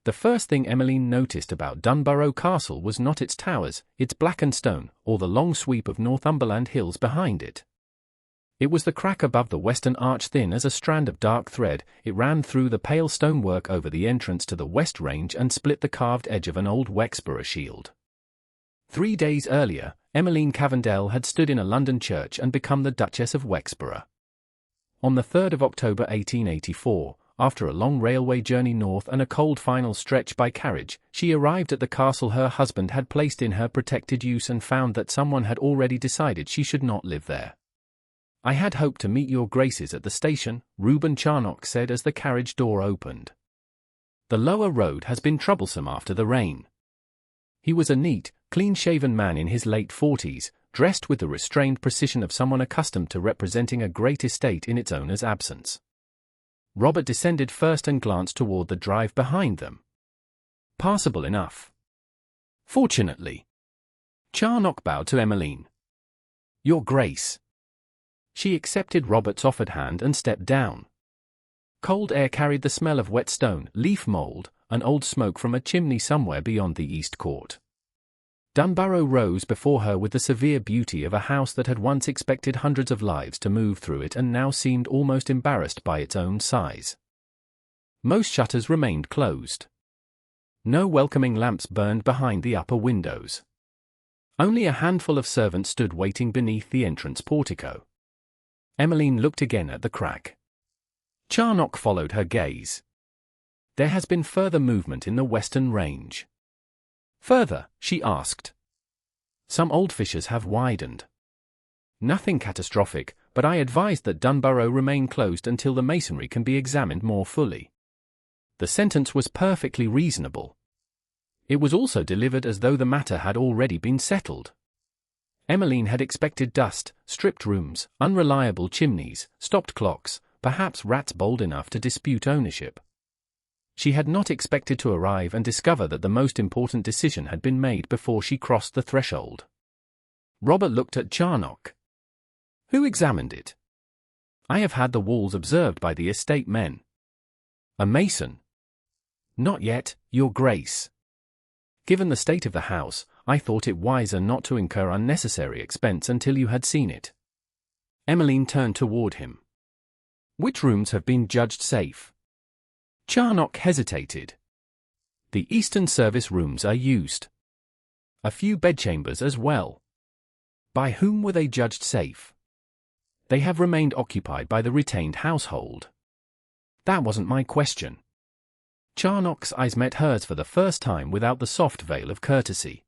The first thing Emmeline noticed about Dunbarrow Castle was not its towers, its blackened stone, or the long sweep of Northumberland hills behind it. It was the crack above the western arch, thin as a strand of dark thread. It ran through the pale stonework over the entrance to the west range and split the carved edge of an old Wexborough shield. 3 days earlier, Emmeline Cavendell had stood in a London church and become the Duchess of Wexborough. On the 3rd of October 1884, after a long railway journey north and a cold final stretch by carriage, she arrived at the castle her husband had placed in her protected use and found that someone had already decided she should not live there. "I had hoped to meet your graces at the station," Reuben Charnock said as the carriage door opened. "The lower road has been troublesome after the rain." He was a neat, clean-shaven man in his late 40s, dressed with the restrained precision of someone accustomed to representing a great estate in its owner's absence. Robert descended first and glanced toward the drive behind them. "Passable enough." "Fortunately." Charnock bowed to Emmeline. "Your Grace." She accepted Robert's offered hand and stepped down. Cold air carried the smell of wet stone, leaf mold, and old smoke from a chimney somewhere beyond the East Court. Dunbarrow rose before her with the severe beauty of a house that had once expected hundreds of lives to move through it and now seemed almost embarrassed by its own size. Most shutters remained closed. No welcoming lamps burned behind the upper windows. Only a handful of servants stood waiting beneath the entrance portico. Emmeline looked again at the crack. Charnock followed her gaze. "There has been further movement in the western range." "Further?" she asked. "Some old fissures have widened. Nothing catastrophic, but I advise that Dunbarrow remain closed until the masonry can be examined more fully." The sentence was perfectly reasonable. It was also delivered as though the matter had already been settled. Emmeline had expected dust, stripped rooms, unreliable chimneys, stopped clocks, perhaps rats bold enough to dispute ownership. She had not expected to arrive and discover that the most important decision had been made before she crossed the threshold. Robert looked at Charnock. "Who examined it?" "I have had the walls observed by the estate men." "A mason?" "Not yet, Your Grace. Given the state of the house, I thought it wiser not to incur unnecessary expense until you had seen it." Emmeline turned toward him. "Which rooms have been judged safe?" Charnock hesitated. "The Eastern service rooms are used. A few bedchambers as well." "By whom were they judged safe?" "They have remained occupied by the retained household." "That wasn't my question." Charnock's eyes met hers for the first time without the soft veil of courtesy.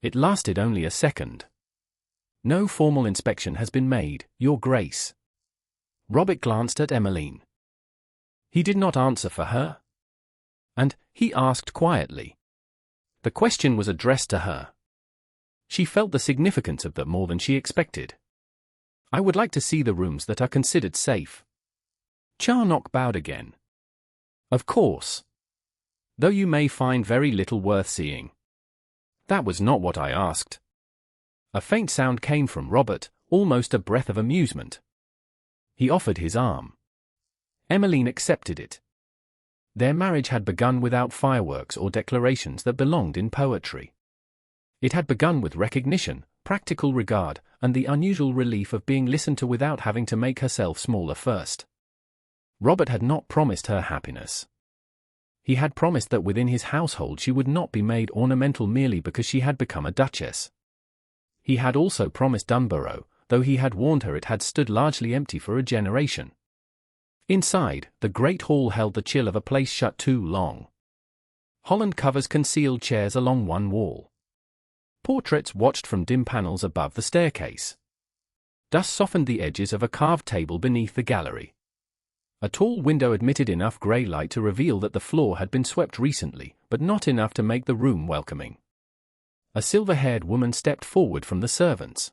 It lasted only a second. "No formal inspection has been made, Your Grace." Robert glanced at Emmeline. He did not answer for her. And he asked quietly. The question was addressed to her. She felt the significance of that more than she expected. "I would like to see the rooms that are considered safe." Charnock bowed again. "Of course. Though you may find very little worth seeing." "That was not what I asked." A faint sound came from Robert, almost a breath of amusement. He offered his arm. Emmeline accepted it. Their marriage had begun without fireworks or declarations that belonged in poetry. It had begun with recognition, practical regard, and the unusual relief of being listened to without having to make herself smaller first. Robert had not promised her happiness. He had promised that within his household she would not be made ornamental merely because she had become a duchess. He had also promised Dunbarrow, though he had warned her it had stood largely empty for a generation. Inside, the great hall held the chill of a place shut too long. Holland covers concealed chairs along one wall. Portraits watched from dim panels above the staircase. Dust softened the edges of a carved table beneath the gallery. A tall window admitted enough grey light to reveal that the floor had been swept recently, but not enough to make the room welcoming. A silver-haired woman stepped forward from the servants.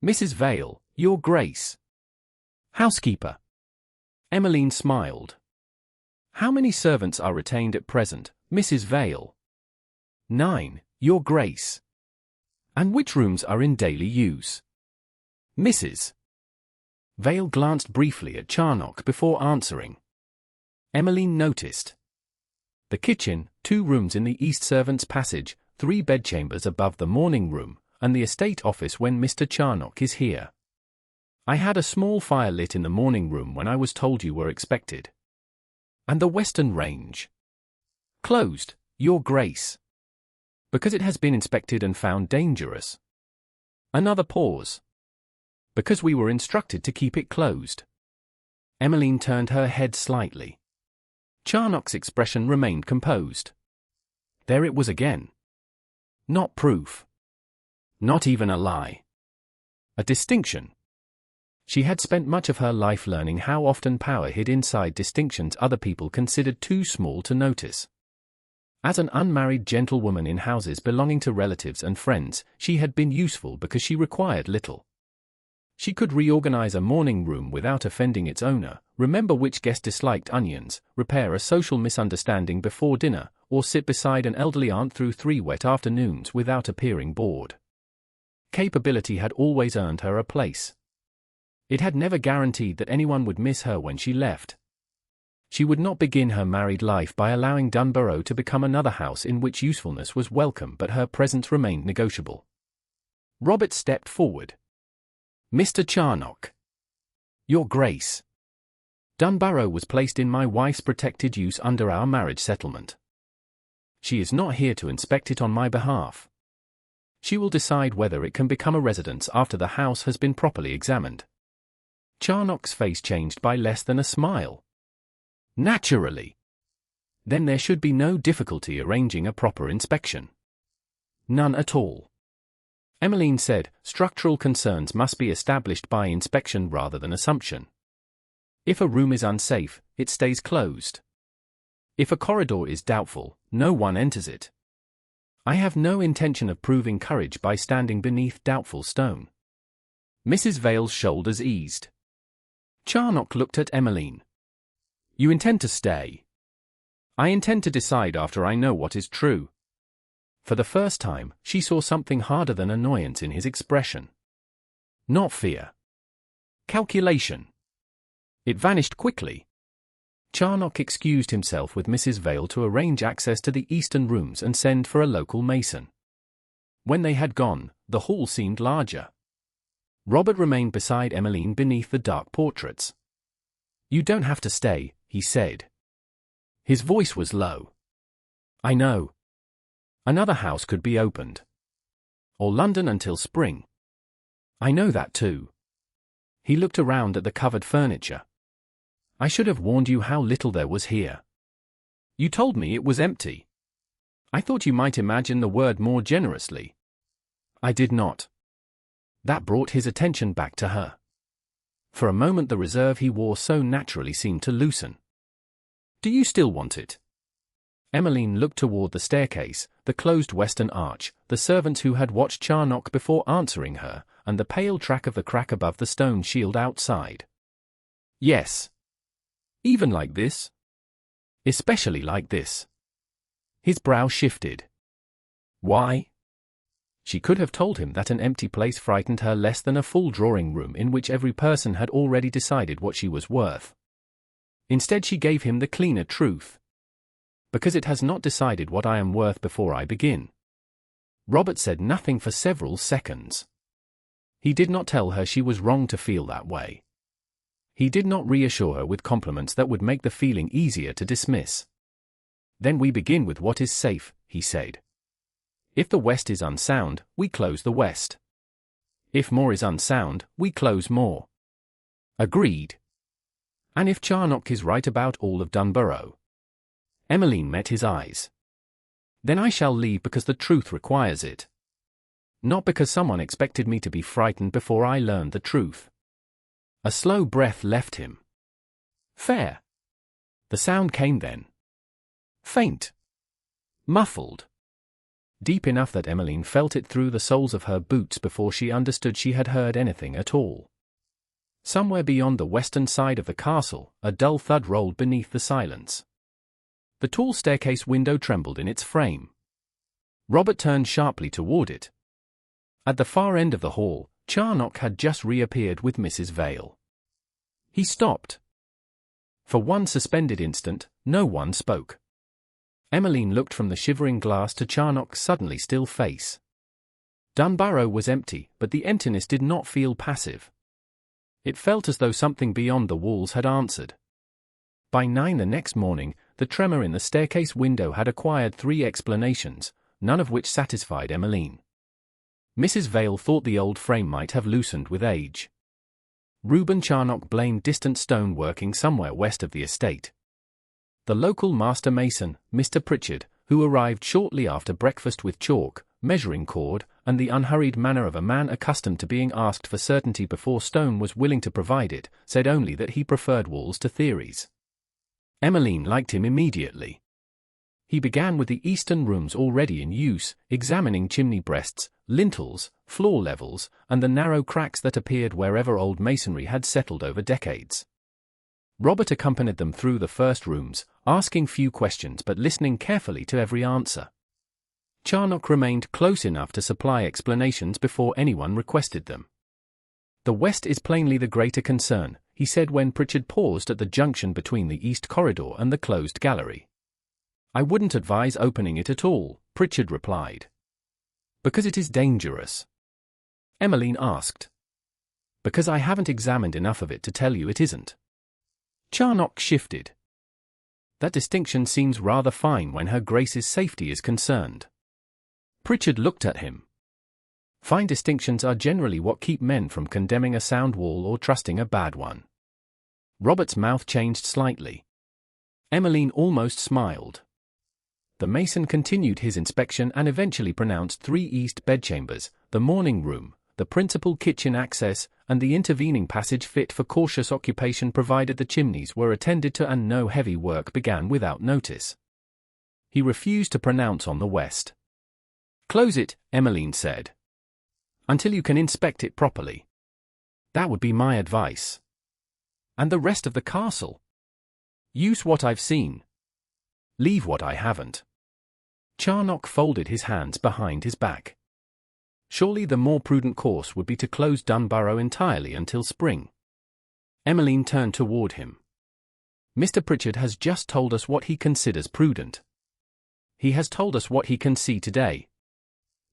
"Mrs. Vale, Your Grace." "Housekeeper." Emmeline smiled. "How many servants are retained at present, Mrs. Vale?" 9, Your Grace." "And which rooms are in daily use?" "Mrs." Vale glanced briefly at Charnock before answering. Emmeline noticed. The kitchen, 2 rooms in the east servants' passage, 3 bedchambers above the morning room, and the estate office when Mr. Charnock is here. I had a small fire lit in the morning room when I was told you were expected. And the western range? Closed, Your Grace. Because it has been inspected and found dangerous. Another pause. Because we were instructed to keep it closed. Emmeline turned her head slightly. Charnock's expression remained composed. There it was again. Not proof. Not even a lie. A distinction. She had spent much of her life learning how often power hid inside distinctions other people considered too small to notice. As an unmarried gentlewoman in houses belonging to relatives and friends, she had been useful because she required little. She could reorganize a morning room without offending its owner, remember which guest disliked onions, repair a social misunderstanding before dinner, or sit beside an elderly aunt through 3 wet afternoons without appearing bored. Capability had always earned her a place. It had never guaranteed that anyone would miss her when she left. She would not begin her married life by allowing Dunbarrow to become another house in which usefulness was welcome but her presence remained negotiable. Robert stepped forward. Mr. Charnock. Your Grace. Dunbarrow was placed in my wife's protected use under our marriage settlement. She is not here to inspect it on my behalf. She will decide whether it can become a residence after the house has been properly examined. Charnock's face changed by less than a smile. Naturally. Then there should be no difficulty arranging a proper inspection. None at all. Emmeline said, structural concerns must be established by inspection rather than assumption. If a room is unsafe, it stays closed. If a corridor is doubtful, no one enters it. I have no intention of proving courage by standing beneath doubtful stone. Mrs. Vale's shoulders eased. Charnock looked at Emmeline. You intend to stay? I intend to decide after I know what is true. For the first time, she saw something harder than annoyance in his expression. Not fear. Calculation. It vanished quickly. Charnock excused himself with Mrs. Vale to arrange access to the eastern rooms and send for a local mason. When they had gone, the hall seemed larger. Robert remained beside Emmeline beneath the dark portraits. You don't have to stay, he said. His voice was low. I know. Another house could be opened. Or London until spring. I know that too. He looked around at the covered furniture. I should have warned you how little there was here. You told me it was empty. I thought you might imagine the word more generously. I did not. That brought his attention back to her. For a moment the reserve he wore so naturally seemed to loosen. Do you still want it? Emmeline looked toward the staircase, the closed western arch, the servants who had watched Charnock before answering her, and the pale track of the crack above the stone shield outside. Yes. Even like this? Especially like this. His brow shifted. Why? She could have told him that an empty place frightened her less than a full drawing-room in which every person had already decided what she was worth. Instead she gave him the cleaner truth. Because it has not decided what I am worth before I begin. Robert said nothing for several seconds. He did not tell her she was wrong to feel that way. He did not reassure her with compliments that would make the feeling easier to dismiss. Then we begin with what is safe, he said. If the west is unsound, we close the west. If more is unsound, we close more. Agreed. And if Charnock is right about all of Dunbarrow? Emmeline met his eyes. Then I shall leave because the truth requires it. Not because someone expected me to be frightened before I learned the truth. A slow breath left him. Fair. The sound came then. Faint. Muffled. Deep enough that Emmeline felt it through the soles of her boots before she understood she had heard anything at all. Somewhere beyond the western side of the castle, a dull thud rolled beneath the silence. The tall staircase window trembled in its frame. Robert turned sharply toward it. At the far end of the hall, Charnock had just reappeared with Mrs. Vale. He stopped. For one suspended instant, no one spoke. Emmeline looked from the shivering glass to Charnock's suddenly still face. Dunbarrow was empty, but the emptiness did not feel passive. It felt as though something beyond the walls had answered. By 9 the next morning, the tremor in the staircase window had acquired 3 explanations, none of which satisfied Emmeline. Mrs. Vale thought the old frame might have loosened with age. Reuben Charnock blamed distant stone working somewhere west of the estate. The local master mason, Mr. Pritchard, who arrived shortly after breakfast with chalk, measuring cord, and the unhurried manner of a man accustomed to being asked for certainty before stone was willing to provide it, said only that he preferred walls to theories. Emmeline liked him immediately. He began with the eastern rooms already in use, examining chimney breasts, lintels, floor levels, and the narrow cracks that appeared wherever old masonry had settled over decades. Robert accompanied them through the first rooms, asking few questions but listening carefully to every answer. Charnock remained close enough to supply explanations before anyone requested them. "The west is plainly the greater concern," he said when Pritchard paused at the junction between the east corridor and the closed gallery. "I wouldn't advise opening it at all," Pritchard replied. "Because it is dangerous?" Emmeline asked. "Because I haven't examined enough of it to tell you it isn't." Charnock shifted. "That distinction seems rather fine when Her Grace's safety is concerned." Pritchard looked at him. "Fine distinctions are generally what keep men from condemning a sound wall or trusting a bad one." Robert's mouth changed slightly. Emmeline almost smiled. The mason continued his inspection and eventually pronounced 3 east bedchambers, the morning room, the principal kitchen access, and the intervening passage fit for cautious occupation provided the chimneys were attended to and no heavy work began without notice. He refused to pronounce on the west. "Close it," Emmeline said, "until you can inspect it properly." "That would be my advice." "And the rest of the castle?" "Use what I've seen. Leave what I haven't." Charnock folded his hands behind his back. Surely the more prudent course would be to close Dunbarrow entirely until spring. Emmeline turned toward him. "Mr. Pritchard has just told us what he considers prudent." "He has told us what he can see today."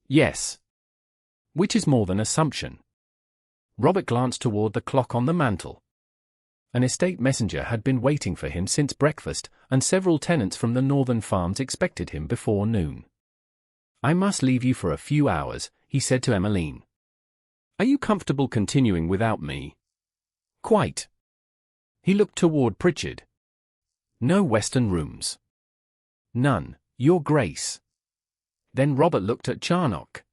"Yes." "Which is more than assumption." Robert glanced toward the clock on the mantel. An estate messenger had been waiting for him since breakfast, and several tenants from the northern farms expected him before noon. "I must leave you for a few hours," he said to Emmeline. "Are you comfortable continuing without me?" "Quite." He looked toward Pritchard. "No western rooms?" "None, Your Grace." Then Robert looked at Charnock.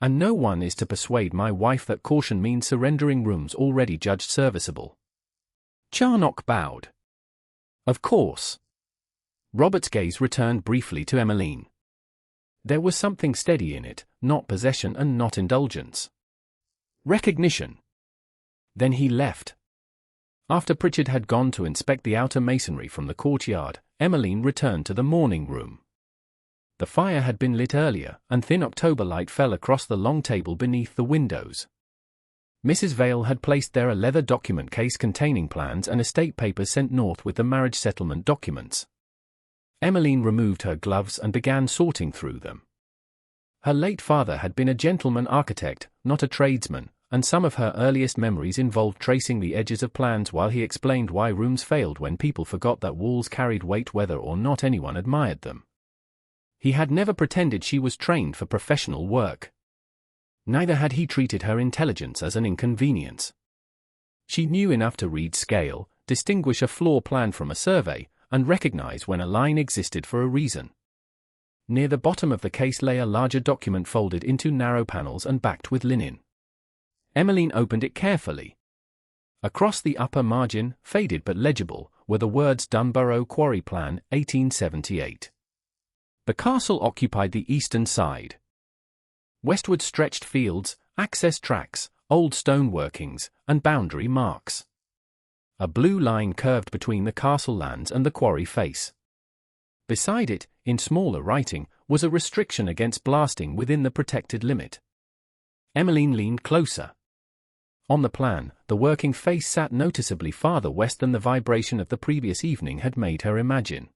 "And no one is to persuade my wife that caution means surrendering rooms already judged serviceable?" Charnock bowed. "Of course." Robert's gaze returned briefly to Emmeline. There was something steady in it, not possession and not indulgence. Recognition. Then he left. After Pritchard had gone to inspect the outer masonry from the courtyard, Emmeline returned to the morning room. The fire had been lit earlier, and thin October light fell across the long table beneath the windows. Mrs. Vale had placed there a leather document case containing plans and estate papers sent north with the marriage settlement documents. Emmeline removed her gloves and began sorting through them. Her late father had been a gentleman architect, not a tradesman, and some of her earliest memories involved tracing the edges of plans while he explained why rooms failed when people forgot that walls carried weight whether or not anyone admired them. He had never pretended she was trained for professional work. Neither had he treated her intelligence as an inconvenience. She knew enough to read scale, distinguish a floor plan from a survey, and recognize when a line existed for a reason. Near the bottom of the case lay a larger document folded into narrow panels and backed with linen. Emmeline opened it carefully. Across the upper margin, faded but legible, were the words Dunbarrow Quarry Plan, 1878. The castle occupied the eastern side. Westward stretched fields, access tracks, old stone workings, and boundary marks. A blue line curved between the castle lands and the quarry face. Beside it, in smaller writing, was a restriction against blasting within the protected limit. Emmeline leaned closer. On the plan, the working face sat noticeably farther west than the vibration of the previous evening had made her imagine.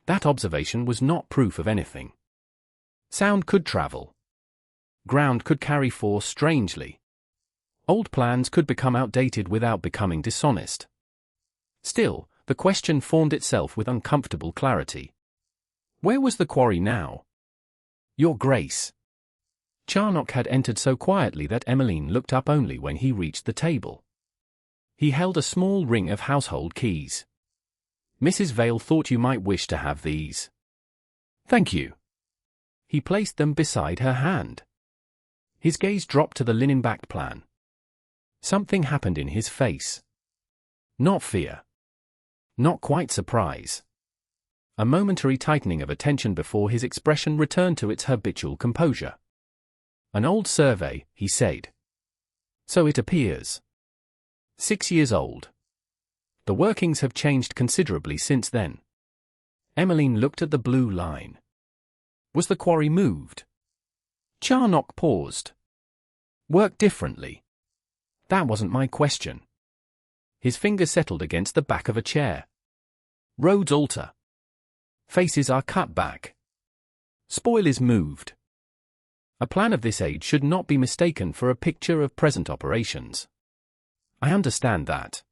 That observation was not proof of anything. Sound could travel. Ground could carry force strangely. Old plans could become outdated without becoming dishonest. Still, the question formed itself with uncomfortable clarity. Where was the quarry now? Your Grace. Charnock had entered so quietly that Emmeline looked up only when he reached the table. He held a small ring of household keys. Mrs. Vale thought you might wish to have these. Thank you. He placed them beside her hand. His gaze dropped to the linen-backed plan. Something happened in his face. Not fear. Not quite surprise. A momentary tightening of attention before his expression returned to its habitual composure. An old survey, he said. So it appears. 6 years old. The workings have changed considerably since then. Emmeline looked at the blue line. Was the quarry moved? Charnock paused. Work differently. That wasn't my question. His finger settled against the back of a chair. Roads alter. Faces are cut back. Spoil is moved. A plan of this age should not be mistaken for a picture of present operations. I understand that.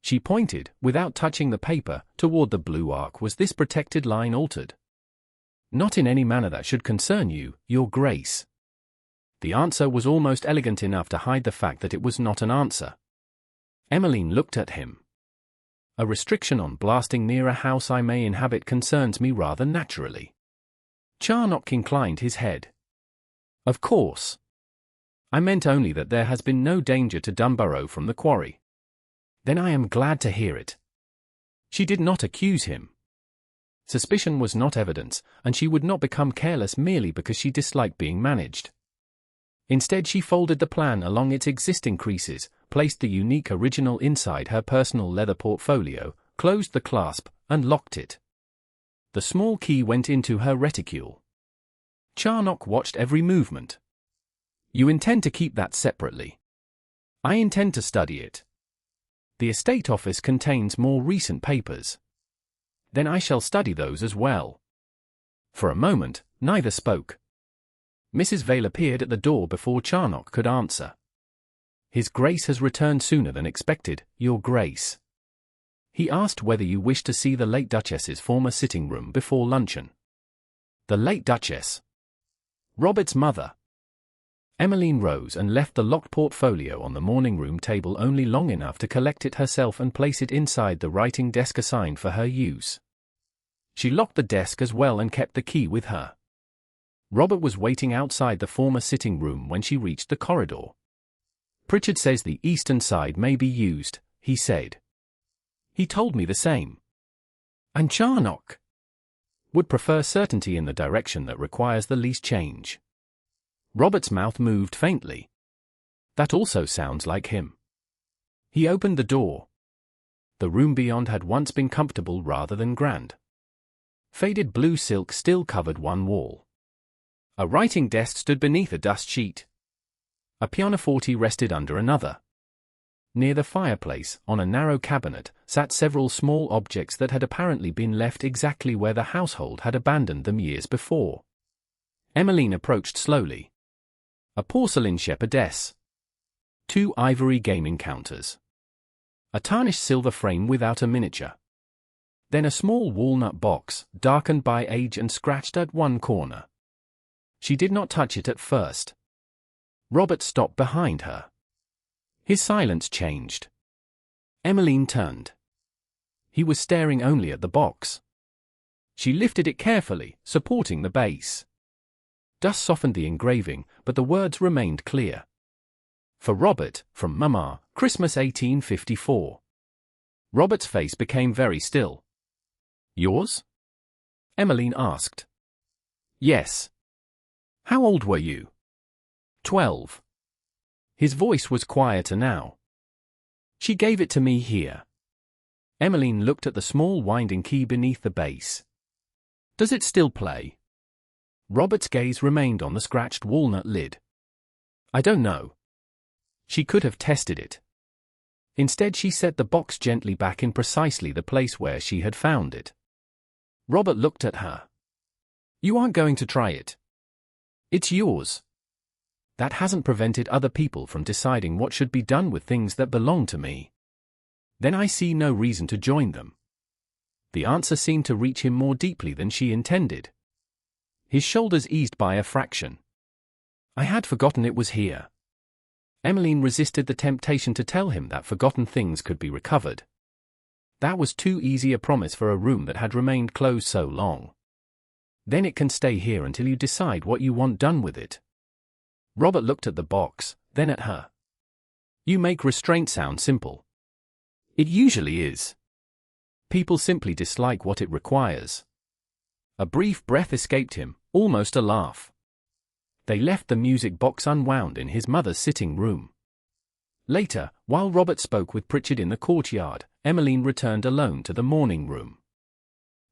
She pointed, without touching the paper, toward the blue arc. Was this protected line altered? Not in any manner that should concern you, Your Grace. The answer was almost elegant enough to hide the fact that it was not an answer. Emmeline looked at him. A restriction on blasting near a house I may inhabit concerns me rather naturally. Charnock inclined his head. Of course. I meant only that there has been no danger to Dunbarrow from the quarry. Then I am glad to hear it. She did not accuse him. Suspicion was not evidence, and she would not become careless merely because she disliked being managed. Instead, she folded the plan along its existing creases, placed the unique original inside her personal leather portfolio, closed the clasp, and locked it. The small key went into her reticule. Charnock watched every movement. You intend to keep that separately? I intend to study it. The estate office contains more recent papers. Then I shall study those as well. For a moment, neither spoke. Mrs. Vale appeared at the door before Charnock could answer. His Grace has returned sooner than expected, Your Grace. He asked whether you wished to see the late Duchess's former sitting room before luncheon. The late Duchess? Robert's mother. Emmeline rose and left the locked portfolio on the morning-room table only long enough to collect it herself and place it inside the writing desk assigned for her use. She locked the desk as well and kept the key with her. Robert was waiting outside the former sitting room when she reached the corridor. Pritchard says the eastern side may be used, he said. He told me the same. And Charnock would prefer certainty in the direction that requires the least change. Robert's mouth moved faintly. That also sounds like him. He opened the door. The room beyond had once been comfortable rather than grand. Faded blue silk still covered one wall. A writing desk stood beneath a dust sheet. A pianoforte rested under another. Near the fireplace, on a narrow cabinet, sat several small objects that had apparently been left exactly where the household had abandoned them years before. Emmeline approached slowly. A porcelain shepherdess. 2 ivory gaming counters. A tarnished silver frame without a miniature. Then a small walnut box, darkened by age and scratched at one corner. She did not touch it at first. Robert stopped behind her. His silence changed. Emmeline turned. He was staring only at the box. She lifted it carefully, supporting the base. Dust softened the engraving, but the words remained clear. For Robert, from Mamma, Christmas 1854. Robert's face became very still. Yours? Emmeline asked. Yes. How old were you? 12. His voice was quieter now. She gave it to me here. Emmeline looked at the small winding key beneath the base. Does it still play? Robert's gaze remained on the scratched walnut lid. I don't know. She could have tested it. Instead, she set the box gently back in precisely the place where she had found it. Robert looked at her. You aren't going to try it. It's yours. That hasn't prevented other people from deciding what should be done with things that belong to me. Then I see no reason to join them. The answer seemed to reach him more deeply than she intended. His shoulders eased by a fraction. I had forgotten it was here. Emmeline resisted the temptation to tell him that forgotten things could be recovered. That was too easy a promise for a room that had remained closed so long. Then it can stay here until you decide what you want done with it. Robert looked at the box, then at her. You make restraint sound simple. It usually is. People simply dislike what it requires. A brief breath escaped him, almost a laugh. They left the music box unwound in his mother's sitting room. Later, while Robert spoke with Pritchard in the courtyard, Emmeline returned alone to the morning room.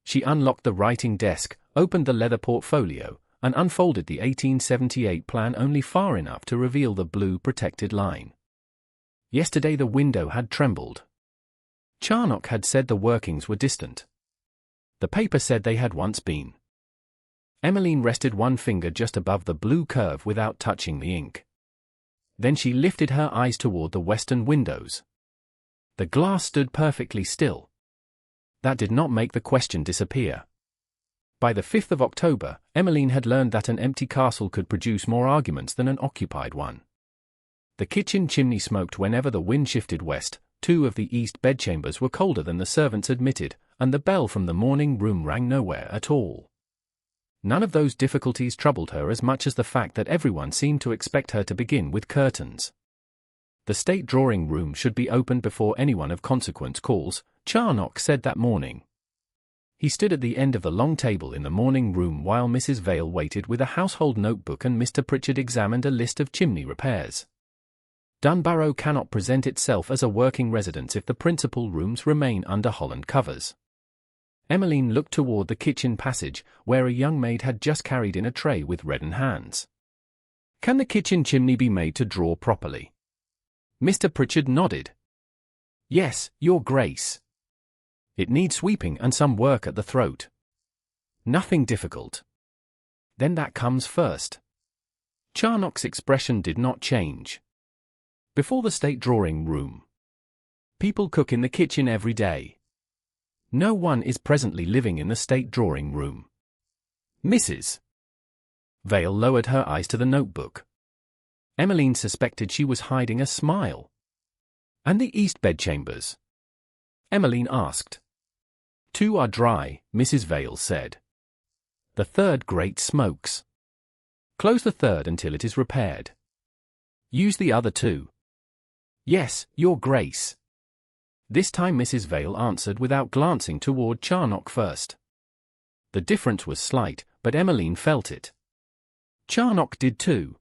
She unlocked the writing desk, opened the leather portfolio, and unfolded the 1878 plan only far enough to reveal the blue protected line. Yesterday the window had trembled. Charnock had said the workings were distant. The paper said they had once been. Emmeline rested one finger just above the blue curve without touching the ink. Then she lifted her eyes toward the western windows. The glass stood perfectly still. That did not make the question disappear. By the 5th of October, Emmeline had learned that an empty castle could produce more arguments than an occupied one. The kitchen chimney smoked whenever the wind shifted west, 2 of the east bedchambers were colder than the servants admitted, and the bell from the morning room rang nowhere at all. None of those difficulties troubled her as much as the fact that everyone seemed to expect her to begin with curtains. The state drawing-room should be opened before anyone of consequence calls, Charnock said that morning. He stood at the end of the long table in the morning room while Mrs. Vale waited with a household notebook and Mr. Pritchard examined a list of chimney repairs. Dunbarrow cannot present itself as a working residence if the principal rooms remain under Holland covers. Emmeline looked toward the kitchen passage, where a young maid had just carried in a tray with reddened hands. Can the kitchen chimney be made to draw properly? Mr. Pritchard nodded. Yes, Your Grace. It needs sweeping and some work at the throat. Nothing difficult. Then that comes first. Charnock's expression did not change. Before the state drawing-room. People cook in the kitchen every day. No one is presently living in the state drawing-room. Mrs. Vale lowered her eyes to the notebook. Emmeline suspected she was hiding a smile. And the east bedchambers? Emmeline asked. 2 are dry, Mrs. Vale said. The 3rd grate smokes. Close the 3rd until it is repaired. Use the other 2. Yes, Your Grace. This time Mrs. Vale answered without glancing toward Charnock first. The difference was slight, but Emmeline felt it. Charnock did too.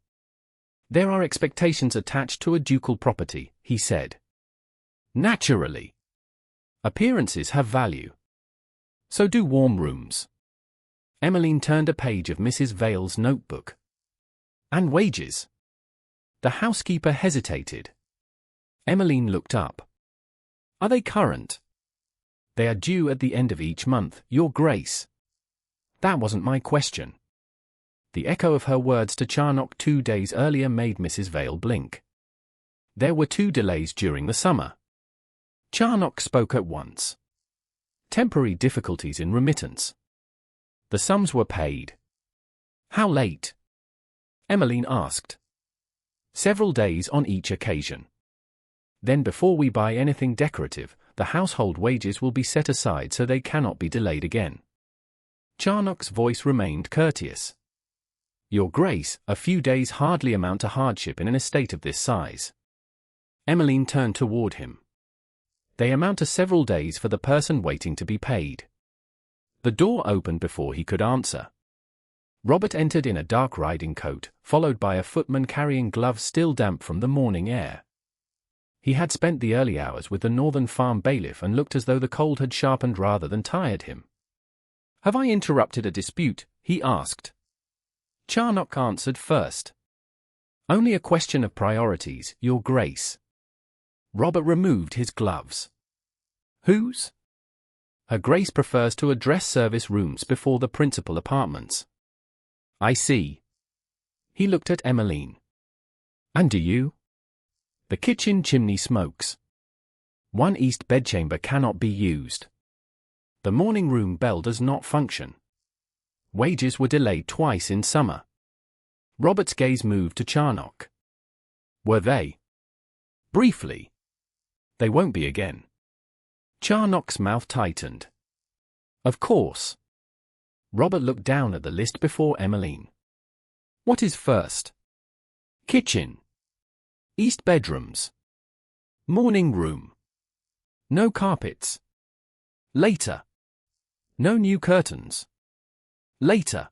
There are expectations attached to a ducal property, he said. Naturally. Appearances have value. So do warm rooms. Emmeline turned a page of Mrs. Vale's notebook. And wages. The housekeeper hesitated. Emmeline looked up. Are they current? They are due at the end of each month, Your Grace. That wasn't my question. The echo of her words to Charnock 2 days earlier made Mrs. Vale blink. There were 2 delays during the summer. Charnock spoke at once. Temporary difficulties in remittance. The sums were paid. How late? Emmeline asked. Several days on each occasion. Then before we buy anything decorative, the household wages will be set aside so they cannot be delayed again. Charnock's voice remained courteous. Your Grace, a few days hardly amount to hardship in an estate of this size. Emmeline turned toward him. They amount to several days for the person waiting to be paid. The door opened before he could answer. Robert entered in a dark riding coat, followed by a footman carrying gloves still damp from the morning air. He had spent the early hours with the northern farm bailiff and looked as though the cold had sharpened rather than tired him. Have I interrupted a dispute? He asked. Charnock answered first. Only a question of priorities, Your Grace. Robert removed his gloves. Whose? Her Grace prefers to address service rooms before the principal apartments. I see. He looked at Emmeline. And do you? The kitchen chimney smokes. One east bedchamber cannot be used. The morning room bell does not function. Wages were delayed twice in summer. Robert's gaze moved to Charnock. Were they? Briefly. They won't be again. Charnock's mouth tightened. Of course. Robert looked down at the list before Emmeline. What is first? Kitchen. East bedrooms. Morning room. No carpets. Later. No new curtains. Later.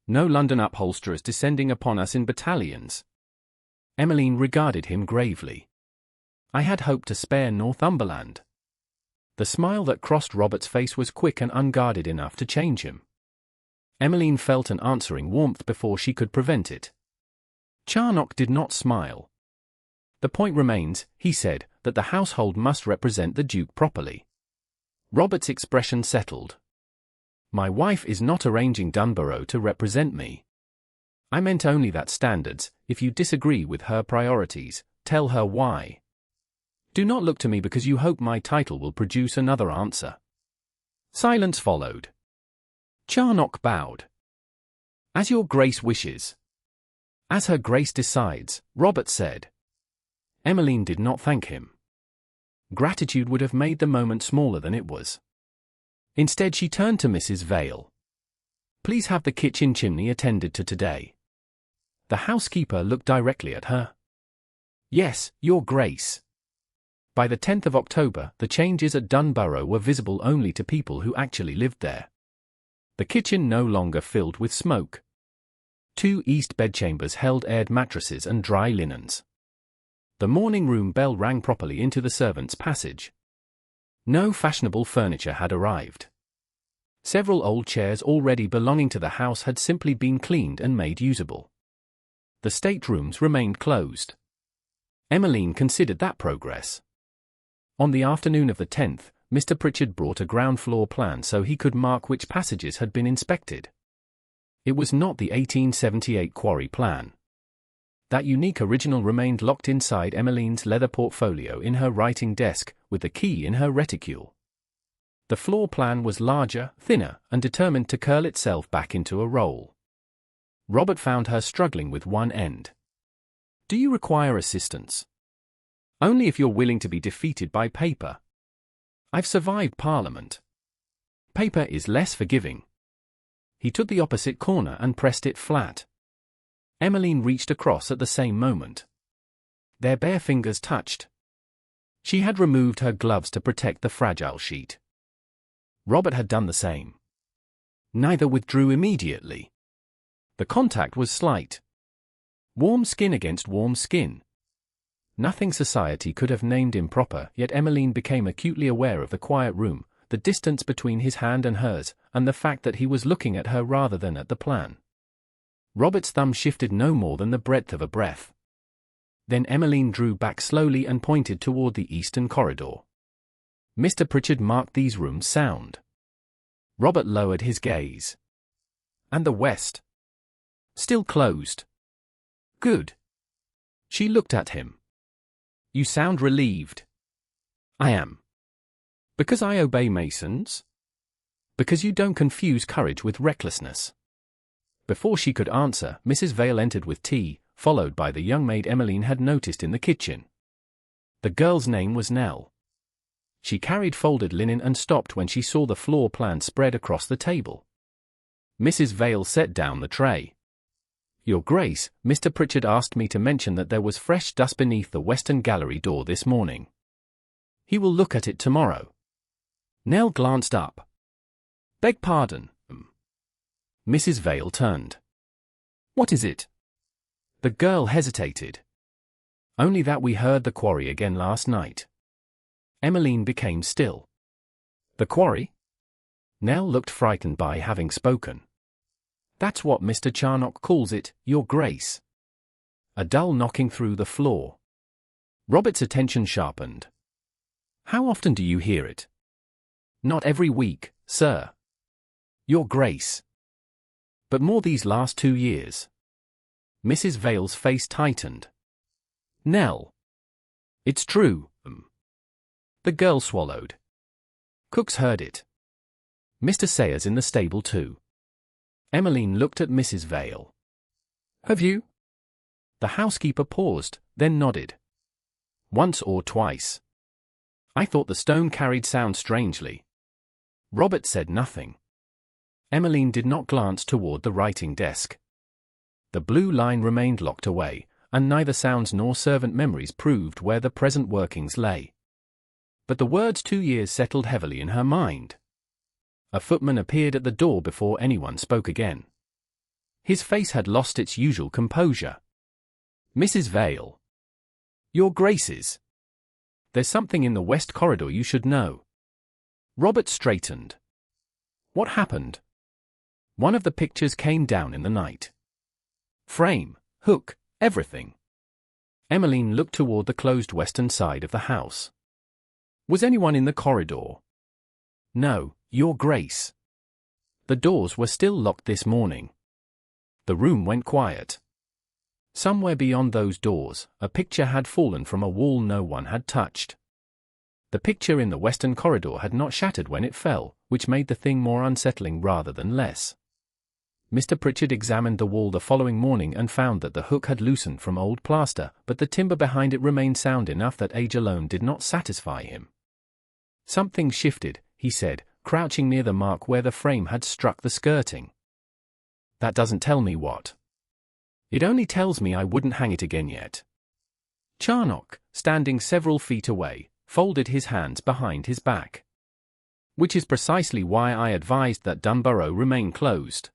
No London upholsterers descending upon us in battalions. Emmeline regarded him gravely. I had hoped to spare Northumberland. The smile that crossed Robert's face was quick and unguarded enough to change him. Emmeline felt an answering warmth before she could prevent it. Charnock did not smile. The point remains, he said, that the household must represent the Duke properly. Robert's expression settled. My wife is not arranging Dunbarrow to represent me. I meant only that standards, if you disagree with her priorities, tell her why. Do not look to me because you hope my title will produce another answer. Silence followed. Charnock bowed. As your Grace wishes. As her Grace decides, Robert said. Emmeline did not thank him. Gratitude would have made the moment smaller than it was. Instead she turned to Mrs. Vale. Please have the kitchen chimney attended to today. The housekeeper looked directly at her. Yes, your Grace. By the 10th of October, the changes at Dunbarrow were visible only to people who actually lived there. The kitchen no longer filled with smoke. 2 east bedchambers held aired mattresses and dry linens. The morning room bell rang properly into the servants' passage. No fashionable furniture had arrived. Several old chairs already belonging to the house had simply been cleaned and made usable. The staterooms remained closed. Emmeline considered that progress. On the afternoon of the 10th, Mr. Pritchard brought a ground floor plan so he could mark which passages had been inspected. It was not the 1878 quarry plan. That unique original remained locked inside Emmeline's leather portfolio in her writing desk, with the key in her reticule. The floor plan was larger, thinner, and determined to curl itself back into a roll. Robert found her struggling with one end. Do you require assistance? Only if you're willing to be defeated by paper. I've survived Parliament. Paper is less forgiving. He took the opposite corner and pressed it flat. Emmeline reached across at the same moment. Their bare fingers touched. She had removed her gloves to protect the fragile sheet. Robert had done the same. Neither withdrew immediately. The contact was slight. Warm skin against warm skin. Nothing society could have named improper, yet Emmeline became acutely aware of the quiet room, the distance between his hand and hers, and the fact that he was looking at her rather than at the plan. Robert's thumb shifted no more than the breadth of a breath. Then Emmeline drew back slowly and pointed toward the eastern corridor. Mr. Pritchard marked these rooms sound. Robert lowered his gaze. And the west? Still closed. Good. She looked at him. You sound relieved. I am. Because I obey masons? Because you don't confuse courage with recklessness. Before she could answer, Mrs. Vale entered with tea, followed by the young maid Emmeline had noticed in the kitchen. The girl's name was Nell. She carried folded linen and stopped when she saw the floor plan spread across the table. Mrs. Vale set down the tray. Your Grace, Mr. Pritchard asked me to mention that there was fresh dust beneath the western gallery door this morning. He will look at it tomorrow. Nell glanced up. Beg pardon. Mrs. Vale turned. What is it? The girl hesitated. Only that we heard the quarry again last night. Emmeline became still. The quarry? Nell looked frightened by having spoken. That's what Mr. Charnock calls it, Your Grace. A dull knocking through the floor. Robert's attention sharpened. How often do you hear it? Not every week, sir. Your Grace. But more these last 2 years. Mrs. Vale's face tightened. Nell. It's true, The girl swallowed. Cooks heard it. Mr. Sayers in the stable too. Emmeline looked at Mrs. Vale. Have you? The housekeeper paused, then nodded. Once or twice. I thought the stone carried sound strangely. Robert said nothing. Emmeline did not glance toward the writing desk. The blue line remained locked away, and neither sounds nor servant memories proved where the present workings lay. But the words 2 years settled heavily in her mind. A footman appeared at the door before anyone spoke again. His face had lost its usual composure. Mrs. Vale. Your Graces. There's something in the west corridor you should know. Robert straightened. What happened? One of the pictures came down in the night. Frame, hook, everything. Emmeline looked toward the closed western side of the house. Was anyone in the corridor? No, Your Grace. The doors were still locked this morning. The room went quiet. Somewhere beyond those doors, a picture had fallen from a wall no one had touched. The picture in the western corridor had not shattered when it fell, which made the thing more unsettling rather than less. Mr. Pritchard examined the wall the following morning and found that the hook had loosened from old plaster, but the timber behind it remained sound enough that age alone did not satisfy him. Something shifted, he said, crouching near the mark where the frame had struck the skirting. That doesn't tell me what. It only tells me I wouldn't hang it again yet. Charnock, standing several feet away, folded his hands behind his back. Which is precisely why I advised that Dunbarrow remain closed.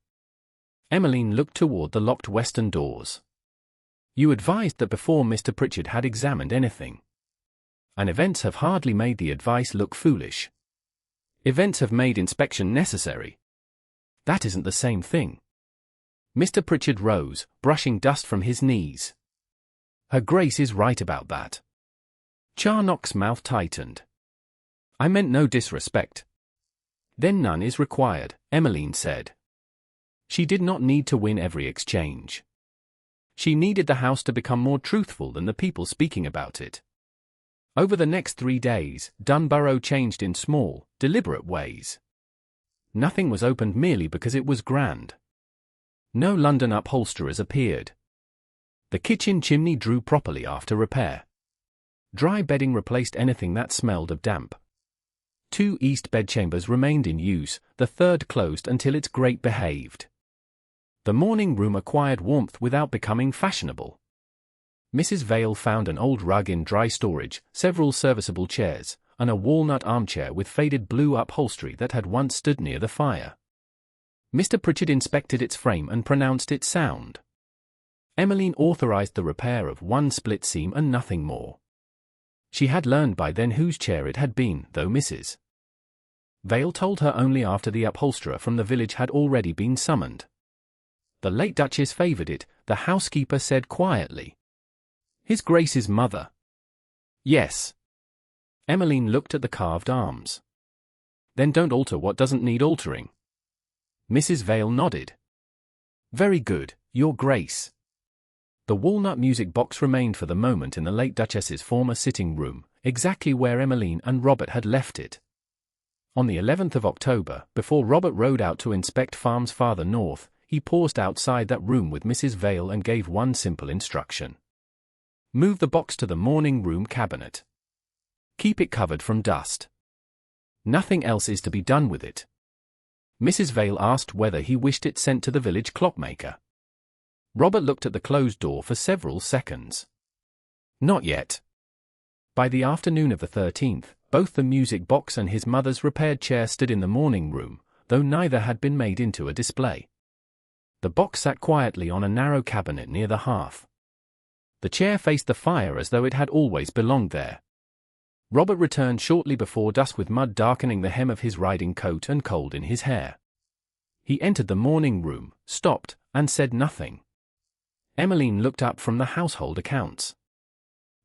Emmeline looked toward the locked western doors. You advised that before Mr. Pritchard had examined anything. And events have hardly made the advice look foolish. Events have made inspection necessary. That isn't the same thing. Mr. Pritchard rose, brushing dust from his knees. Her Grace is right about that. Charnock's mouth tightened. I meant no disrespect. Then none is required, Emmeline said. She did not need to win every exchange. She needed the house to become more truthful than the people speaking about it. Over the next 3 days, Dunbarrow changed in small, deliberate ways. Nothing was opened merely because it was grand. No London upholsterers appeared. The kitchen chimney drew properly after repair. Dry bedding replaced anything that smelled of damp. 2 east bedchambers remained in use, the third closed until its grate behaved. The morning room acquired warmth without becoming fashionable. Mrs. Vale found an old rug in dry storage, several serviceable chairs, and a walnut armchair with faded blue upholstery that had once stood near the fire. Mr. Pritchard inspected its frame and pronounced it sound. Emmeline authorized the repair of 1 split seam and nothing more. She had learned by then whose chair it had been, though Mrs. Vale told her only after the upholsterer from the village had already been summoned. The late Duchess favoured it, the housekeeper said quietly. His Grace's mother. Yes. Emmeline looked at the carved arms. Then don't alter what doesn't need altering. Mrs. Vale nodded. Very good, Your Grace. The walnut music box remained for the moment in the late Duchess's former sitting room, exactly where Emmeline and Robert had left it. On the 11th of October, before Robert rode out to inspect farms farther north, he paused outside that room with Mrs. Vale and gave one simple instruction. Move the box to the morning room cabinet. Keep it covered from dust. Nothing else is to be done with it. Mrs. Vale asked whether he wished it sent to the village clockmaker. Robert looked at the closed door for several seconds. Not yet. By the afternoon of the 13th, both the music box and his mother's repaired chair stood in the morning room, though neither had been made into a display. The box sat quietly on a narrow cabinet near the hearth. The chair faced the fire as though it had always belonged there. Robert returned shortly before dusk with mud darkening the hem of his riding coat and cold in his hair. He entered the morning room, stopped, and said nothing. Emmeline looked up from the household accounts.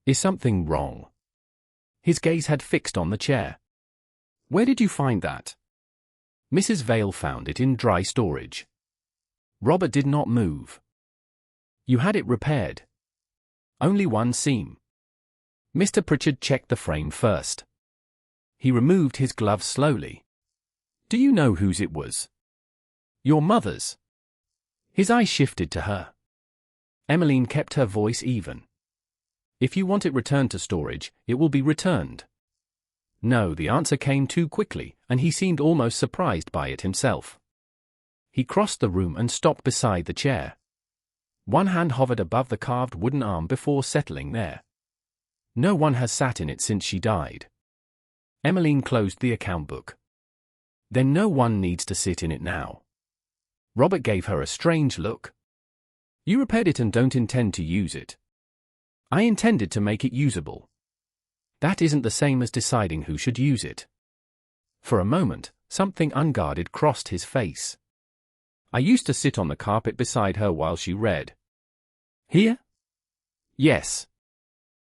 Is something wrong? His gaze had fixed on the chair. Where did you find that? Mrs. Vale found it in dry storage. Robert did not move. You had it repaired. Only one seam. Mr. Pritchard checked the frame first. He removed his glove slowly. Do you know whose it was? Your mother's. His eye shifted to her. Emmeline kept her voice even. If you want it returned to storage, it will be returned. No, the answer came too quickly, and he seemed almost surprised by it himself. He crossed the room and stopped beside the chair. One hand hovered above the carved wooden arm before settling there. No one has sat in it since she died. Emmeline closed the account book. Then no one needs to sit in it now. Robert gave her a strange look. You repaired it and don't intend to use it. I intended to make it usable. That isn't the same as deciding who should use it. For a moment, something unguarded crossed his face. I used to sit on the carpet beside her while she read. Here? Yes.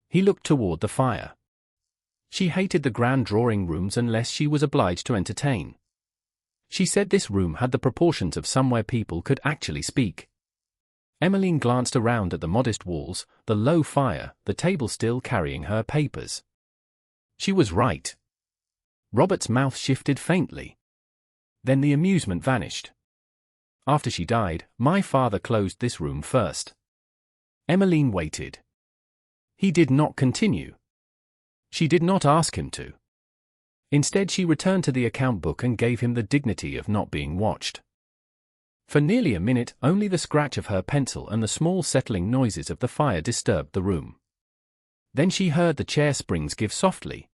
He looked toward the fire. She hated the grand drawing rooms unless she was obliged to entertain. She said this room had the proportions of somewhere people could actually speak. Emmeline glanced around at the modest walls, the low fire, the table still carrying her papers. She was right. Robert's mouth shifted faintly. Then the amusement vanished. After she died, my father closed this room first. Emmeline waited. He did not continue. She did not ask him to. Instead, she returned to the account book and gave him the dignity of not being watched. For nearly a minute, only the scratch of her pencil and the small settling noises of the fire disturbed the room. Then she heard the chair springs give softly.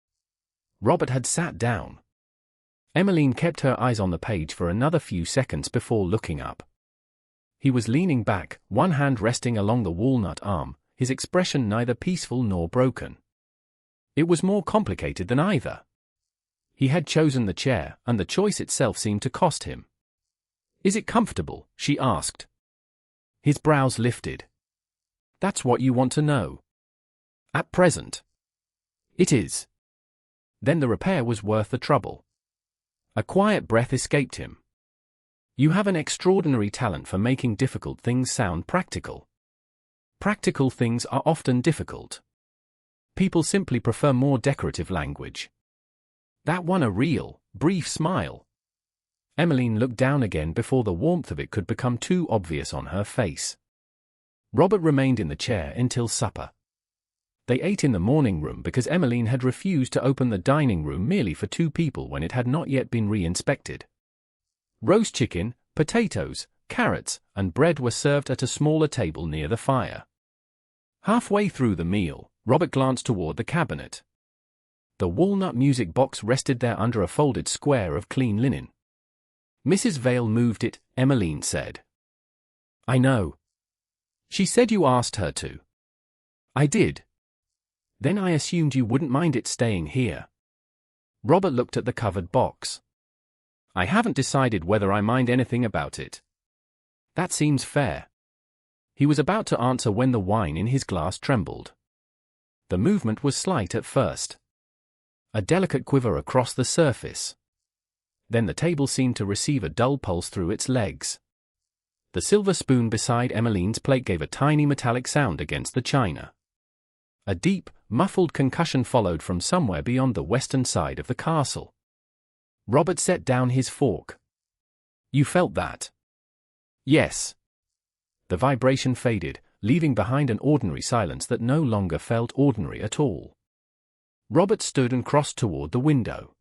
Robert had sat down. Emmeline kept her eyes on the page for another few seconds before looking up. He was leaning back, one hand resting along the walnut arm, his expression neither peaceful nor broken. It was more complicated than either. He had chosen the chair, and the choice itself seemed to cost him. Is it comfortable? She asked. His brows lifted. That's what you want to know. At present. It is. Then the repair was worth the trouble. A quiet breath escaped him. You have an extraordinary talent for making difficult things sound practical. Practical things are often difficult. People simply prefer more decorative language. That won a real, brief smile. Emmeline looked down again before the warmth of it could become too obvious on her face. Robert remained in the chair until supper. They ate in the morning room because Emmeline had refused to open the dining room merely for 2 people when it had not yet been re-inspected. Roast chicken, potatoes, carrots, and bread were served at a smaller table near the fire. Halfway through the meal, Robert glanced toward the cabinet. The walnut music box rested there under a folded square of clean linen. Mrs. Vale moved it, Emmeline said. I know. She said you asked her to. I did. Then I assumed you wouldn't mind it staying here. Robert looked at the covered box. I haven't decided whether I mind anything about it. That seems fair. He was about to answer when the wine in his glass trembled. The movement was slight at first. A delicate quiver across the surface. Then the table seemed to receive a dull pulse through its legs. The silver spoon beside Emmeline's plate gave a tiny metallic sound against the china. A deep, muffled concussion followed from somewhere beyond the western side of the castle. Robert set down his fork. You felt that? Yes. The vibration faded, leaving behind an ordinary silence that no longer felt ordinary at all. Robert stood and crossed toward the window.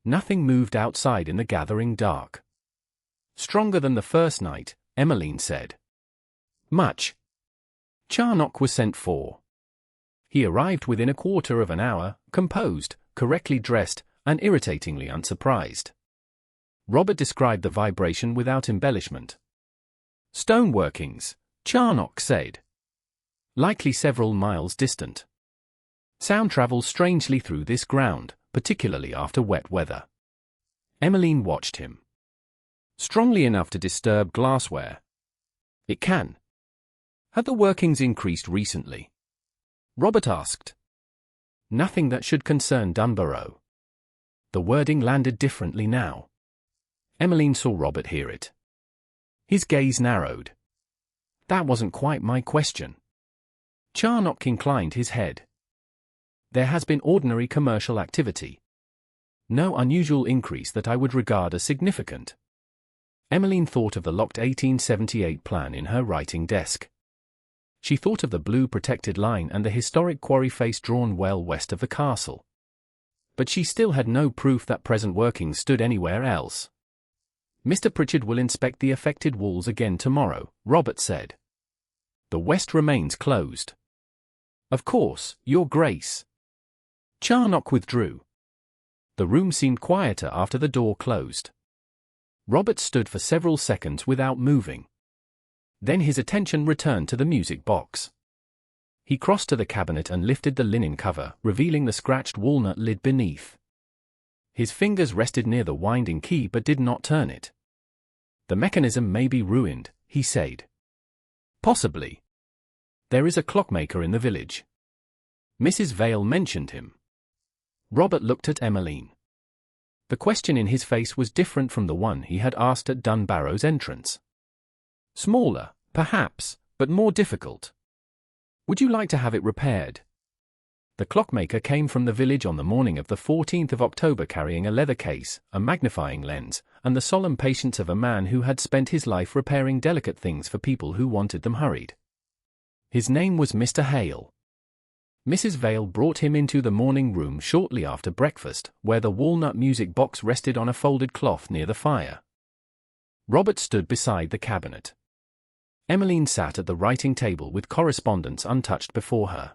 Nothing moved outside in the gathering dark. Stronger than the first night, Emmeline said. Much. Charnock was sent for. He arrived within a quarter of an hour, composed, correctly dressed, and irritatingly unsurprised. Robert described the vibration without embellishment. Stoneworkings, Charnock said. Likely several miles distant. Sound travels strangely through this ground, particularly after wet weather. Emmeline watched him. Strongly enough to disturb glassware. It can. Have the workings increased recently? Robert asked. Nothing that should concern Dunbarrow. The wording landed differently now. Emmeline saw Robert hear it. His gaze narrowed. That wasn't quite my question. Charnock inclined his head. There has been ordinary commercial activity. No unusual increase that I would regard as significant. Emmeline thought of the locked 1878 plan in her writing desk. She thought of the blue protected line and the historic quarry face drawn well west of the castle. But she still had no proof that present workings stood anywhere else. Mr. Pritchard will inspect the affected walls again tomorrow, Robert said. The west remains closed. Of course, Your Grace. Charnock withdrew. The room seemed quieter after the door closed. Robert stood for several seconds without moving. Then his attention returned to the music box. He crossed to the cabinet and lifted the linen cover, revealing the scratched walnut lid beneath. His fingers rested near the winding key but did not turn it. The mechanism may be ruined, he said. Possibly. There is a clockmaker in the village. Mrs. Vale mentioned him. Robert looked at Emmeline. The question in his face was different from the one he had asked at Dunbarrow's entrance. Smaller, perhaps, but more difficult. Would you like to have it repaired? The clockmaker came from the village on the morning of the 14th of October carrying a leather case, a magnifying lens, and the solemn patience of a man who had spent his life repairing delicate things for people who wanted them hurried. His name was Mr. Hale. Mrs. Vale brought him into the morning room shortly after breakfast, where the walnut music box rested on a folded cloth near the fire. Robert stood beside the cabinet. Emmeline sat at the writing table with correspondence untouched before her.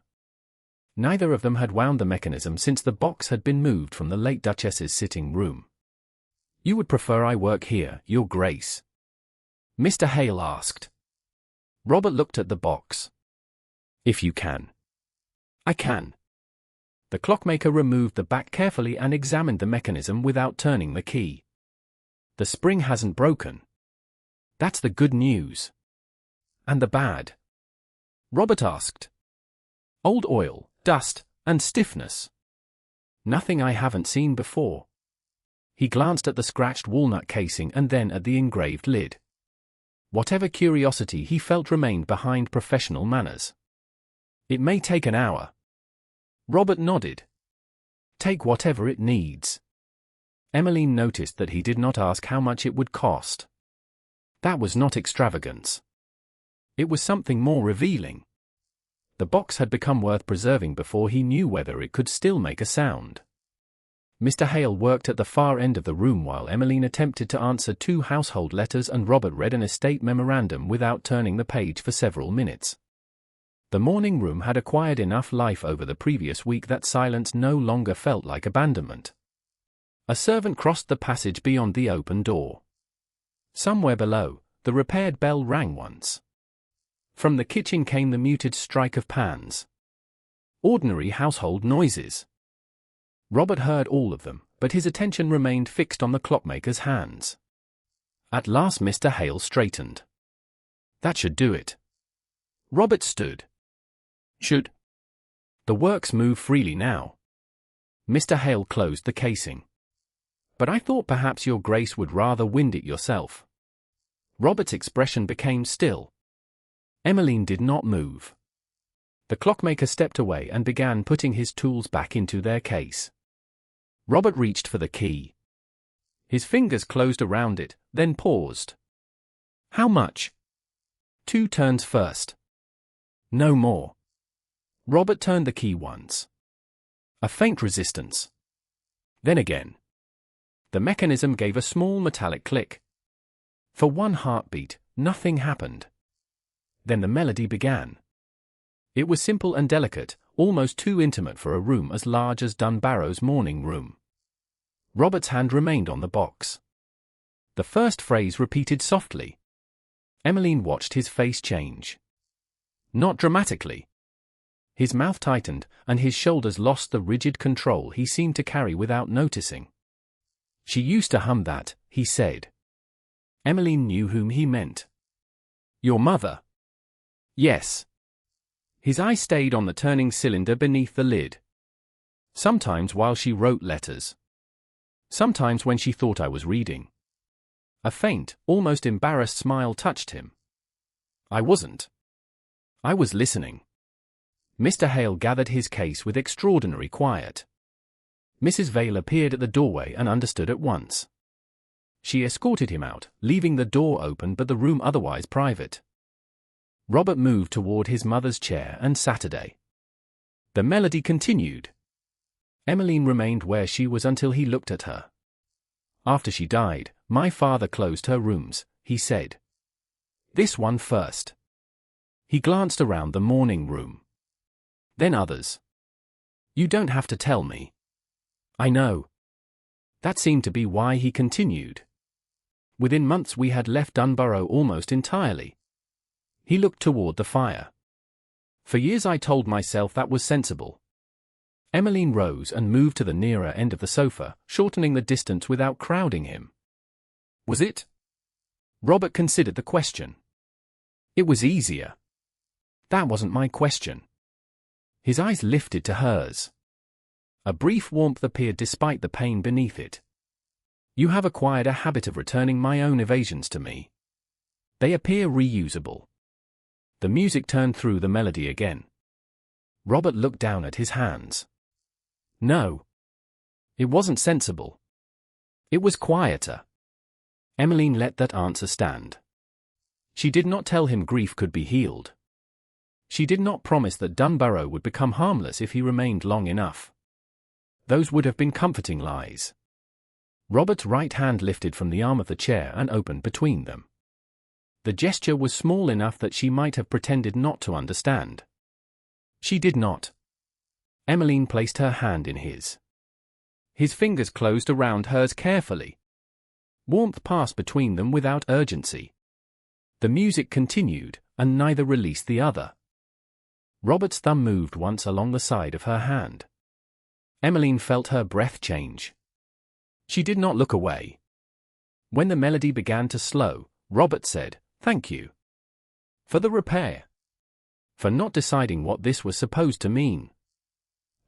Neither of them had wound the mechanism since the box had been moved from the late Duchess's sitting room. You would prefer I work here, Your Grace? Mr. Hale asked. Robert looked at the box. If you can. I can. The clockmaker removed the back carefully and examined the mechanism without turning the key. The spring hasn't broken. That's the good news. And the bad? Robert asked. Old oil, dust, and stiffness. Nothing I haven't seen before. He glanced at the scratched walnut casing and then at the engraved lid. Whatever curiosity he felt remained behind professional manners. It may take an hour. Robert nodded. Take whatever it needs. Emmeline noticed that he did not ask how much it would cost. That was not extravagance. It was something more revealing. The box had become worth preserving before he knew whether it could still make a sound. Mr. Hale worked at the far end of the room while Emmeline attempted to answer 2 household letters and Robert read an estate memorandum without turning the page for several minutes. The morning room had acquired enough life over the previous week that silence no longer felt like abandonment. A servant crossed the passage beyond the open door. Somewhere below, the repaired bell rang once. From the kitchen came the muted strike of pans. Ordinary household noises. Robert heard all of them, but his attention remained fixed on the clockmaker's hands. At last Mr. Hale straightened. That should do it. Robert stood. Should. The works move freely now. Mr. Hale closed the casing. But I thought perhaps Your Grace would rather wind it yourself. Robert's expression became still. Emmeline did not move. The clockmaker stepped away and began putting his tools back into their case. Robert reached for the key. His fingers closed around it, then paused. How much? 2 turns first. No more. Robert turned the key once. A faint resistance. Then again. The mechanism gave a small metallic click. For 1 heartbeat, nothing happened. Then the melody began. It was simple and delicate, almost too intimate for a room as large as Dunbarrow's morning room. Robert's hand remained on the box. The first phrase repeated softly. Emmeline watched his face change. Not dramatically. His mouth tightened, and his shoulders lost the rigid control he seemed to carry without noticing. She used to hum that, he said. Emmeline knew whom he meant. Your mother? Yes. His eye stayed on the turning cylinder beneath the lid. Sometimes while she wrote letters. Sometimes when she thought I was reading. A faint, almost embarrassed smile touched him. I wasn't. I was listening. Mr. Hale gathered his case with extraordinary quiet. Mrs. Vale appeared at the doorway and understood at once. She escorted him out, leaving the door open but the room otherwise private. Robert moved toward his mother's chair and Saturday. The melody continued. Emmeline remained where she was until he looked at her. After she died, my father closed her rooms, he said. This one first. He glanced around the morning room. Then others. You don't have to tell me. I know. That seemed to be why he continued. Within months we had left Dunbarrow almost entirely. He looked toward the fire. For years I told myself that was sensible. Emmeline rose and moved to the nearer end of the sofa, shortening the distance without crowding him. Was it? Robert considered the question. It was easier. That wasn't my question. His eyes lifted to hers. A brief warmth appeared despite the pain beneath it. You have acquired a habit of returning my own evasions to me. They appear reusable. The music turned through the melody again. Robert looked down at his hands. No. It wasn't sensible. It was quieter. Emmeline let that answer stand. She did not tell him grief could be healed. She did not promise that Dunbarrow would become harmless if he remained long enough. Those would have been comforting lies. Robert's right hand lifted from the arm of the chair and opened between them. The gesture was small enough that she might have pretended not to understand. She did not. Emmeline placed her hand in his. His fingers closed around hers carefully. Warmth passed between them without urgency. The music continued, and neither released the other. Robert's thumb moved once along the side of her hand. Emmeline felt her breath change. She did not look away. When the melody began to slow, Robert said, "Thank you. For the repair. For not deciding what this was supposed to mean."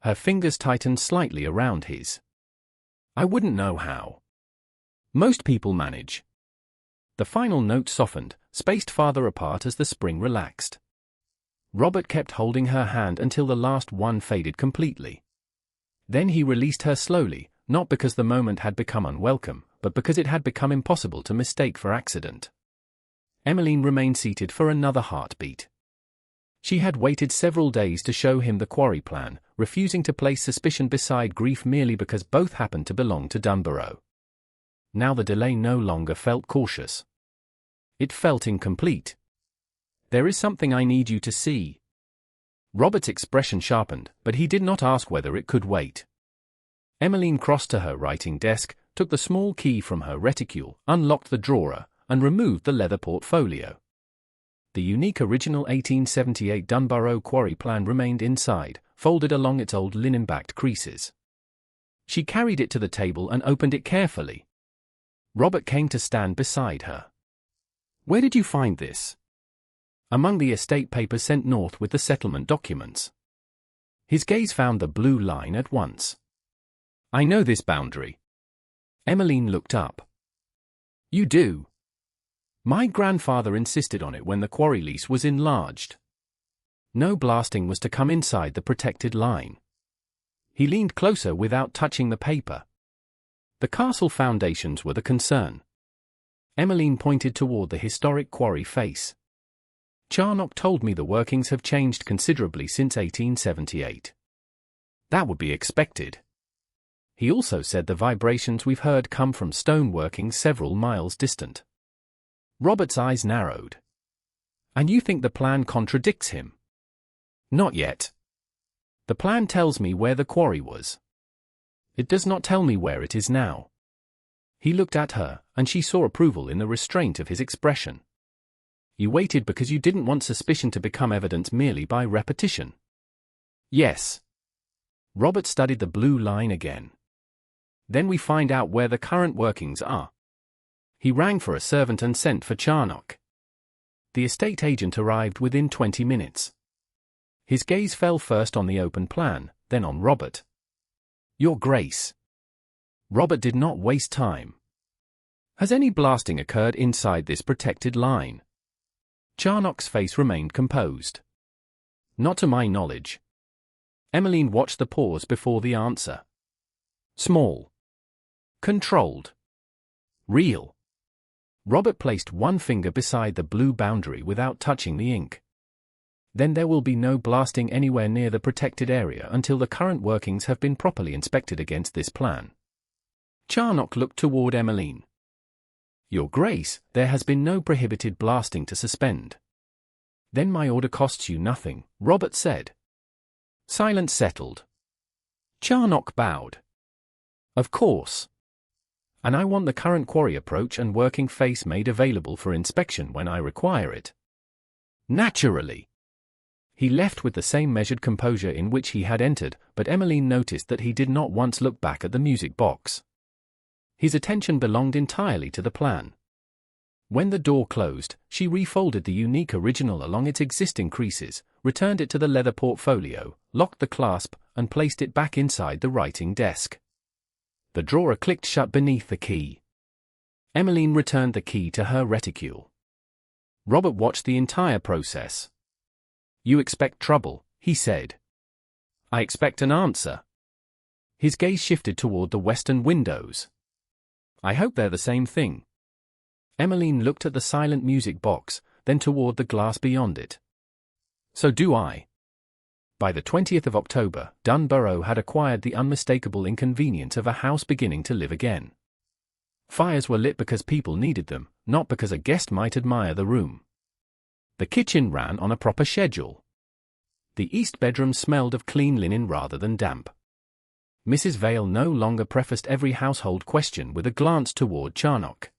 Her fingers tightened slightly around his. I wouldn't know how. Most people manage. The final note softened, spaced farther apart as the spring relaxed. Robert kept holding her hand until the last one faded completely. Then he released her slowly, not because the moment had become unwelcome, but because it had become impossible to mistake for accident. Emmeline remained seated for another heartbeat. She had waited several days to show him the quarry plan, refusing to place suspicion beside grief merely because both happened to belong to Dunbarrow. Now the delay no longer felt cautious. It felt incomplete. There is something I need you to see. Robert's expression sharpened, but he did not ask whether it could wait. Emmeline crossed to her writing desk, took the small key from her reticule, unlocked the drawer, and removed the leather portfolio. The unique original 1878 Dunbarrow quarry plan remained inside, folded along its old linen-backed creases. She carried it to the table and opened it carefully. Robert came to stand beside her. Where did you find this? Among the estate papers sent north with the settlement documents. His gaze found the blue line at once. I know this boundary. Emmeline looked up. You do? My grandfather insisted on it when the quarry lease was enlarged. No blasting was to come inside the protected line. He leaned closer without touching the paper. The castle foundations were the concern. Emmeline pointed toward the historic quarry face. Charnock told me the workings have changed considerably since 1878. That would be expected. He also said the vibrations we've heard come from stone workings several miles distant. Robert's eyes narrowed. And you think the plan contradicts him? Not yet. The plan tells me where the quarry was. It does not tell me where it is now. He looked at her, and she saw approval in the restraint of his expression. You waited because you didn't want suspicion to become evidence merely by repetition. Yes. Robert studied the blue line again. Then we find out where the current workings are. He rang for a servant and sent for Charnock. The estate agent arrived within 20 minutes. His gaze fell first on the open plan, then on Robert. Your Grace. Robert did not waste time. Has any blasting occurred inside this protected line? Charnock's face remained composed. Not to my knowledge. Emmeline watched the pause before the answer. Small. Controlled. Real. Robert placed one finger beside the blue boundary without touching the ink. Then there will be no blasting anywhere near the protected area until the current workings have been properly inspected against this plan. Charnock looked toward Emmeline. Your Grace, there has been no prohibited blasting to suspend. Then my order costs you nothing, Robert said. Silence settled. Charnock bowed. Of course. And I want the current quarry approach and working face made available for inspection when I require it. Naturally. He left with the same measured composure in which he had entered, but Emmeline noticed that he did not once look back at the music box. His attention belonged entirely to the plan. When the door closed, she refolded the unique original along its existing creases, returned it to the leather portfolio, locked the clasp, and placed it back inside the writing desk. The drawer clicked shut beneath the key. Emmeline returned the key to her reticule. Robert watched the entire process. You expect trouble, he said. I expect an answer. His gaze shifted toward the western windows. I hope they're the same thing. Emmeline looked at the silent music box, then toward the glass beyond it. So do I. By the 20th of October, Dunbarrow had acquired the unmistakable inconvenience of a house beginning to live again. Fires were lit because people needed them, not because a guest might admire the room. The kitchen ran on a proper schedule. The east bedroom smelled of clean linen rather than damp. Mrs. Vale no longer prefaced every household question with a glance toward Charnock.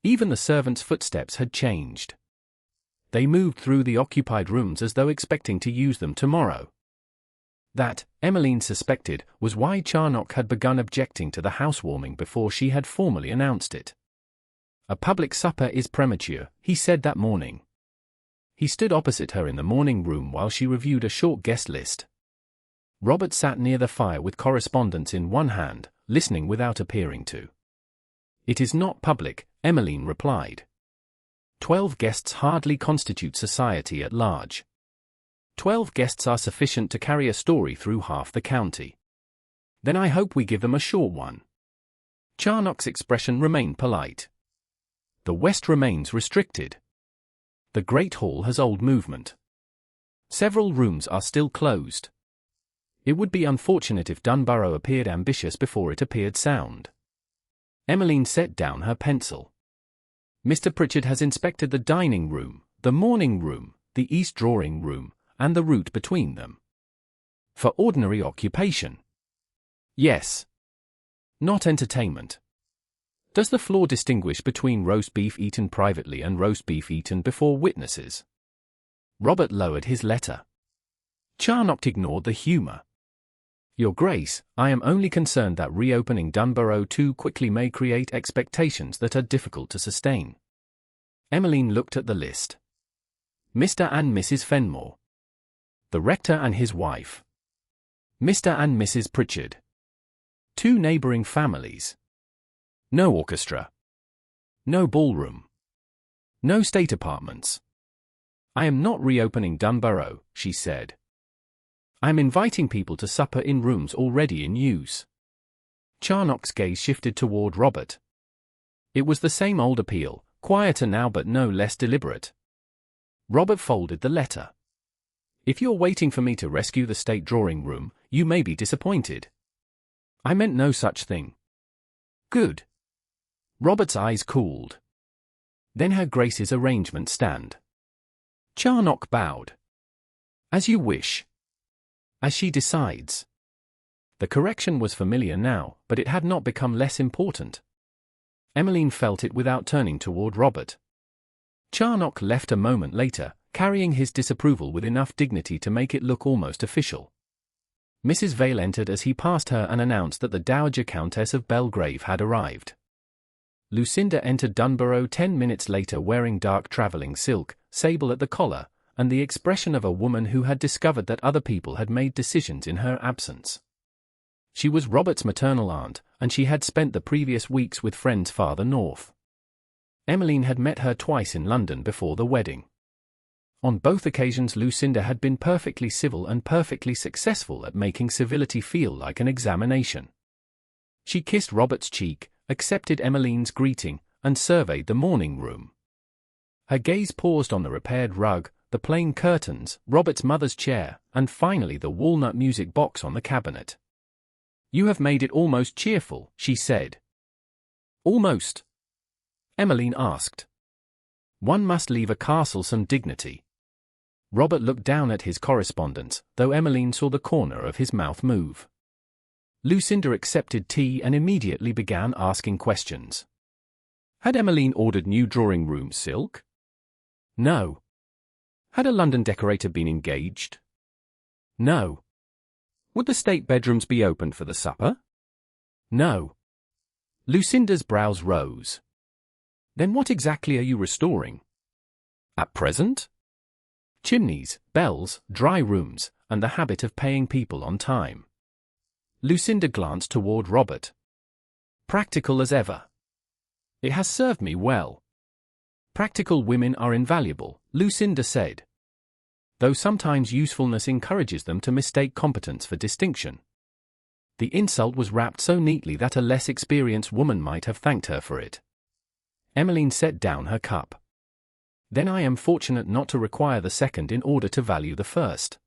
Even the servants' footsteps had changed. They moved through the occupied rooms as though expecting to use them tomorrow. That, Emmeline suspected, was why Charnock had begun objecting to the housewarming before she had formally announced it. A public supper is premature, he said that morning. He stood opposite her in the morning room while she reviewed a short guest list. Robert sat near the fire with correspondence in one hand, listening without appearing to. It is not public, Emmeline replied. 12 guests hardly constitute society at large. 12 guests are sufficient to carry a story through half the county. Then I hope we give them a short one. Charnock's expression remained polite. The west remains restricted. The Great Hall has old movement. Several rooms are still closed. It would be unfortunate if Dunbarrow appeared ambitious before it appeared sound. Emmeline set down her pencil. Mr. Pritchard has inspected the dining room, the morning room, the east drawing room, and the route between them. For ordinary occupation. Yes. Not entertainment. Does the floor distinguish between roast beef eaten privately and roast beef eaten before witnesses? Robert lowered his letter. Charnock ignored the humour. Your Grace, I am only concerned that reopening Dunbarrow too quickly may create expectations that are difficult to sustain. Emmeline looked at the list. Mr. and Mrs. Fenmore. The rector and his wife. Mr. and Mrs. Pritchard. 2 neighbouring families. No orchestra. No ballroom. No state apartments. I am not reopening Dunbarrow, she said. I am inviting people to supper in rooms already in use. Charnock's gaze shifted toward Robert. It was the same old appeal, quieter now but no less deliberate. Robert folded the letter. If you're waiting for me to rescue the state drawing room, you may be disappointed. I meant no such thing. Good. Robert's eyes cooled. Then Her Grace's arrangement stand. Charnock bowed. As you wish. As she decides. The correction was familiar now, but it had not become less important. Emmeline felt it without turning toward Robert. Charnock left a moment later, carrying his disapproval with enough dignity to make it look almost official. Mrs. Vale entered as he passed her and announced that the Dowager Countess of Belgrave had arrived. Lucinda entered Dunbarrow 10 minutes later wearing dark travelling silk, sable at the collar, and the expression of a woman who had discovered that other people had made decisions in her absence. She was Robert's maternal aunt, and she had spent the previous weeks with friends farther north. Emmeline had met her twice in London before the wedding. On both occasions Lucinda had been perfectly civil and perfectly successful at making civility feel like an examination. She kissed Robert's cheek, accepted Emmeline's greeting, and surveyed the morning room. Her gaze paused on the repaired rug, the plain curtains, Robert's mother's chair, and finally the walnut music box on the cabinet. "You have made it almost cheerful," she said. "Almost?" Emmeline asked. "One must leave a castle some dignity." Robert looked down at his correspondence, though Emmeline saw the corner of his mouth move. Lucinda accepted tea and immediately began asking questions. Had Emmeline ordered new drawing-room silk? No. Had a London decorator been engaged? No. Would the state bedrooms be opened for the supper? No. Lucinda's brows rose. Then what exactly are you restoring? At present? Chimneys, bells, dry rooms, and the habit of paying people on time. Lucinda glanced toward Robert. Practical as ever. It has served me well. Practical women are invaluable, Lucinda said. Though sometimes usefulness encourages them to mistake competence for distinction. The insult was wrapped so neatly that a less experienced woman might have thanked her for it. Emmeline set down her cup. Then I am fortunate not to require the second in order to value the first.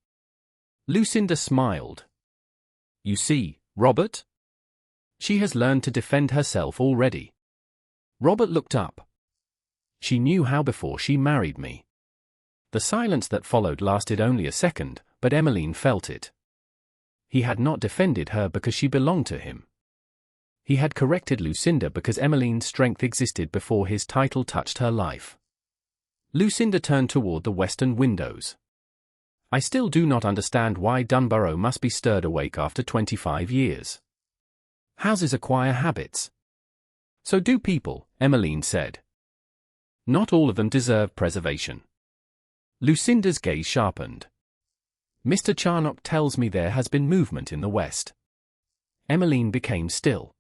Lucinda smiled. You see, Robert? She has learned to defend herself already. Robert looked up. She knew how before she married me. The silence that followed lasted only a second, but Emmeline felt it. He had not defended her because she belonged to him. He had corrected Lucinda because Emmeline's strength existed before his title touched her life. Lucinda turned toward the western windows. I still do not understand why Dunbarrow must be stirred awake after 25 years. Houses acquire habits. So do people, Emmeline said. Not all of them deserve preservation. Lucinda's gaze sharpened. Mr. Charnock tells me there has been movement in the west. Emmeline became still.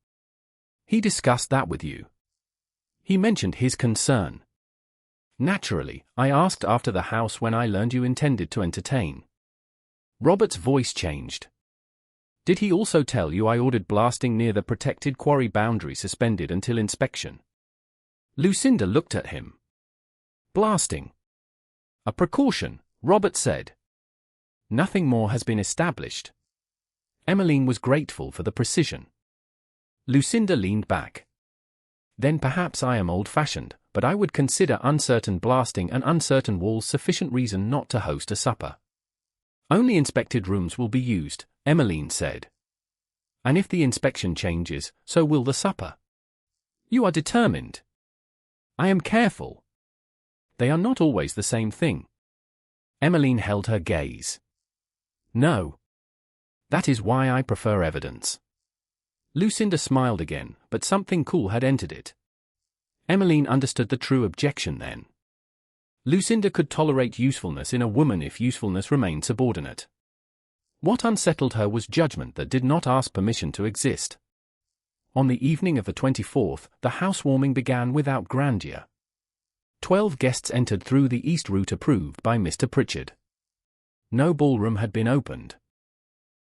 He discussed that with you. He mentioned his concern. Naturally, I asked after the house when I learned you intended to entertain. Robert's voice changed. Did he also tell you I ordered blasting near the protected quarry boundary suspended until inspection? Lucinda looked at him. Blasting. A precaution, Robert said. Nothing more has been established. Emmeline was grateful for the precision. Lucinda leaned back. Then perhaps I am old-fashioned, but I would consider uncertain blasting and uncertain walls sufficient reason not to host a supper. Only inspected rooms will be used, Emmeline said. And if the inspection changes, so will the supper. You are determined. I am careful. They are not always the same thing. Emmeline held her gaze. No. That is why I prefer evidence. Lucinda smiled again, but something cool had entered it. Emmeline understood the true objection then. Lucinda could tolerate usefulness in a woman if usefulness remained subordinate. What unsettled her was judgment that did not ask permission to exist. On the evening of the 24th, the housewarming began without grandeur. 12 guests entered through the east route approved by Mr. Pritchard. No ballroom had been opened.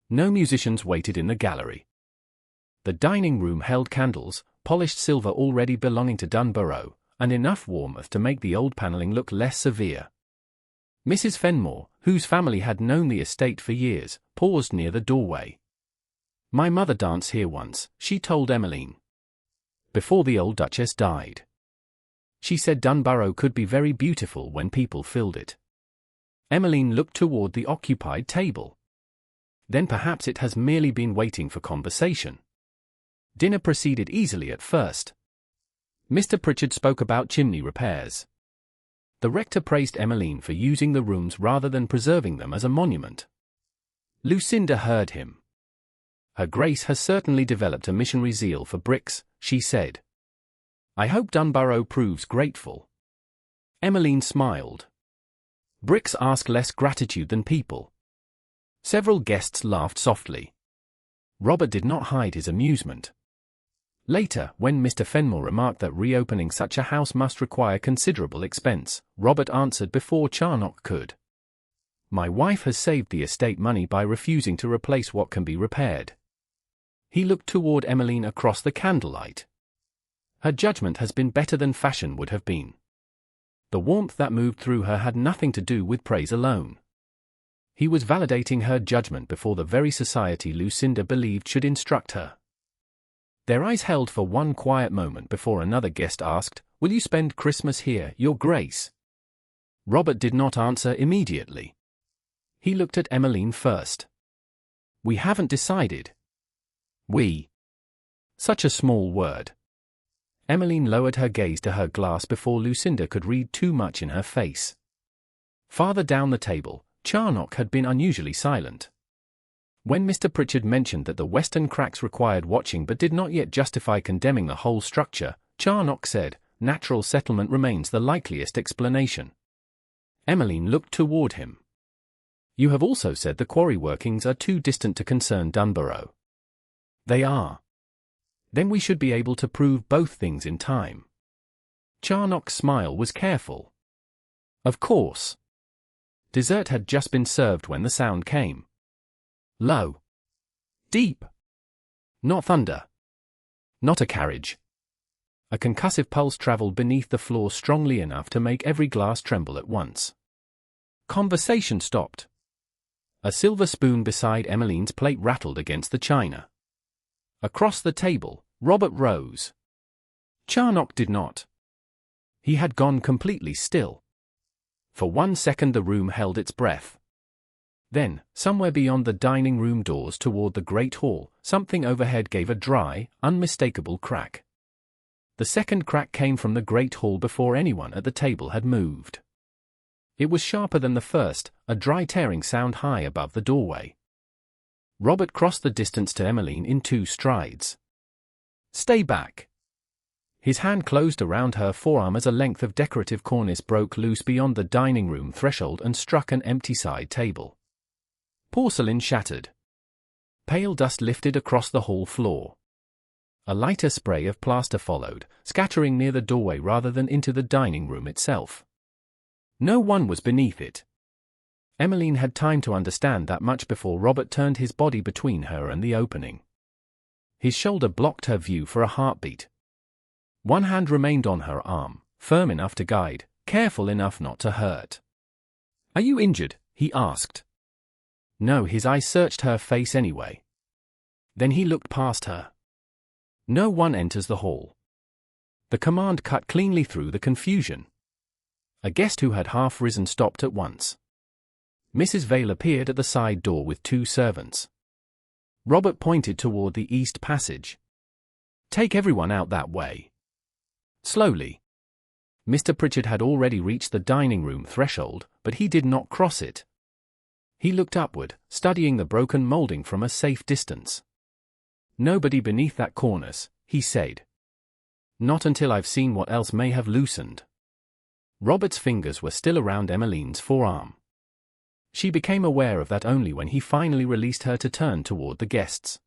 No musicians waited in the gallery. The dining room held candles, polished silver already belonging to Dunbarrow, and enough warmth to make the old panelling look less severe. Mrs. Fenmore, whose family had known the estate for years, paused near the doorway. My mother danced here once, she told Emmeline. Before the old Duchess died. She said Dunbarrow could be very beautiful when people filled it. Emmeline looked toward the occupied table. Then perhaps it has merely been waiting for conversation. Dinner proceeded easily at first. Mr. Pritchard spoke about chimney repairs. The rector praised Emmeline for using the rooms rather than preserving them as a monument. Lucinda heard him. Her Grace has certainly developed a missionary zeal for bricks, she said. I hope Dunbarrow proves grateful. Emmeline smiled. Bricks ask less gratitude than people. Several guests laughed softly. Robert did not hide his amusement. Later, when Mr. Fenmore remarked that reopening such a house must require considerable expense, Robert answered before Charnock could. "My wife has saved the estate money by refusing to replace what can be repaired." He looked toward Emmeline across the candlelight. "Her judgment has been better than fashion would have been." The warmth that moved through her had nothing to do with praise alone. He was validating her judgment before the very society Lucinda believed should instruct her. Their eyes held for one quiet moment before another guest asked, "Will you spend Christmas here, Your Grace?" Robert did not answer immediately. He looked at Emmeline first. "We haven't decided." "We." Such a small word. Emmeline lowered her gaze to her glass before Lucinda could read too much in her face. Farther down the table, Charnock had been unusually silent. When Mr. Pritchard mentioned that the western cracks required watching but did not yet justify condemning the whole structure, Charnock said, "Natural settlement remains the likeliest explanation." Emmeline looked toward him. "You have also said the quarry workings are too distant to concern Dunbarrow." "They are." "Then we should be able to prove both things in time." Charnock's smile was careful. "Of course." Dessert had just been served when the sound came. Low. Deep. Not thunder. Not a carriage. A concussive pulse traveled beneath the floor strongly enough to make every glass tremble at once. Conversation stopped. A silver spoon beside Emmeline's plate rattled against the china. Across the table, Robert rose. Charnock did not. He had gone completely still. For 1 second the room held its breath. Then, somewhere beyond the dining room doors toward the great hall, something overhead gave a dry, unmistakable crack. The second crack came from the great hall before anyone at the table had moved. It was sharper than the first, a dry tearing sound high above the doorway. Robert crossed the distance to Emmeline in 2 strides. "Stay back." His hand closed around her forearm as a length of decorative cornice broke loose beyond the dining room threshold and struck an empty side table. Porcelain shattered. Pale dust lifted across the hall floor. A lighter spray of plaster followed, scattering near the doorway rather than into the dining room itself. No one was beneath it. Emmeline had time to understand that much before Robert turned his body between her and the opening. His shoulder blocked her view for a heartbeat. One hand remained on her arm, firm enough to guide, careful enough not to hurt. "Are you injured?" he asked. No, his eyes searched her face anyway. Then he looked past her. "No one enters the hall." The command cut cleanly through the confusion. A guest who had half risen stopped at once. Mrs. Vale appeared at the side door with 2 servants. Robert pointed toward the east passage. "Take everyone out that way." Slowly. Mr. Pritchard had already reached the dining room threshold, but he did not cross it. He looked upward, studying the broken molding from a safe distance. "Nobody beneath that cornice," he said. "Not until I've seen what else may have loosened." Robert's fingers were still around Emmeline's forearm. She became aware of that only when he finally released her to turn toward the guests.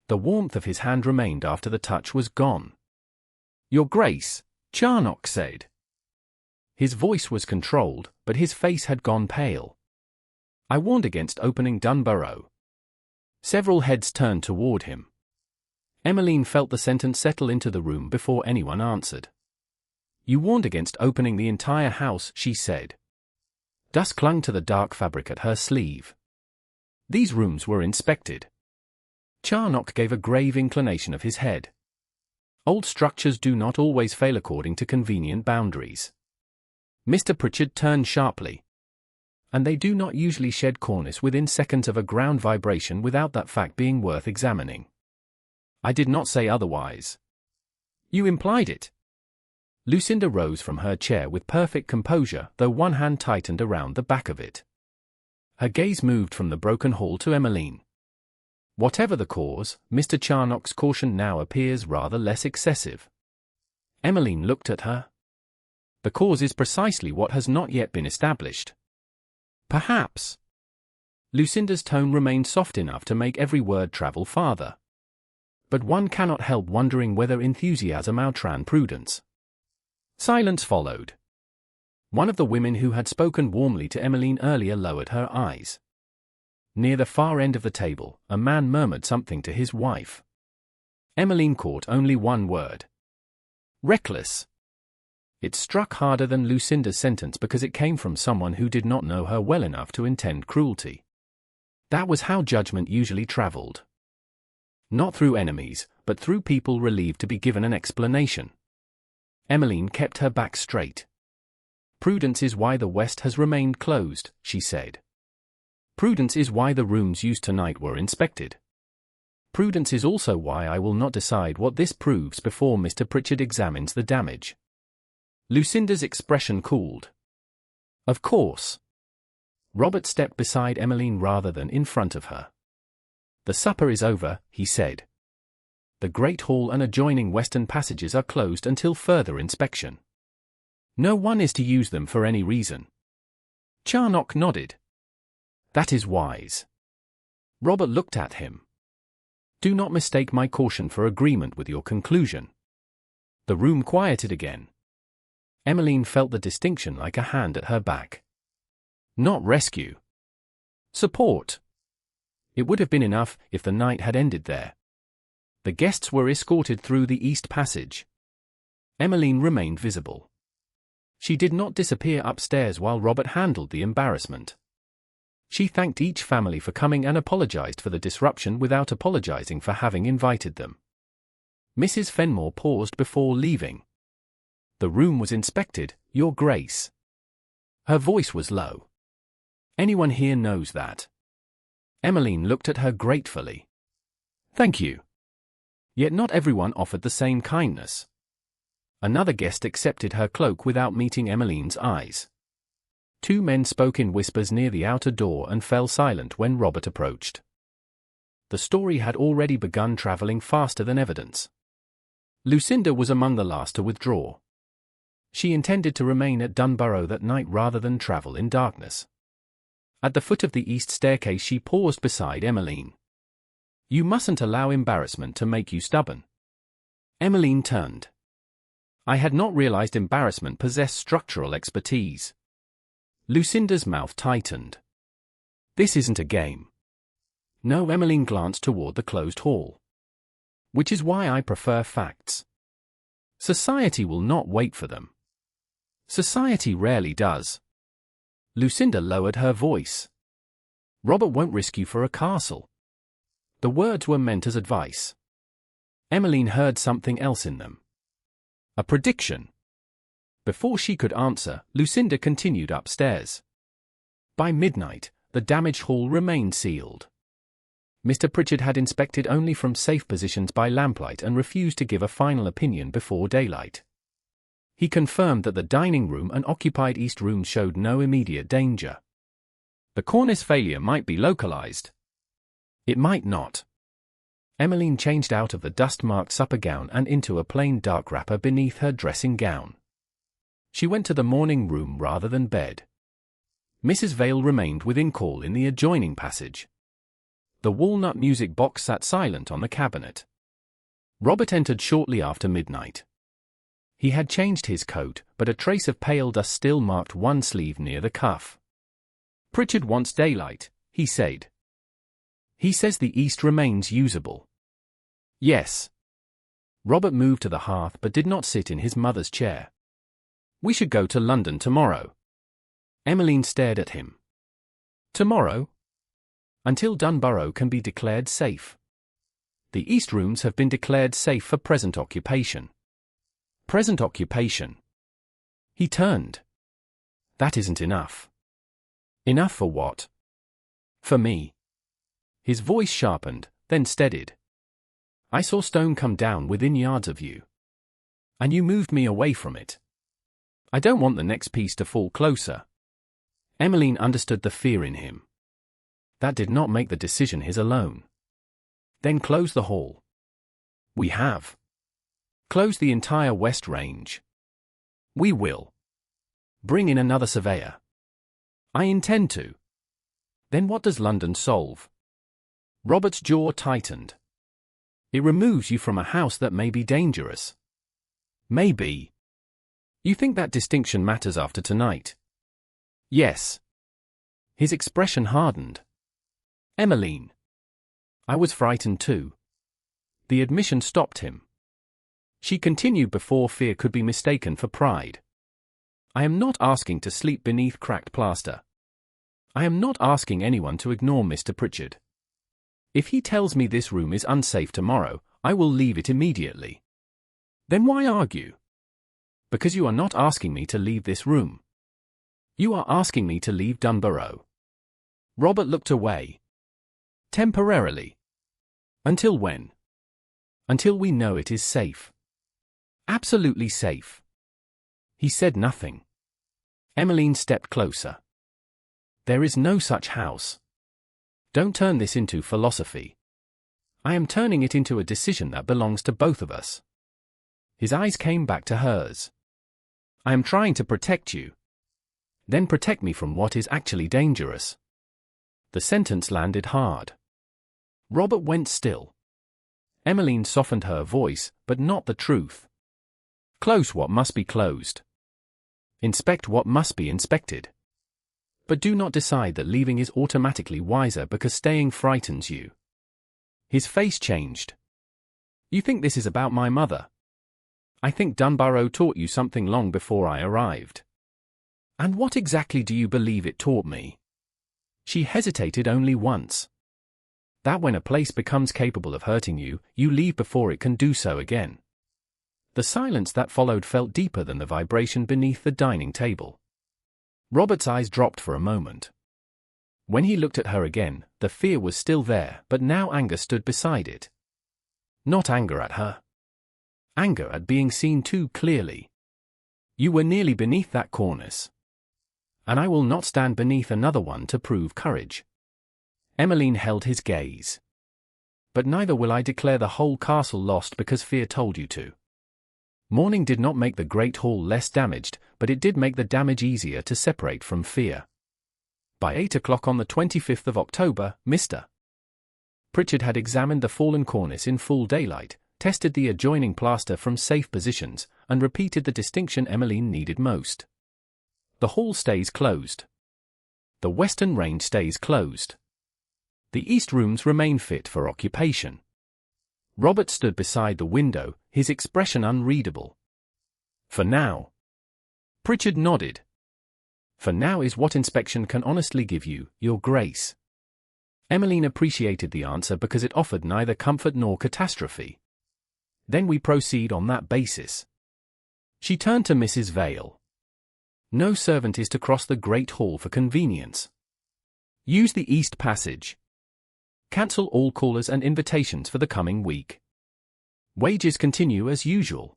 The warmth of his hand remained after the touch was gone. "Your Grace," Charnock said. His voice was controlled, but his face had gone pale. "I warned against opening Dunbarrow." Several heads turned toward him. Emmeline felt the sentence settle into the room before anyone answered. "You warned against opening the entire house," she said. Dust clung to the dark fabric at her sleeve. "These rooms were inspected." Charnock gave a grave inclination of his head. Old structures do not always fail according to convenient boundaries. Mr. Pritchard turned sharply. "And they do not usually shed cornice within seconds of a ground vibration without that fact being worth examining." "I did not say otherwise." "You implied it." Lucinda rose from her chair with perfect composure, though one hand tightened around the back of it. Her gaze moved from the broken hall to Emmeline. "Whatever the cause, Mr. Charnock's caution now appears rather less excessive." Emmeline looked at her. "The cause is precisely what has not yet been established." "Perhaps." Lucinda's tone remained soft enough to make every word travel farther. But one cannot help wondering whether enthusiasm outran prudence. Silence followed. One of the women who had spoken warmly to Emmeline earlier lowered her eyes. Near the far end of the table, a man murmured something to his wife. Emmeline caught only one word. Reckless. It struck harder than Lucinda's sentence because it came from someone who did not know her well enough to intend cruelty. That was how judgment usually travelled. Not through enemies, but through people relieved to be given an explanation. Emmeline kept her back straight. Prudence is why the West has remained closed, she said. Prudence is why the rooms used tonight were inspected. Prudence is also why I will not decide what this proves before Mr. Pritchard examines the damage. Lucinda's expression cooled. Of course. Robert stepped beside Emmeline rather than in front of her. The supper is over, he said. The Great Hall and adjoining western passages are closed until further inspection. No one is to use them for any reason. Charnock nodded. That is wise. Robert looked at him. Do not mistake my caution for agreement with your conclusion. The room quieted again. Emmeline felt the distinction like a hand at her back. Not rescue. Support. It would have been enough if the night had ended there. The guests were escorted through the East Passage. Emmeline remained visible. She did not disappear upstairs while Robert handled the embarrassment. She thanked each family for coming and apologized for the disruption without apologizing for having invited them. Mrs. Fenmore paused before leaving. The room was inspected, Your Grace. Her voice was low. Anyone here knows that. Emmeline looked at her gratefully. Thank you. Yet not everyone offered the same kindness. Another guest accepted her cloak without meeting Emmeline's eyes. Two men spoke in whispers near the outer door and fell silent when Robert approached. The story had already begun travelling faster than evidence. Lucinda was among the last to withdraw. She intended to remain at Dunbarrow that night rather than travel in darkness. At the foot of the east staircase she paused beside Emmeline. You mustn't allow embarrassment to make you stubborn. Emmeline turned. I had not realized embarrassment possessed structural expertise. Lucinda's mouth tightened. This isn't a game. No, Emmeline glanced toward the closed hall. Which is why I prefer facts. Society will not wait for them. Society rarely does. Lucinda lowered her voice. Robert won't risk you for a castle. The words were meant as advice. Emmeline heard something else in them. A prediction. Before she could answer, Lucinda continued upstairs. By midnight, the damaged hall remained sealed. Mr. Pritchard had inspected only from safe positions by lamplight and refused to give a final opinion before daylight. He confirmed that the dining room and occupied east room showed no immediate danger. The cornice failure might be localized. It might not. Emmeline changed out of the dust-marked supper gown and into a plain dark wrapper beneath her dressing gown. She went to the morning room rather than bed. Mrs. Vale remained within call in the adjoining passage. The walnut music box sat silent on the cabinet. Robert entered shortly after midnight. He had changed his coat, but a trace of pale dust still marked one sleeve near the cuff. Pritchard wants daylight, he said. He says the east remains usable. Yes. Robert moved to the hearth but did not sit in his mother's chair. We should go to London tomorrow. Emmeline stared at him. Tomorrow? Until Dunbarrow can be declared safe. The east rooms have been declared safe for present occupation. Present occupation. He turned. That isn't enough. Enough for what? For me. His voice sharpened, then steadied. I saw stone come down within yards of you. And you moved me away from it. I don't want the next piece to fall closer. Emmeline understood the fear in him. That did not make the decision his alone. Then close the hall. We have. Close the entire West Range. We will. Bring in another surveyor. I intend to. Then what does London solve? Robert's jaw tightened. It removes you from a house that may be dangerous. Maybe. You think that distinction matters after tonight? Yes. His expression hardened. Emmeline. I was frightened too. The admission stopped him. She continued before fear could be mistaken for pride. I am not asking to sleep beneath cracked plaster. I am not asking anyone to ignore Mr. Pritchard. If he tells me this room is unsafe tomorrow, I will leave it immediately. Then why argue? Because you are not asking me to leave this room. You are asking me to leave Dunbarrow. Robert looked away. Temporarily. Until when? Until we know it is safe. Absolutely safe. He said nothing. Emmeline stepped closer. There is no such house. Don't turn this into philosophy. I am turning it into a decision that belongs to both of us. His eyes came back to hers. I am trying to protect you. Then protect me from what is actually dangerous. The sentence landed hard. Robert went still. Emmeline softened her voice, but not the truth. Close what must be closed. Inspect what must be inspected. But do not decide that leaving is automatically wiser because staying frightens you. His face changed. You think this is about my mother? I think Dunbarrow taught you something long before I arrived. And what exactly do you believe it taught me? She hesitated only once. That when a place becomes capable of hurting you, you leave before it can do so again. The silence that followed felt deeper than the vibration beneath the dining table. Robert's eyes dropped for a moment. When he looked at her again, the fear was still there, but now anger stood beside it. Not anger at her. Anger at being seen too clearly. You were nearly beneath that cornice. And I will not stand beneath another one to prove courage. Emmeline held his gaze. But neither will I declare the whole castle lost because fear told you to. Mourning did not make the great hall less damaged, but it did make the damage easier to separate from fear. By 8 o'clock on the 25th of October, Mr. Pritchard had examined the fallen cornice in full daylight, tested the adjoining plaster from safe positions, and repeated the distinction Emmeline needed most. The hall stays closed. The western range stays closed. The east rooms remain fit for occupation. Robert stood beside the window, his expression unreadable. For now. Pritchard nodded. For now is what inspection can honestly give you, Your Grace. Emmeline appreciated the answer because it offered neither comfort nor catastrophe. Then we proceed on that basis. She turned to Mrs. Vale. No servant is to cross the Great Hall for convenience. Use the East Passage. Cancel all callers and invitations for the coming week. Wages continue as usual.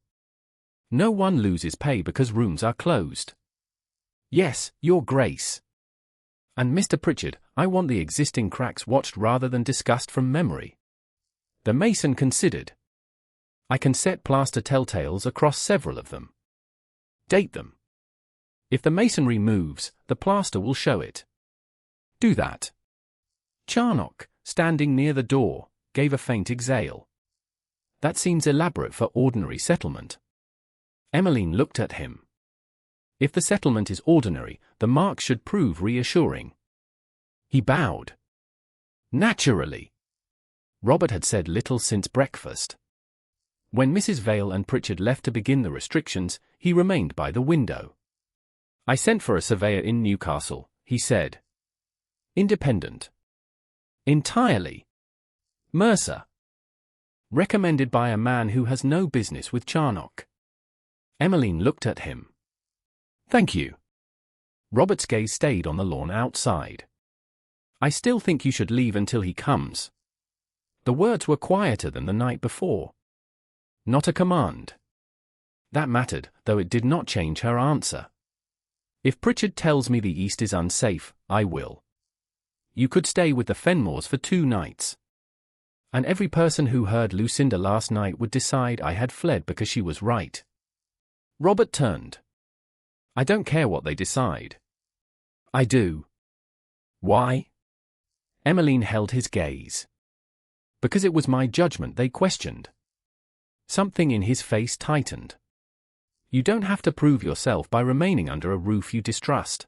No one loses pay because rooms are closed. Yes, Your Grace. And Mr. Pritchard, I want the existing cracks watched rather than discussed from memory. The mason considered. I can set plaster telltales across several of them. Date them. If the masonry moves, the plaster will show it. Do that. Charnock, standing near the door, gave a faint exhale. That seems elaborate for ordinary settlement. Emmeline looked at him. If the settlement is ordinary, the mark should prove reassuring. He bowed. Naturally. Robert had said little since breakfast. When Mrs. Vale and Pritchard left to begin the restrictions, he remained by the window. I sent for a surveyor in Newcastle, he said. Independent. Entirely. Mercer. Recommended by a man who has no business with Charnock. Emmeline looked at him. Thank you. Robert's gaze stayed on the lawn outside. I still think you should leave until he comes. The words were quieter than the night before. Not a command. That mattered, though it did not change her answer. If Pritchard tells me the East is unsafe, I will. You could stay with the Fenmores for 2 nights. And every person who heard Lucinda last night would decide I had fled because she was right. Robert turned. I don't care what they decide. I do. Why? Emmeline held his gaze. Because it was my judgment they questioned. Something in his face tightened. You don't have to prove yourself by remaining under a roof you distrust.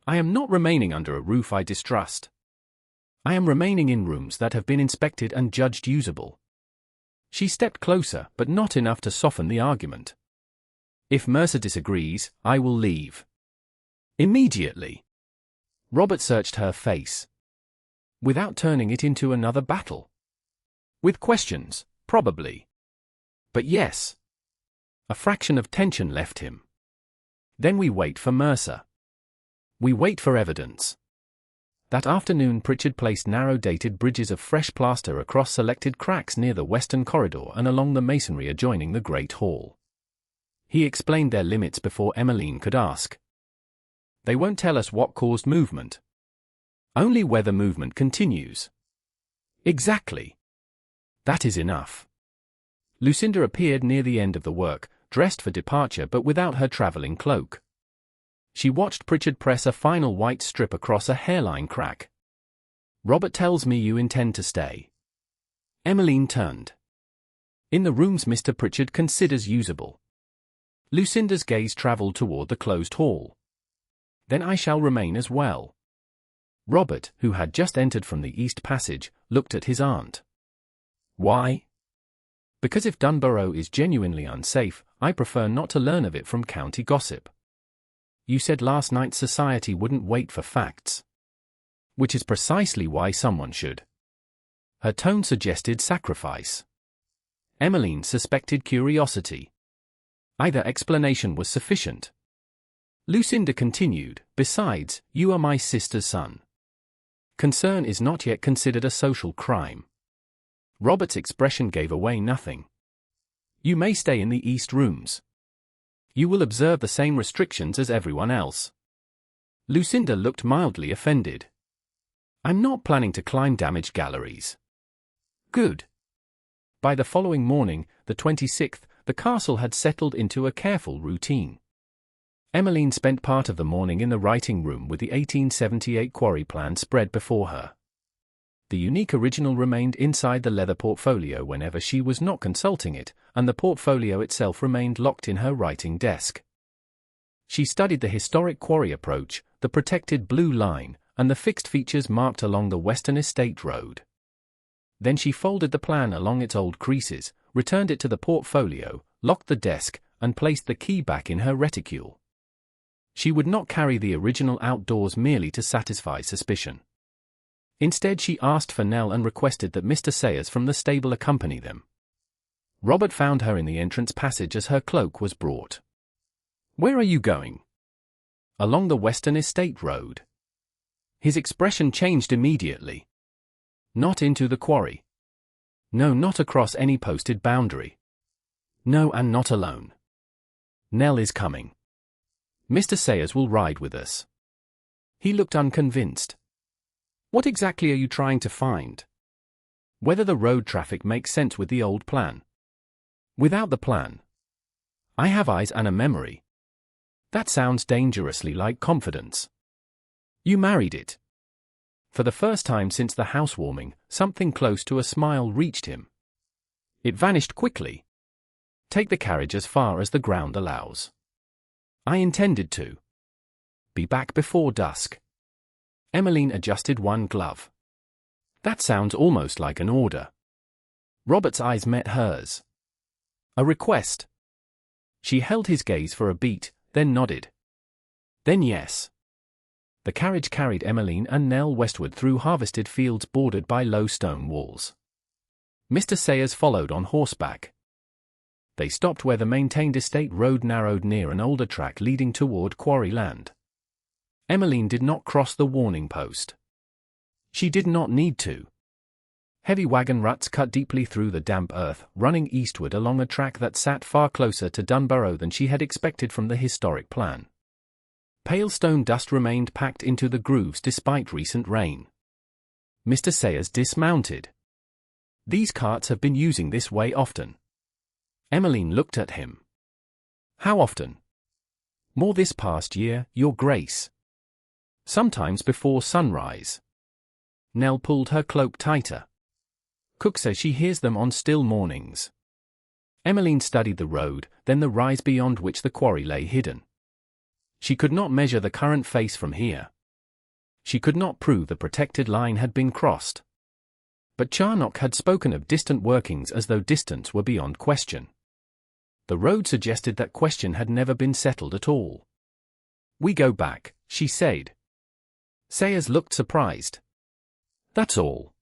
I am not remaining under a roof I distrust. I am remaining in rooms that have been inspected and judged usable. She stepped closer, but not enough to soften the argument. If Mercer disagrees, I will leave. Immediately. Robert searched her face. Without turning it into another battle. With questions, probably. But yes. A fraction of tension left him. Then we wait for Mercer. We wait for evidence. That afternoon Pritchard placed narrow-dated bridges of fresh plaster across selected cracks near the western corridor and along the masonry adjoining the Great Hall. He explained their limits before Emmeline could ask. They won't tell us what caused movement. Only whether movement continues. Exactly. That is enough. Lucinda appeared near the end of the work, dressed for departure but without her travelling cloak. She watched Pritchard press a final white strip across a hairline crack. Robert tells me you intend to stay. Emmeline turned. In the rooms Mr. Pritchard considers usable. Lucinda's gaze travelled toward the closed hall. Then I shall remain as well. Robert, who had just entered from the east passage, looked at his aunt. Why? Because if Dunbarrow is genuinely unsafe, I prefer not to learn of it from county gossip. You said last night society wouldn't wait for facts. Which is precisely why someone should. Her tone suggested sacrifice. Emmeline suspected curiosity. Either explanation was sufficient. Lucinda continued, besides, you are my sister's son. Concern is not yet considered a social crime. Robert's expression gave away nothing. You may stay in the east rooms. You will observe the same restrictions as everyone else. Lucinda looked mildly offended. I'm not planning to climb damaged galleries. Good. By the following morning, the 26th, the castle had settled into a careful routine. Emmeline spent part of the morning in the writing room with the 1878 quarry plan spread before her. The unique original remained inside the leather portfolio whenever she was not consulting it, and the portfolio itself remained locked in her writing desk. She studied the historic quarry approach, the protected blue line, and the fixed features marked along the western estate road. Then she folded the plan along its old creases, returned it to the portfolio, locked the desk, and placed the key back in her reticule. She would not carry the original outdoors merely to satisfy suspicion. Instead she asked for Nell and requested that Mr. Sayers from the stable accompany them. Robert found her in the entrance passage as her cloak was brought. Where are you going? Along the western estate road. His expression changed immediately. Not into the quarry. No, not across any posted boundary. No, and not alone. Nell is coming. Mr. Sayers will ride with us. He looked unconvinced. What exactly are you trying to find? Whether the road traffic makes sense with the old plan. Without the plan. I have eyes and a memory. That sounds dangerously like confidence. You married it. For the first time since the housewarming, something close to a smile reached him. It vanished quickly. Take the carriage as far as the ground allows. I intended to be back before dusk. Emmeline adjusted one glove. That sounds almost like an order. Robert's eyes met hers. A request. She held his gaze for a beat, then nodded. Then yes. The carriage carried Emmeline and Nell westward through harvested fields bordered by low stone walls. Mr. Sayers followed on horseback. They stopped where the maintained estate road narrowed near an older track leading toward quarry land. Emmeline did not cross the warning post. She did not need to. Heavy wagon ruts cut deeply through the damp earth, running eastward along a track that sat far closer to Dunbarrow than she had expected from the historic plan. Pale stone dust remained packed into the grooves despite recent rain. Mr. Sayers dismounted. These carts have been using this way often. Emmeline looked at him. How often? More this past year, Your Grace. Sometimes before sunrise. Nell pulled her cloak tighter. Cook says she hears them on still mornings. Emmeline studied the road, then the rise beyond which the quarry lay hidden. She could not measure the current face from here. She could not prove the protected line had been crossed. But Charnock had spoken of distant workings as though distance were beyond question. The road suggested that question had never been settled at all. "We go back," she said. Sayers looked surprised. "That's all.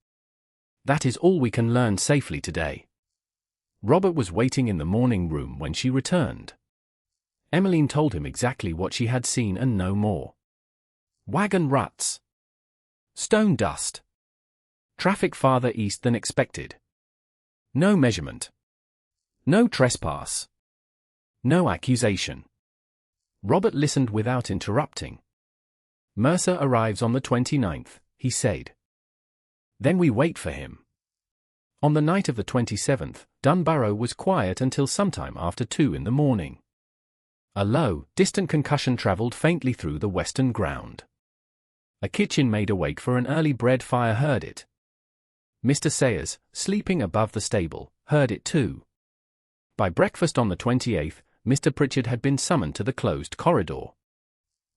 That is all we can learn safely today." Robert was waiting in the morning room when she returned. Emmeline told him exactly what she had seen and no more. Wagon ruts. Stone dust. Traffic farther east than expected. No measurement. No trespass. No accusation. Robert listened without interrupting. "Mercer arrives on the 29th, he said. "Then we wait for him." On the night of the 27th, Dunbarrow was quiet until sometime after 2 in the morning. A low, distant concussion travelled faintly through the western ground. A kitchen maid awake for an early bread fire heard it. Mr. Sayers, sleeping above the stable, heard it too. By breakfast on the 28th, Mr. Pritchard had been summoned to the closed corridor.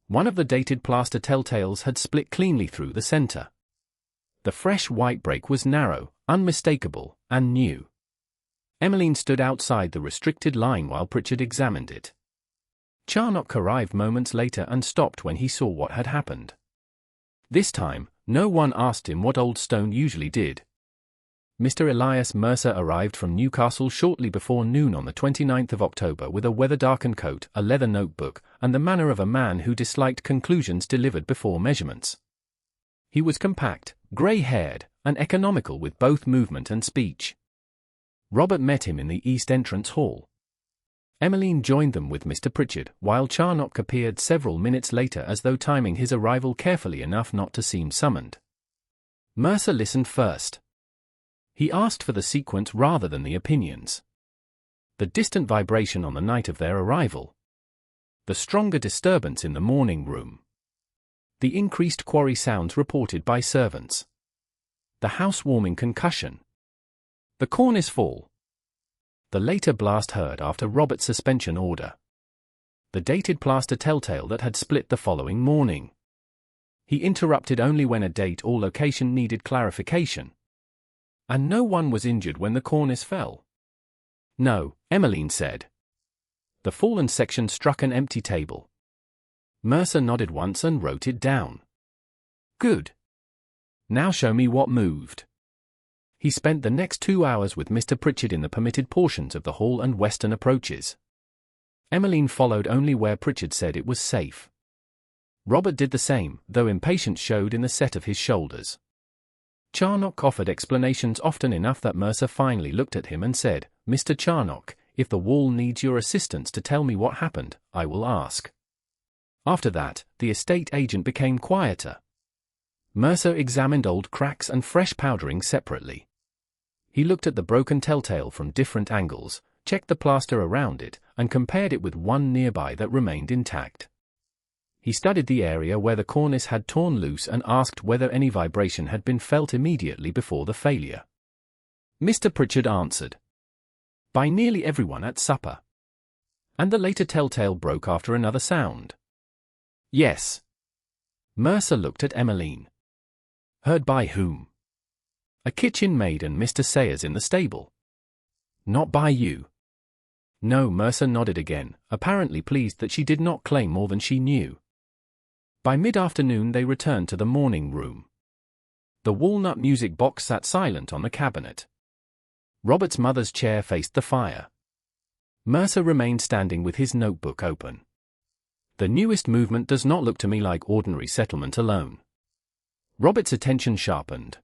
One of the dated plaster telltales had split cleanly through the centre. The fresh white break was narrow, unmistakable, and new. Emmeline stood outside the restricted line while Pritchard examined it. Charnock arrived moments later and stopped when he saw what had happened. This time, no one asked him what Old Stone usually did. Mr. Elias Mercer arrived from Newcastle shortly before noon on the 29th of October with a weather-darkened coat, a leather notebook, and the manner of a man who disliked conclusions delivered before measurements. He was compact, grey-haired, and economical with both movement and speech. Robert met him in the East Entrance Hall. Emmeline joined them with Mr. Pritchard, while Charnock appeared several minutes later as though timing his arrival carefully enough not to seem summoned. Mercer listened first. He asked for the sequence rather than the opinions. The distant vibration on the night of their arrival. The stronger disturbance in the morning room. The increased quarry sounds reported by servants. The house-warming concussion. The cornice fall. The later blast heard after Robert's suspension order. The dated plaster telltale that had split the following morning. He interrupted only when a date or location needed clarification. And no one was injured when the cornice fell. No, Emmeline said. The fallen section struck an empty table. Mercer nodded once and wrote it down. Good. Now show me what moved. He spent the next 2 hours with Mr. Pritchard in the permitted portions of the hall and western approaches. Emmeline followed only where Pritchard said it was safe. Robert did the same, though impatience showed in the set of his shoulders. Charnock offered explanations often enough that Mercer finally looked at him and said, "Mr. Charnock, if the wall needs your assistance to tell me what happened, I will ask." After that, the estate agent became quieter. Mercer examined old cracks and fresh powdering separately. He looked at the broken telltale from different angles, checked the plaster around it, and compared it with one nearby that remained intact. He studied the area where the cornice had torn loose and asked whether any vibration had been felt immediately before the failure. Mr. Pritchard answered. By nearly everyone at supper. And the later telltale broke after another sound. Yes. Mercer looked at Emmeline. Heard by whom? A kitchen maid and Mr. Sayers in the stable. Not by you. No, Mercer nodded again, apparently pleased that she did not claim more than she knew. By mid-afternoon they returned to the morning room. The walnut music box sat silent on the cabinet. Robert's mother's chair faced the fire. Mercer remained standing with his notebook open. The newest movement does not look to me like ordinary settlement alone. Robert's attention sharpened.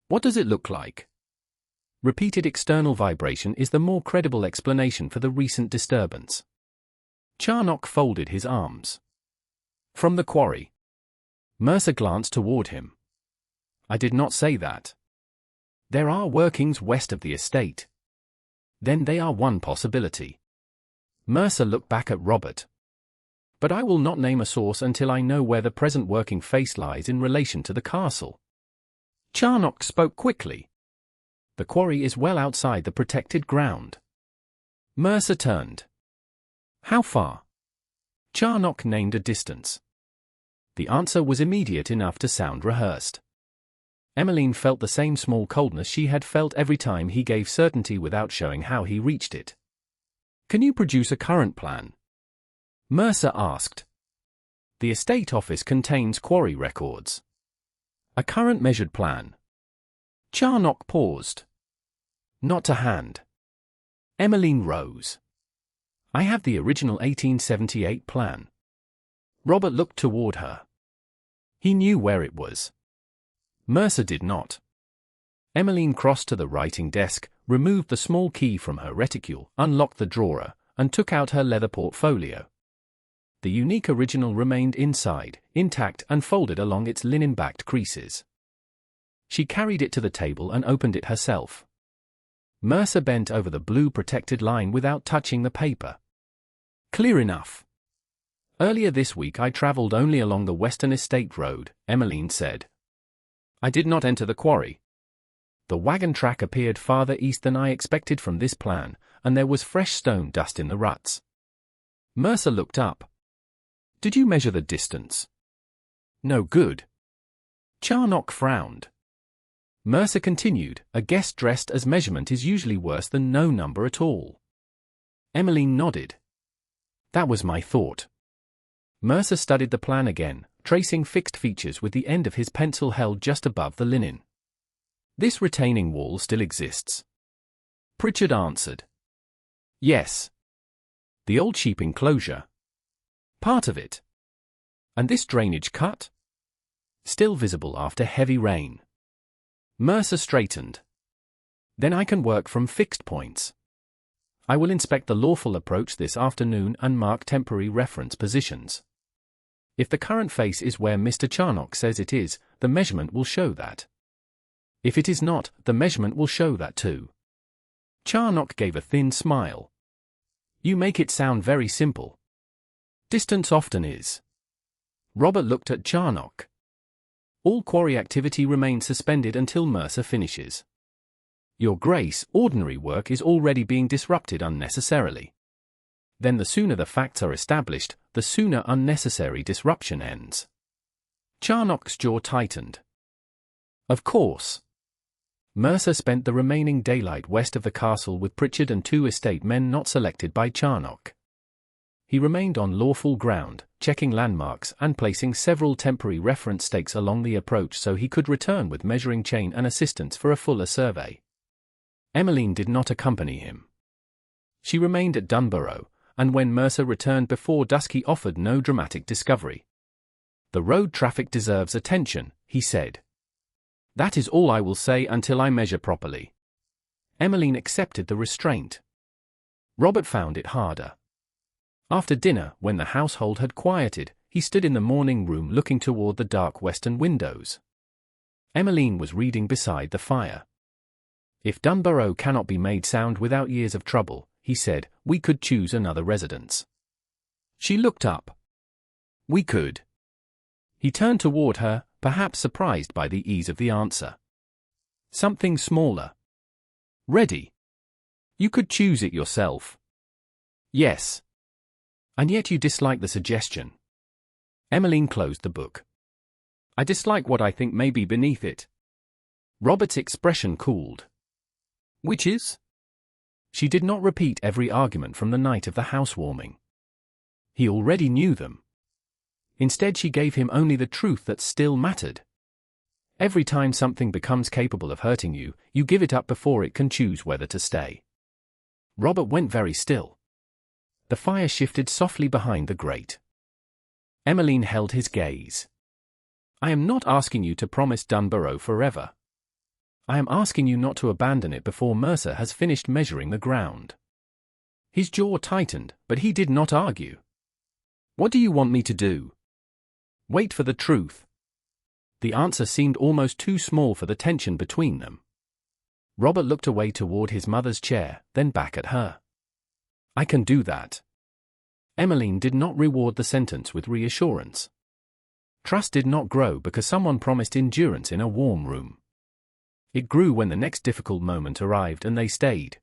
What does it look like? Repeated external vibration is the more credible explanation for the recent disturbance. Charnock folded his arms. From the quarry. Mercer glanced toward him. I did not say that. There are workings west of the estate. Then they are one possibility. Mercer looked back at Robert. But I will not name a source until I know where the present working face lies in relation to the castle. Charnock spoke quickly. The quarry is well outside the protected ground. Mercer turned. How far? Charnock named a distance. The answer was immediate enough to sound rehearsed. Emmeline felt the same small coldness she had felt every time he gave certainty without showing how he reached it. Can you produce a current plan? Mercer asked. The estate office contains quarry records. A current measured plan. Charnock paused. Not to hand. Emmeline rose. I have the original 1878 plan. Robert looked toward her. He knew where it was. Mercer did not. Emmeline crossed to the writing desk, removed the small key from her reticule, unlocked the drawer, and took out her leather portfolio. The unique original remained inside, intact and folded along its linen-backed creases. She carried it to the table and opened it herself. Mercer bent over the blue protected line without touching the paper. Clear enough. Earlier this week I travelled only along the Western Estate Road, Emmeline said. I did not enter the quarry. The wagon track appeared farther east than I expected from this plan, and there was fresh stone dust in the ruts. Mercer looked up. Did you measure the distance? No good. Charnock frowned. Mercer continued, a guess dressed as measurement is usually worse than no number at all. Emmeline nodded. That was my thought. Mercer studied the plan again, tracing fixed features with the end of his pencil held just above the linen. This retaining wall still exists. Pritchard answered. Yes. The old sheep enclosure. Part of it. And this drainage cut? Still visible after heavy rain. Mercer straightened. Then I can work from fixed points. I will inspect the lawful approach this afternoon and mark temporary reference positions. If the current face is where Mr. Charnock says it is, the measurement will show that. If it is not, the measurement will show that too. Charnock gave a thin smile. You make it sound very simple. Distance often is. Robert looked at Charnock. All quarry activity remains suspended until Mercer finishes. Your Grace, ordinary work is already being disrupted unnecessarily. Then the sooner the facts are established, the sooner unnecessary disruption ends. Charnock's jaw tightened. Of course. Mercer spent the remaining daylight west of the castle with Pritchard and 2 estate men not selected by Charnock. He remained on lawful ground, checking landmarks and placing several temporary reference stakes along the approach so he could return with measuring chain and assistance for a fuller survey. Emmeline did not accompany him. She remained at Dunbarrow, and when Mercer returned before dusk he offered no dramatic discovery. The road traffic deserves attention, he said. That is all I will say until I measure properly. Emmeline accepted the restraint. Robert found it harder. After dinner, when the household had quieted, he stood in the morning room looking toward the dark western windows. Emmeline was reading beside the fire. If Dunbarrow cannot be made sound without years of trouble, he said, we could choose another residence. She looked up. We could. He turned toward her, perhaps surprised by the ease of the answer. Something smaller. Ready. You could choose it yourself. Yes. And yet you dislike the suggestion. Emmeline closed the book. I dislike what I think may be beneath it. Robert's expression cooled. Which is? She did not repeat every argument from the night of the housewarming. He already knew them. Instead she gave him only the truth that still mattered. Every time something becomes capable of hurting you, you give it up before it can choose whether to stay. Robert went very still. The fire shifted softly behind the grate. Emmeline held his gaze. I am not asking you to promise Dunbarrow forever. I am asking you not to abandon it before Mercer has finished measuring the ground. His jaw tightened, but he did not argue. What do you want me to do? Wait for the truth. The answer seemed almost too small for the tension between them. Robert looked away toward his mother's chair, then back at her. I can do that. Emmeline did not reward the sentence with reassurance. Trust did not grow because someone promised endurance in a warm room. It grew when the next difficult moment arrived and they stayed.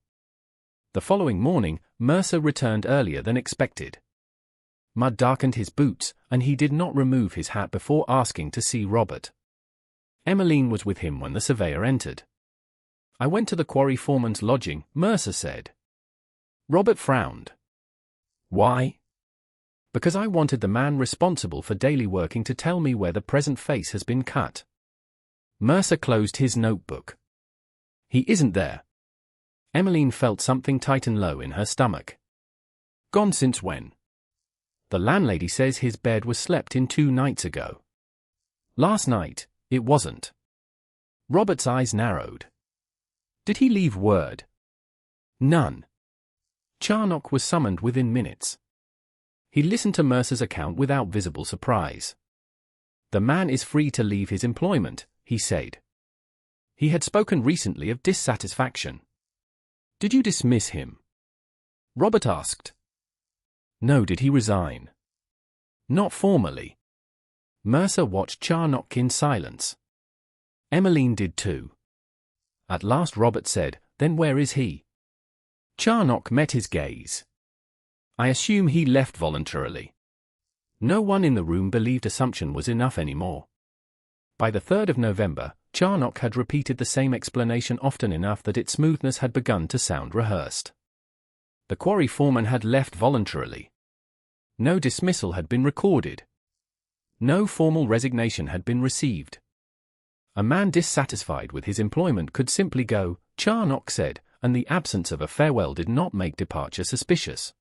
The following morning, Mercer returned earlier than expected. Mud darkened his boots, and he did not remove his hat before asking to see Robert. Emmeline was with him when the surveyor entered. "I went to the quarry foreman's lodging," Mercer said. Robert frowned. "Why?" "Because I wanted the man responsible for daily working to tell me where the present face has been cut." Mercer closed his notebook. "He isn't there." Emmeline felt something tighten low in her stomach. "Gone since when?" "The landlady says his bed was slept in 2 nights ago." "Last night, it wasn't." Robert's eyes narrowed. "Did he leave word?" "None." Charnock was summoned within minutes. He listened to Mercer's account without visible surprise. "The man is free to leave his employment," he said. He had spoken recently of dissatisfaction. "Did you dismiss him?" Robert asked. "No." "Did he resign?" "Not formally." Mercer watched Charnock in silence. Emmeline did too. At last Robert said, "Then where is he?" Charnock met his gaze. "I assume he left voluntarily." No one in the room believed assumption was enough anymore. By the 3rd of November, Charnock had repeated the same explanation often enough that its smoothness had begun to sound rehearsed. The quarry foreman had left voluntarily. No dismissal had been recorded. No formal resignation had been received. A man dissatisfied with his employment could simply go, Charnock said, and the absence of a farewell did not make departure suspicious.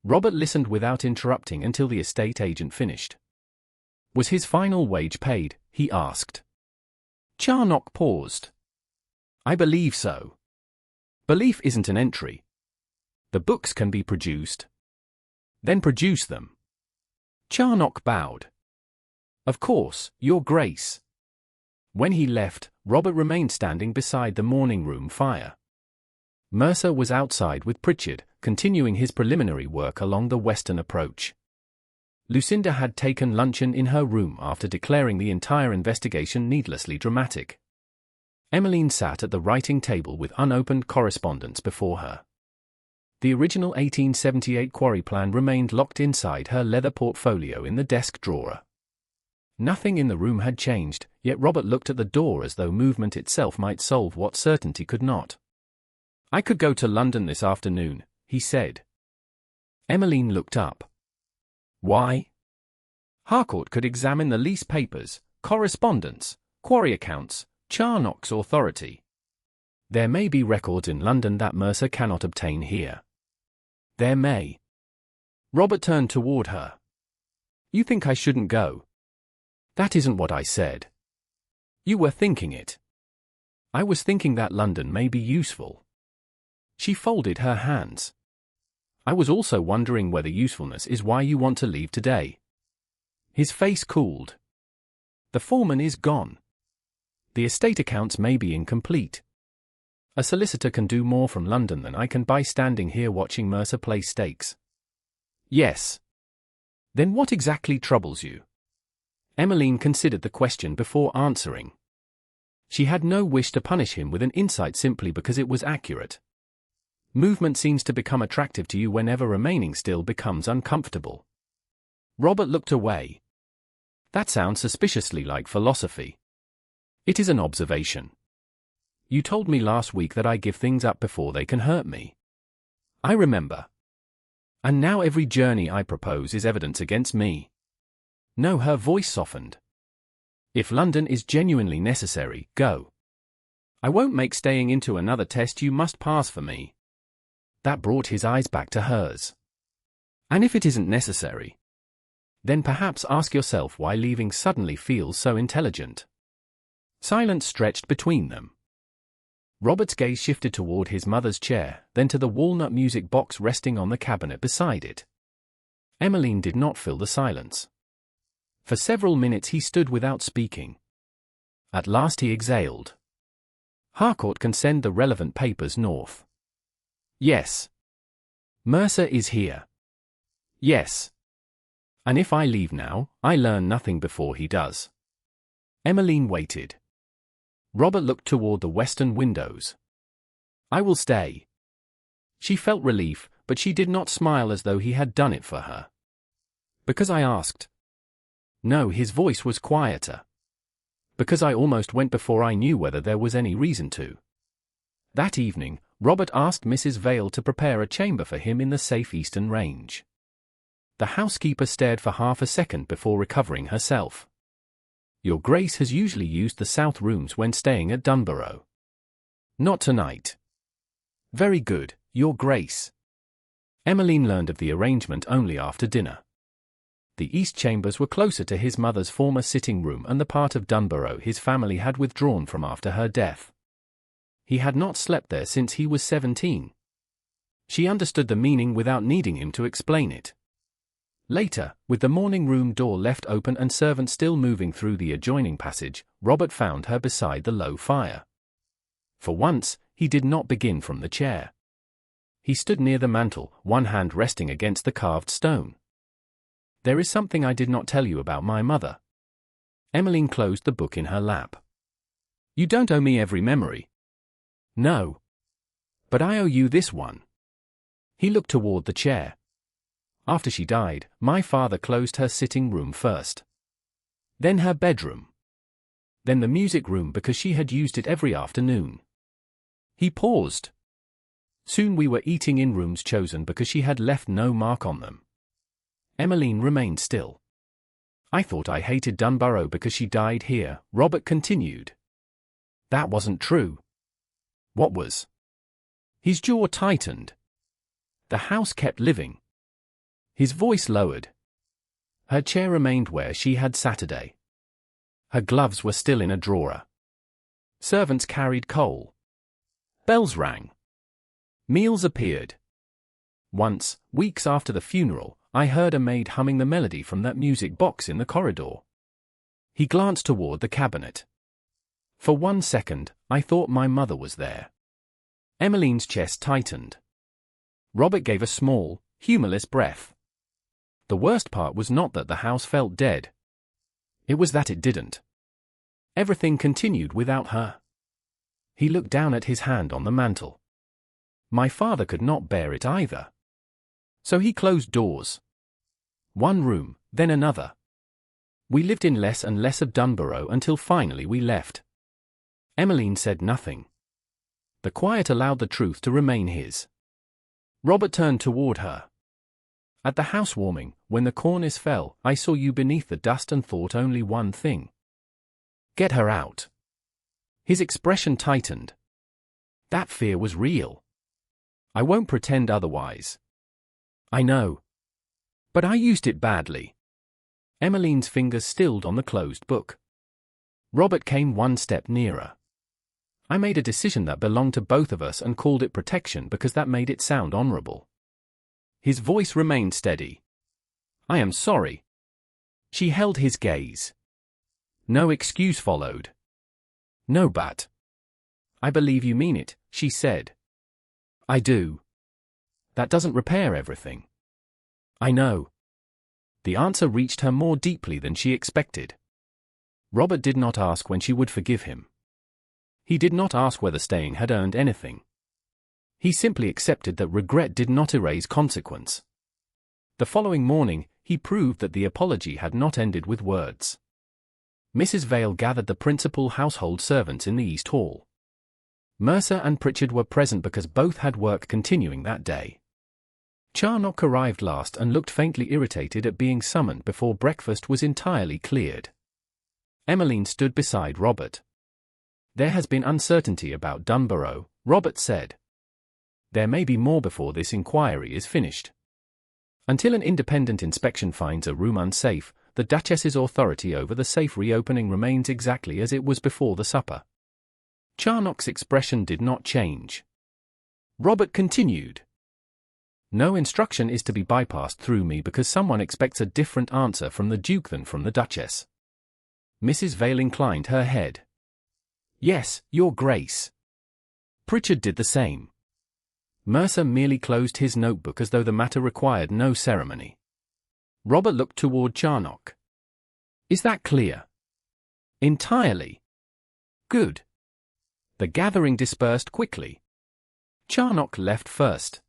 Robert listened without interrupting until the estate agent finished. "Was his final wage paid?" he asked. Charnock paused. "I believe so." "Belief isn't an entry. The books can be produced." "Then produce them." Charnock bowed. "Of course, Your Grace." When he left, Robert remained standing beside the morning room fire. Mercer was outside with Pritchard, continuing his preliminary work along the western approach. Lucinda had taken luncheon in her room after declaring the entire investigation needlessly dramatic. Emmeline sat at the writing table with unopened correspondence before her. The original 1878 quarry plan remained locked inside her leather portfolio in the desk drawer. Nothing in the room had changed, yet Robert looked at the door as though movement itself might solve what certainty could not. "I could go to London this afternoon," he said. Emmeline looked up. "Why?" "Harcourt could examine the lease papers, correspondence, quarry accounts, Charnock's authority. There may be records in London that Mercer cannot obtain here." "There may." Robert turned toward her. "You think I shouldn't go?" "That isn't what I said." "You were thinking it." "I was thinking that London may be useful." She folded her hands. "I was also wondering whether usefulness is why you want to leave today." His face cooled. "The foreman is gone. The estate accounts may be incomplete. A solicitor can do more from London than I can by standing here watching Mercer play stakes." "Yes." "Then what exactly troubles you?" Emmeline considered the question before answering. She had no wish to punish him with an insight simply because it was accurate. "Movement seems to become attractive to you whenever remaining still becomes uncomfortable." Robert looked away. "That sounds suspiciously like philosophy." "It is an observation. You told me last week that I give things up before they can hurt me." "I remember." "And now every journey I propose is evidence against me." "No," her voice softened. "If London is genuinely necessary, go. I won't make staying into another test you must pass for me." That brought his eyes back to hers. "And if it isn't necessary? Then perhaps ask yourself why leaving suddenly feels so intelligent." Silence stretched between them. Robert's gaze shifted toward his mother's chair, then to the walnut music box resting on the cabinet beside it. Emmeline did not fill the silence. For several minutes he stood without speaking. At last he exhaled. "Harcourt can send the relevant papers north." "Yes." "Mercer is here." "Yes." "And if I leave now, I learn nothing before he does." Emmeline waited. Robert looked toward the western windows. "I will stay." She felt relief, but she did not smile as though he had done it for her. "Because I asked." No, his voice was quieter. "Because I almost went before I knew whether there was any reason to." That evening, Robert asked Mrs. Vale to prepare a chamber for him in the safe eastern range. The housekeeper stared for half a second before recovering herself. "Your Grace has usually used the south rooms when staying at Dunbarrow." "Not tonight." "Very good, Your Grace." Emmeline learned of the arrangement only after dinner. The east chambers were closer to his mother's former sitting room and the part of Dunbarrow his family had withdrawn from after her death. He had not slept there since he was 17. She understood the meaning without needing him to explain it. Later, with the morning room door left open and servants still moving through the adjoining passage, Robert found her beside the low fire. For once, he did not begin from the chair. He stood near the mantel, one hand resting against the carved stone. "There is something I did not tell you about my mother." Emmeline closed the book in her lap. "You don't owe me every memory." "No. But I owe you this one." He looked toward the chair. "After she died, my father closed her sitting room first. Then her bedroom. Then the music room because she had used it every afternoon." He paused. "Soon we were eating in rooms chosen because she had left no mark on them." Emmeline remained still. "I thought I hated Dunbarrow because she died here," Robert continued. "That wasn't true." "What was?" His jaw tightened. "The house kept living." His voice lowered. Her chair remained where she had Saturday. Her gloves were still in a drawer. Servants carried coal. Bells rang. Meals appeared. Once, weeks after the funeral, I heard a maid humming the melody from that music box in the corridor. He glanced toward the cabinet. For 1 second, I thought my mother was there. Emmeline's chest tightened. Robert gave a small, humorless breath. The worst part was not that the house felt dead. It was that it didn't. Everything continued without her. He looked down at his hand on the mantel. My father could not bear it either. So he closed doors. One room, then another. We lived in less and less of Dunbarrow until finally we left. Emmeline said nothing. The quiet allowed the truth to remain his. Robert turned toward her. "At the housewarming, when the cornice fell, I saw you beneath the dust and thought only one thing. Get her out." His expression tightened. "That fear was real. I won't pretend otherwise. I know. But I used it badly." Emmeline's fingers stilled on the closed book. Robert came one step nearer. "I made a decision that belonged to both of us and called it protection because that made it sound honorable." His voice remained steady. "I am sorry." She held his gaze. No excuse followed. "No, but I believe you mean it," she said. "I do. That doesn't repair everything." "I know." The answer reached her more deeply than she expected. Robert did not ask when she would forgive him. He did not ask whether staying had earned anything. He simply accepted that regret did not erase consequence. The following morning, he proved that the apology had not ended with words. Mrs. Vale gathered the principal household servants in the East Hall. Mercer and Pritchard were present because both had work continuing that day. Charnock arrived last and looked faintly irritated at being summoned before breakfast was entirely cleared. Emmeline stood beside Robert. "There has been uncertainty about Dunbarrow," Robert said. "There may be more before this inquiry is finished. Until an independent inspection finds a room unsafe, the Duchess's authority over the safe reopening remains exactly as it was before the supper." Charnock's expression did not change. Robert continued. "No instruction is to be bypassed through me because someone expects a different answer from the Duke than from the Duchess." Mrs. Vale inclined her head. "Yes, Your Grace." Pritchard did the same. Mercer merely closed his notebook as though the matter required no ceremony. Robert looked toward Charnock. "Is that clear?" "Entirely." "Good. The gathering dispersed quickly. Charnock left first.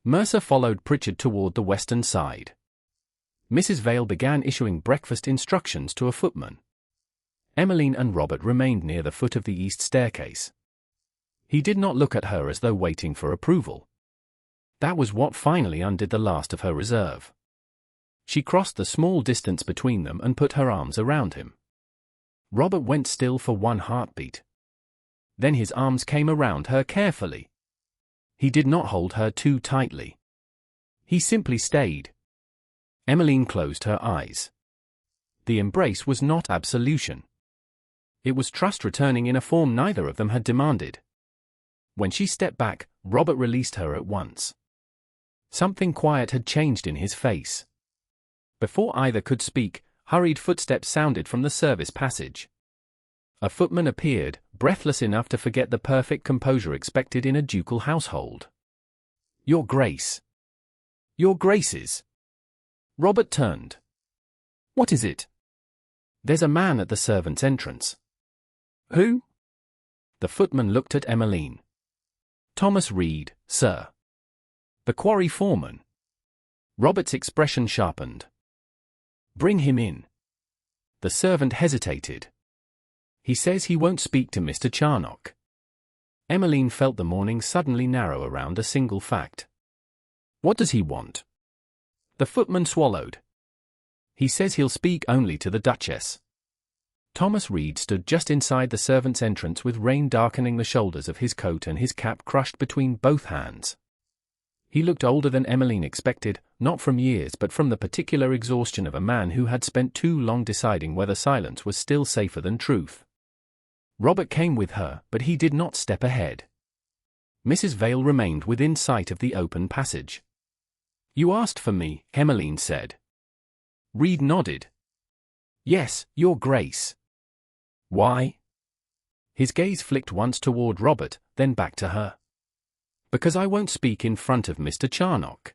Mercer followed Pritchard toward the western side. Mrs. Vale began issuing breakfast instructions to a footman. Emmeline and Robert remained near the foot of the east staircase. He did not look at her as though waiting for approval. That was what finally undid the last of her reserve. She crossed the small distance between them and put her arms around him. Robert went still for one heartbeat. Then his arms came around her carefully. He did not hold her too tightly. He simply stayed. Emmeline closed her eyes. The embrace was not absolution. It was trust returning in a form neither of them had demanded. When she stepped back, Robert released her at once. Something quiet had changed in his face. Before either could speak, hurried footsteps sounded from the service passage. A footman appeared, breathless enough to forget the perfect composure expected in a ducal household. "Your Grace." "Your Graces." Robert turned. "What is it?" "There's a man at the servants' entrance." "Who?" The footman looked at Emmeline. "Thomas Reed, sir." "The quarry foreman." Robert's expression sharpened. "Bring him in." The servant hesitated. "He says he won't speak to Mr. Charnock." Emmeline felt the morning suddenly narrow around a single fact. "What does he want?" The footman swallowed. "He says he'll speak only to the Duchess." Thomas Reed stood just inside the servants' entrance with rain darkening the shoulders of his coat and his cap crushed between both hands. He looked older than Emmeline expected, not from years but from the particular exhaustion of a man who had spent too long deciding whether silence was still safer than truth. Robert came with her, but he did not step ahead. Mrs. Vale remained within sight of the open passage. "You asked for me," Emmeline said. Reed nodded. "Yes, Your Grace." "Why?" His gaze flicked once toward Robert, then back to her. "Because I won't speak in front of Mr. Charnock."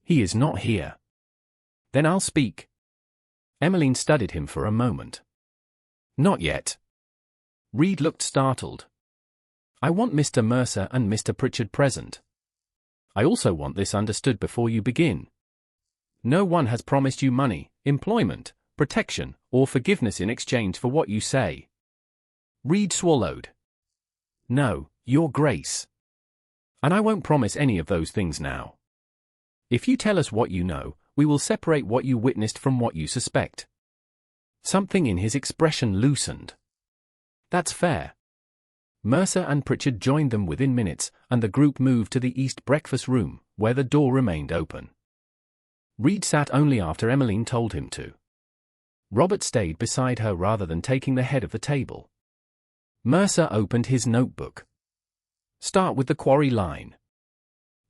"He is not here." "Then I'll speak." Emmeline studied him for a moment. "Not yet." Reed looked startled. "I want Mr. Mercer and Mr. Pritchard present. I also want this understood before you begin. No one has promised you money, employment, protection, or forgiveness in exchange for what you say." Reed swallowed. "No, Your Grace. And I won't promise any of those things now. If you tell us what you know, we will separate what you witnessed from what you suspect." Something in his expression loosened. "That's fair." Mercer and Pritchard joined them within minutes, and the group moved to the east breakfast room, where the door remained open. Reed sat only after Emmeline told him to. Robert stayed beside her rather than taking the head of the table. Mercer opened his notebook. "Start with the quarry line."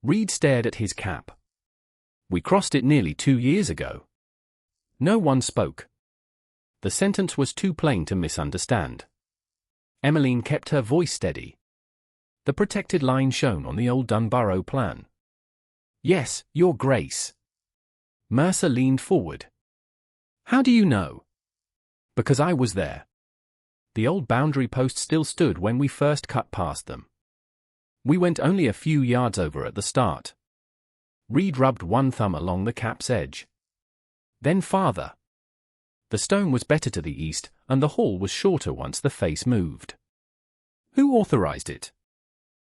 Reed stared at his cap. "We crossed it nearly 2 years ago." No one spoke. The sentence was too plain to misunderstand. Emmeline kept her voice steady. "The protected line shown on the old Dunbarrow plan." "Yes, Your Grace." Mercer leaned forward. "How do you know?" "Because I was there. The old boundary post still stood when we first cut past them. We went only a few yards over at the start." Reed rubbed one thumb along the cap's edge. "Then farther. The stone was better to the east, and the hall was shorter once the face moved." "Who authorized it?"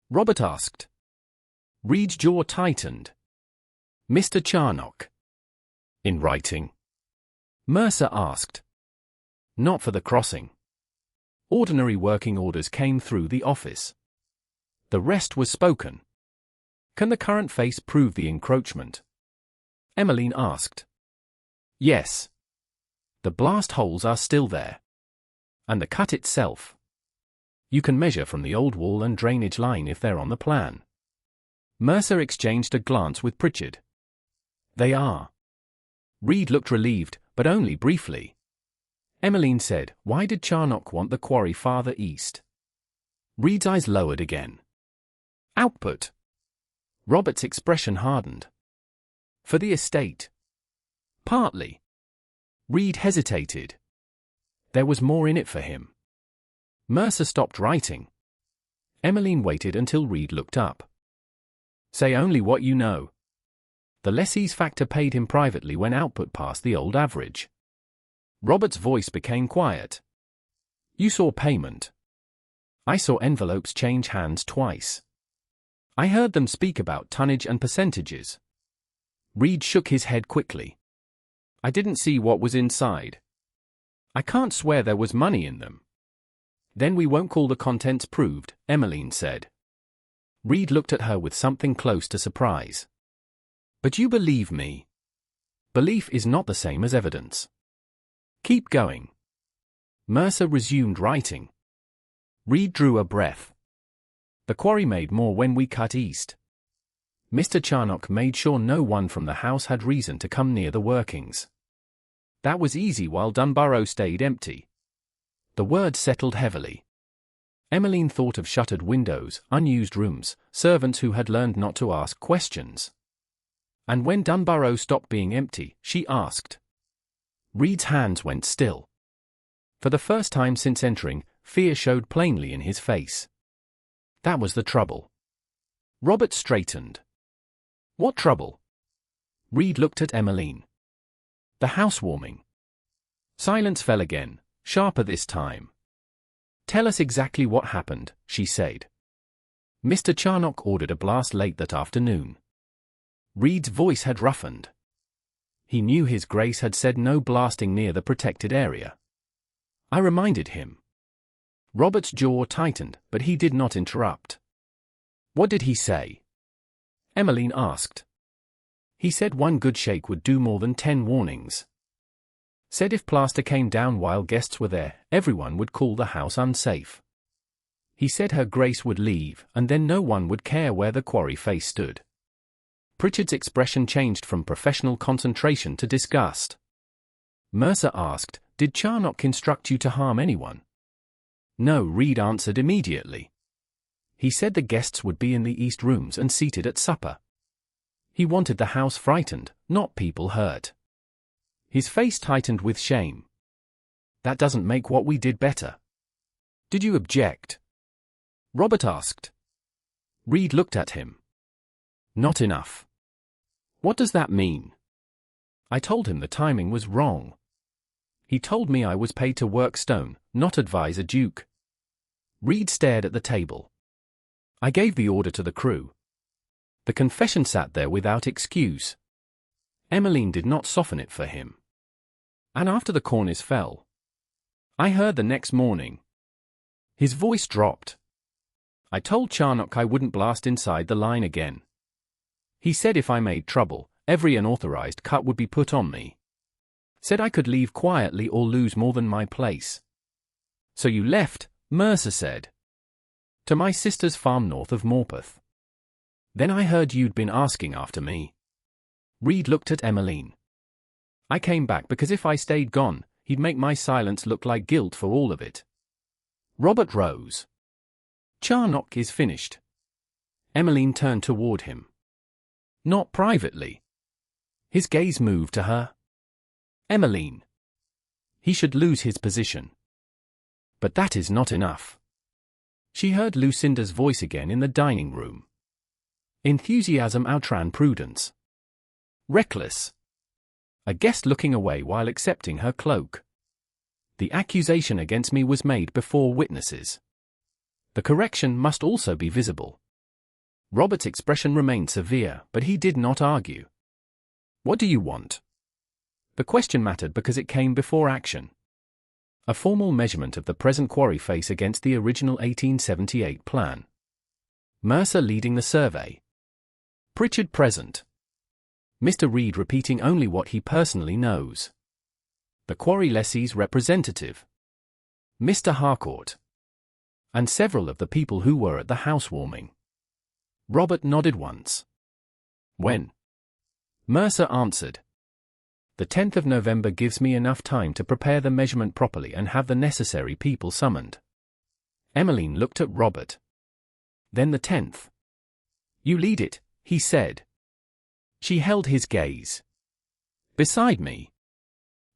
Robert asked. Reed's jaw tightened. "Mr. Charnock." "In writing?" Mercer asked. "Not for the crossing. Ordinary working orders came through the office. The rest was spoken." "Can the current face prove the encroachment?" Emmeline asked. "Yes. The blast holes are still there. And the cut itself. You can measure from the old wall and drainage line if they're on the plan." Mercer exchanged a glance with Pritchard. "They are." Reed looked relieved, but only briefly. Emmeline said, "Why did Charnock want the quarry farther east?" Reed's eyes lowered again. "Output." Robert's expression hardened. "For the estate." "Partly." Reed hesitated. There was more in it for him. Mercer stopped writing. Emmeline waited until Reed looked up. Say only what you know. The lessee's factor paid him privately when output passed the old average. Robert's voice became quiet. You saw payment. I saw envelopes change hands twice. I heard them speak about tonnage and percentages. Reed shook his head quickly. I didn't see what was inside. I can't swear there was money in them. Then we won't call the contents proved, Emmeline said. Reed looked at her with something close to surprise. But you believe me. Belief is not the same as evidence. Keep going. Mercer resumed writing. Reed drew a breath. The quarry made more when we cut east. Mr. Charnock made sure no one from the house had reason to come near the workings. That was easy while Dunbarrow stayed empty. The word settled heavily. Emmeline thought of shuttered windows, unused rooms, servants who had learned not to ask questions. And when Dunbarrow stopped being empty, she asked. Reed's hands went still. For the first time since entering, fear showed plainly in his face. That was the trouble. Robert straightened. What trouble? Reed looked at Emmeline. The housewarming. Silence fell again, sharper this time. Tell us exactly what happened, she said. Mr. Charnock ordered a blast late that afternoon. Reed's voice had roughened. He knew His Grace had said no blasting near the protected area. I reminded him. Robert's jaw tightened, but he did not interrupt. What did he say? Emmeline asked. He said one good shake would do more than 10 warnings. Said if plaster came down while guests were there, everyone would call the house unsafe. He said Her Grace would leave, and then no one would care where the quarry face stood. Pritchard's expression changed from professional concentration to disgust. Mercer asked, Did Charnock instruct you to harm anyone? No, Reed answered immediately. He said the guests would be in the east rooms and seated at supper. He wanted the house frightened, not people hurt. His face tightened with shame. That doesn't make what we did better. Did you object? Robert asked. Reed looked at him. Not enough. What does that mean? I told him the timing was wrong. He told me I was paid to work stone, not advise a duke. Reed stared at the table. I gave the order to the crew. The confession sat there without excuse. Emmeline did not soften it for him. And after the cornice fell. I heard the next morning. His voice dropped. I told Charnock I wouldn't blast inside the line again. He said if I made trouble, every unauthorized cut would be put on me. Said I could leave quietly or lose more than my place. So you left, Mercer said. To my sister's farm north of Morpeth. Then I heard you'd been asking after me. Reed looked at Emmeline. I came back because if I stayed gone, he'd make my silence look like guilt for all of it. Robert rose. Charnock is finished. Emmeline turned toward him. Not privately. His gaze moved to her. Emmeline. He should lose his position. But that is not enough. She heard Lucinda's voice again in the dining room. Enthusiasm outran prudence. Reckless. A guest looking away while accepting her cloak. The accusation against me was made before witnesses. The correction must also be visible. Robert's expression remained severe, but he did not argue. What do you want? The question mattered because it came before action. A formal measurement of the present quarry face against the original 1878 plan. Mercer leading the survey. Pritchard present. Mr. Reed repeating only what he personally knows. The quarry lessee's representative. Mr. Harcourt. And several of the people who were at the housewarming. Robert nodded once. When? Mercer answered. The 10th of November gives me enough time to prepare the measurement properly and have the necessary people summoned. Emmeline looked at Robert. Then the 10th. You lead it, he said. She held his gaze. Beside me.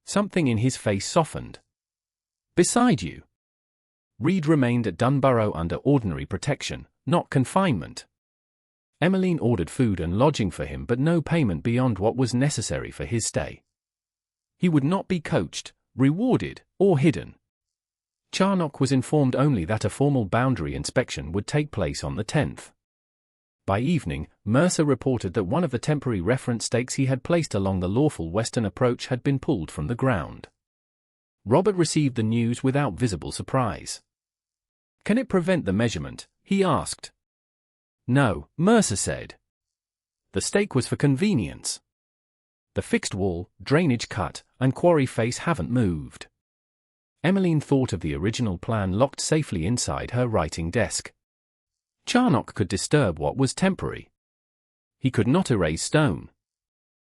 Something in his face softened. Beside you. Reed remained at Dunbarrow under ordinary protection, not confinement. Emmeline ordered food and lodging for him but no payment beyond what was necessary for his stay. He would not be coached, rewarded, or hidden. Charnock was informed only that a formal boundary inspection would take place on the 10th. By evening, Mercer reported that one of the temporary reference stakes he had placed along the lawful western approach had been pulled from the ground. Robert received the news without visible surprise. "Can it prevent the measurement?" he asked. "No," Mercer said. "The stake was for convenience. The fixed wall, drainage cut, and quarry face haven't moved." Emmeline thought of the original plan locked safely inside her writing desk. Charnock could disturb what was temporary. He could not erase stone.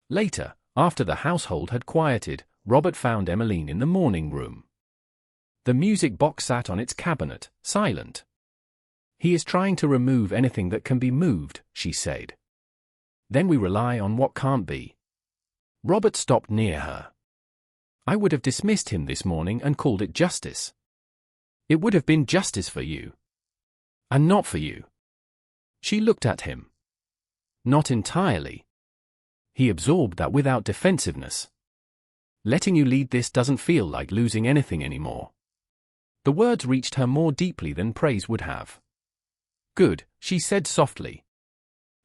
Later, after the household had quieted, Robert found Emmeline in the morning room. The music box sat on its cabinet, silent. "He is trying to remove anything that can be moved," she said. "Then we rely on what can't be." Robert stopped near her. "I would have dismissed him this morning and called it justice." "It would have been justice for you." "And not for you." She looked at him. "Not entirely." He absorbed that without defensiveness. "Letting you lead this doesn't feel like losing anything anymore." The words reached her more deeply than praise would have. "Good," she said softly.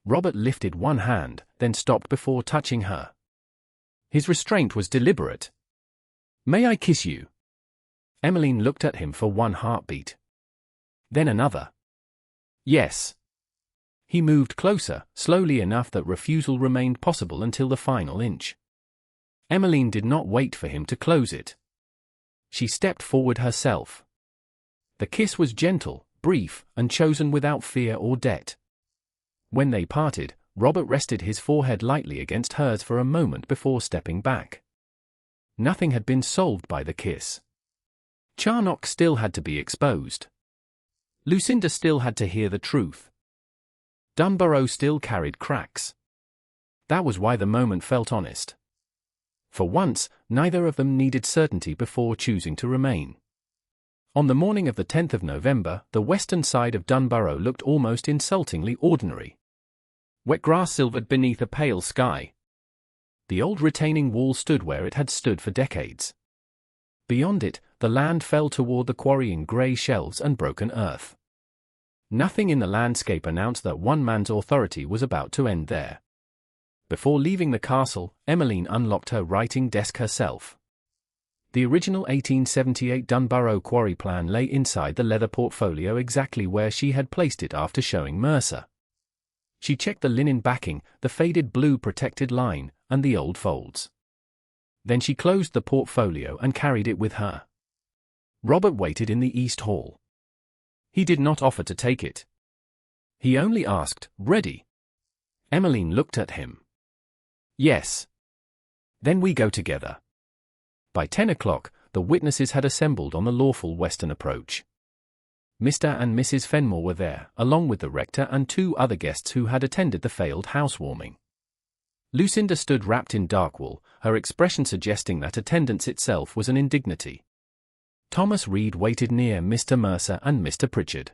Robert lifted one hand, then stopped before touching her. His restraint was deliberate. "May I kiss you?" Emmeline looked at him for one heartbeat. Then another. "Yes." He moved closer, slowly enough that refusal remained possible until the final inch. Emmeline did not wait for him to close it. She stepped forward herself. The kiss was gentle, brief, and chosen without fear or debt. When they parted, Robert rested his forehead lightly against hers for a moment before stepping back. Nothing had been solved by the kiss. Charnock still had to be exposed. Lucinda still had to hear the truth. Dunbarrow still carried cracks. That was why the moment felt honest. For once, neither of them needed certainty before choosing to remain. On the morning of the 10th of November, the western side of Dunbarrow looked almost insultingly ordinary. Wet grass silvered beneath a pale sky. The old retaining wall stood where it had stood for decades. Beyond it, the land fell toward the quarry in grey shelves and broken earth. Nothing in the landscape announced that one man's authority was about to end there. Before leaving the castle, Emmeline unlocked her writing desk herself. The original 1878 Dunbarrow quarry plan lay inside the leather portfolio exactly where she had placed it after showing Mercer. She checked the linen backing, the faded blue protected line, and the old folds. Then she closed the portfolio and carried it with her. Robert waited in the East Hall. He did not offer to take it. He only asked, "Ready?" Emmeline looked at him. "Yes." "Then we go together." By 10 o'clock, the witnesses had assembled on the lawful western approach. Mr. and Mrs. Fenmore were there, along with the rector and 2 other guests who had attended the failed housewarming. Lucinda stood wrapped in dark wool, her expression suggesting that attendance itself was an indignity. Thomas Reed waited near Mr. Mercer and Mr. Pritchard.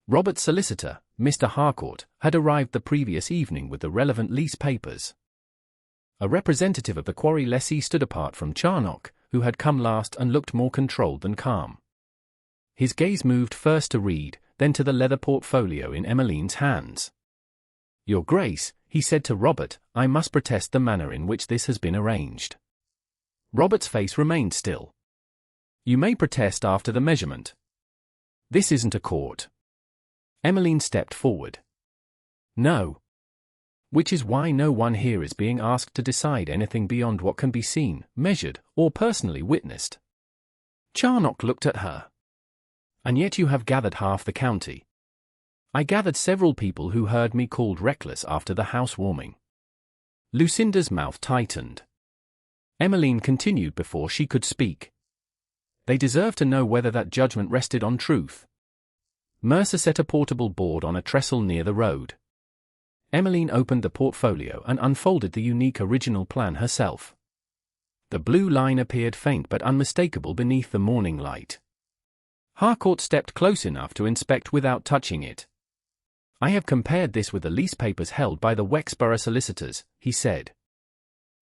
Robert's solicitor, Mr. Harcourt, had arrived the previous evening with the relevant lease papers. A representative of the quarry lessee stood apart from Charnock, who had come last and looked more controlled than calm. His gaze moved first to Reed, then to the leather portfolio in Emmeline's hands. "Your Grace," he said to Robert, "I must protest the manner in which this has been arranged." Robert's face remained still. "You may protest after the measurement. This isn't a court." Emmeline stepped forward. "No. Which is why no one here is being asked to decide anything beyond what can be seen, measured, or personally witnessed." Charnock looked at her. "And yet you have gathered half the county." "I gathered several people who heard me called reckless after the housewarming." Lucinda's mouth tightened. Emmeline continued before she could speak. "They deserve to know whether that judgment rested on truth." Mercer set a portable board on a trestle near the road. Emmeline opened the portfolio and unfolded the unique original plan herself. The blue line appeared faint but unmistakable beneath the morning light. Harcourt stepped close enough to inspect without touching it. "I have compared this with the lease papers held by the Wexborough solicitors," he said.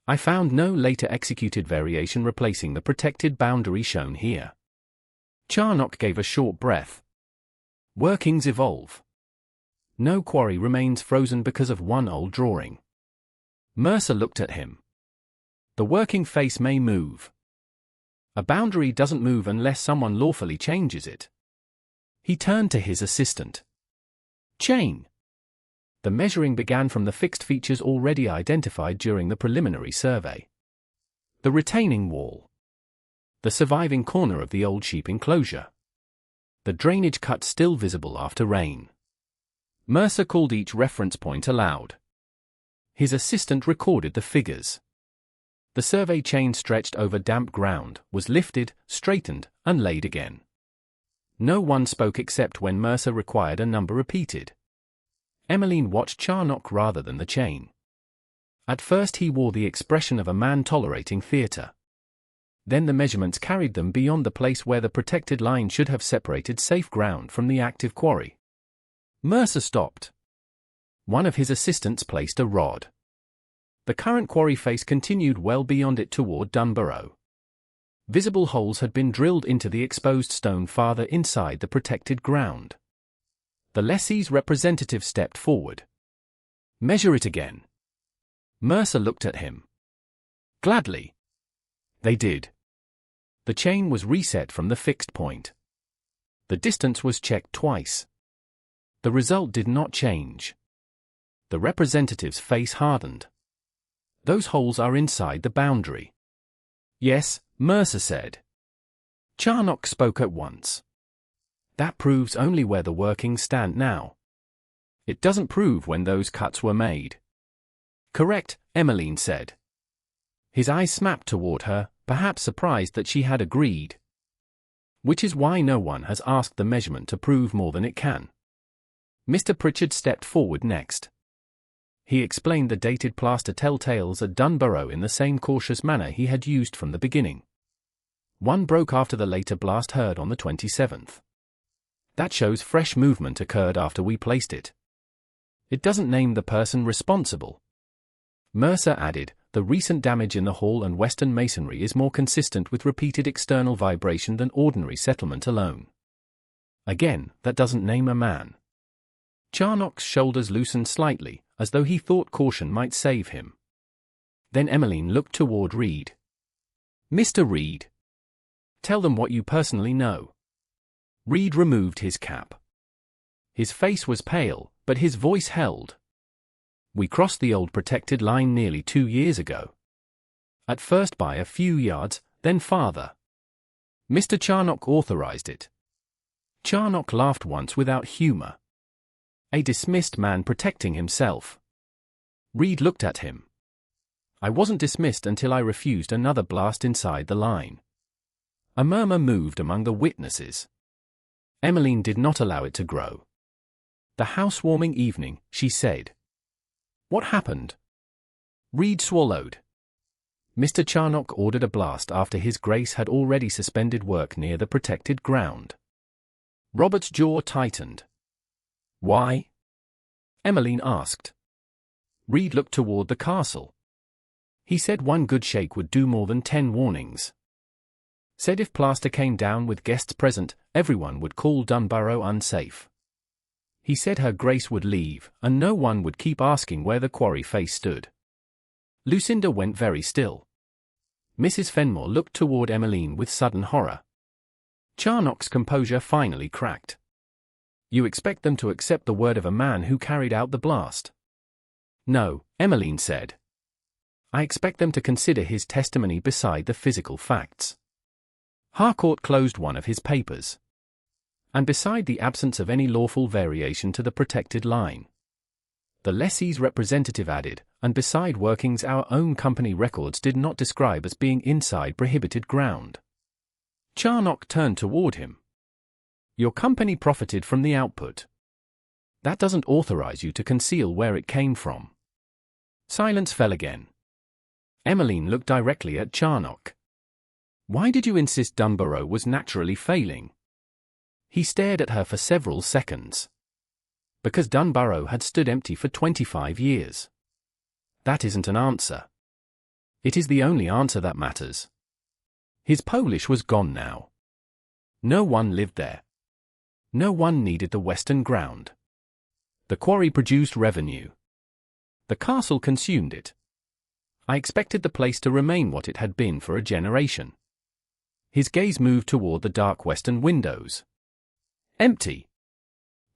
"I found no later executed variation replacing the protected boundary shown here." Charnock gave a short breath. "Workings evolve. No quarry remains frozen because of one old drawing." Mercer looked at him. "The working face may move. A boundary doesn't move unless someone lawfully changes it." He turned to his assistant. "Chain." The measuring began from the fixed features already identified during the preliminary survey. The retaining wall. The surviving corner of the old sheep enclosure. The drainage cut still visible after rain. Mercer called each reference point aloud. His assistant recorded the figures. The survey chain stretched over damp ground, was lifted, straightened, and laid again. No one spoke except when Mercer required a number repeated. Emmeline watched Charnock rather than the chain. At first he wore the expression of a man tolerating theatre. Then the measurements carried them beyond the place where the protected line should have separated safe ground from the active quarry. Mercer stopped. One of his assistants placed a rod. The current quarry face continued well beyond it toward Dunbarrow. Visible holes had been drilled into the exposed stone farther inside the protected ground. The lessee's representative stepped forward. "Measure it again." Mercer looked at him. "Gladly." They did. The chain was reset from the fixed point. The distance was checked twice. The result did not change. The representative's face hardened. "Those holes are inside the boundary." "Yes," Mercer said. Charnock spoke at once. "That proves only where the workings stand now. It doesn't prove when those cuts were made." "Correct," Emmeline said. His eyes snapped toward her, perhaps surprised that she had agreed. "Which is why no one has asked the measurement to prove more than it can." Mr. Pritchard stepped forward next. He explained the dated plaster telltales at Dunbarrow in the same cautious manner he had used from the beginning. "One broke after the later blast heard on the 27th. That shows fresh movement occurred after we placed it. It doesn't name the person responsible." Mercer added, "The recent damage in the hall and western masonry is more consistent with repeated external vibration than ordinary settlement alone. Again, that doesn't name a man." Charnock's shoulders loosened slightly, as though he thought caution might save him. Then Emmeline looked toward Reed. "Mr. Reed, tell them what you personally know." Reed removed his cap. His face was pale, but his voice held. "We crossed the old protected line nearly 2 years ago. At first by a few yards, then farther. Mr. Charnock authorized it." Charnock laughed once without humor. A dismissed man protecting himself. Reed looked at him. "I wasn't dismissed until I refused another blast inside the line." A murmur moved among the witnesses. Emmeline did not allow it to grow. "The housewarming evening," she said. "What happened?" Reed swallowed. "Mr. Charnock ordered a blast after His Grace had already suspended work near the protected ground." Robert's jaw tightened. "Why?" Emmeline asked. Reed looked toward the castle. "He said one good shake would do more than 10 warnings. Said if plaster came down with guests present, everyone would call Dunbarrow unsafe. He said Her Grace would leave, and no one would keep asking where the quarry face stood." Lucinda went very still. Mrs. Fenmore looked toward Emmeline with sudden horror. Charnock's composure finally cracked. "You expect them to accept the word of a man who carried out the blast?" "No," Emmeline said. "I expect them to consider his testimony beside the physical facts." Harcourt closed one of his papers. "And beside the absence of any lawful variation to the protected line." The lessee's representative added, "And beside workings our own company records did not describe as being inside prohibited ground." Charnock turned toward him. "Your company profited from the output. That doesn't authorize you to conceal where it came from." Silence fell again. Emmeline looked directly at Charnock. "Why did you insist Dunbarrow was naturally failing?" He stared at her for several seconds. Because Dunbarrow had stood empty for 25 years. That isn't an answer. It is the only answer that matters. His Polish was gone now. No one lived there. No one needed the western ground. The quarry produced revenue. The castle consumed it. I expected the place to remain what it had been for a generation. His gaze moved toward the dark western windows. Empty.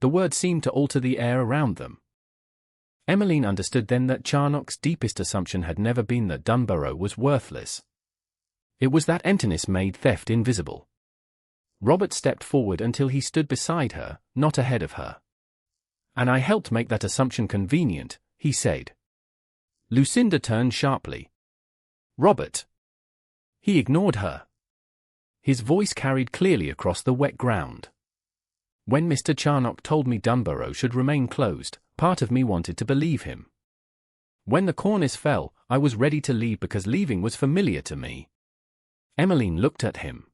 The word seemed to alter the air around them. Emmeline understood then that Charnock's deepest assumption had never been that Dunbarrow was worthless. It was that emptiness made theft invisible. Robert stepped forward until he stood beside her, not ahead of her. And I helped make that assumption convenient, he said. Lucinda turned sharply. Robert. He ignored her. His voice carried clearly across the wet ground. When Mr. Charnock told me Dunbarrow should remain closed, part of me wanted to believe him. When the cornice fell, I was ready to leave because leaving was familiar to me. Emmeline looked at him.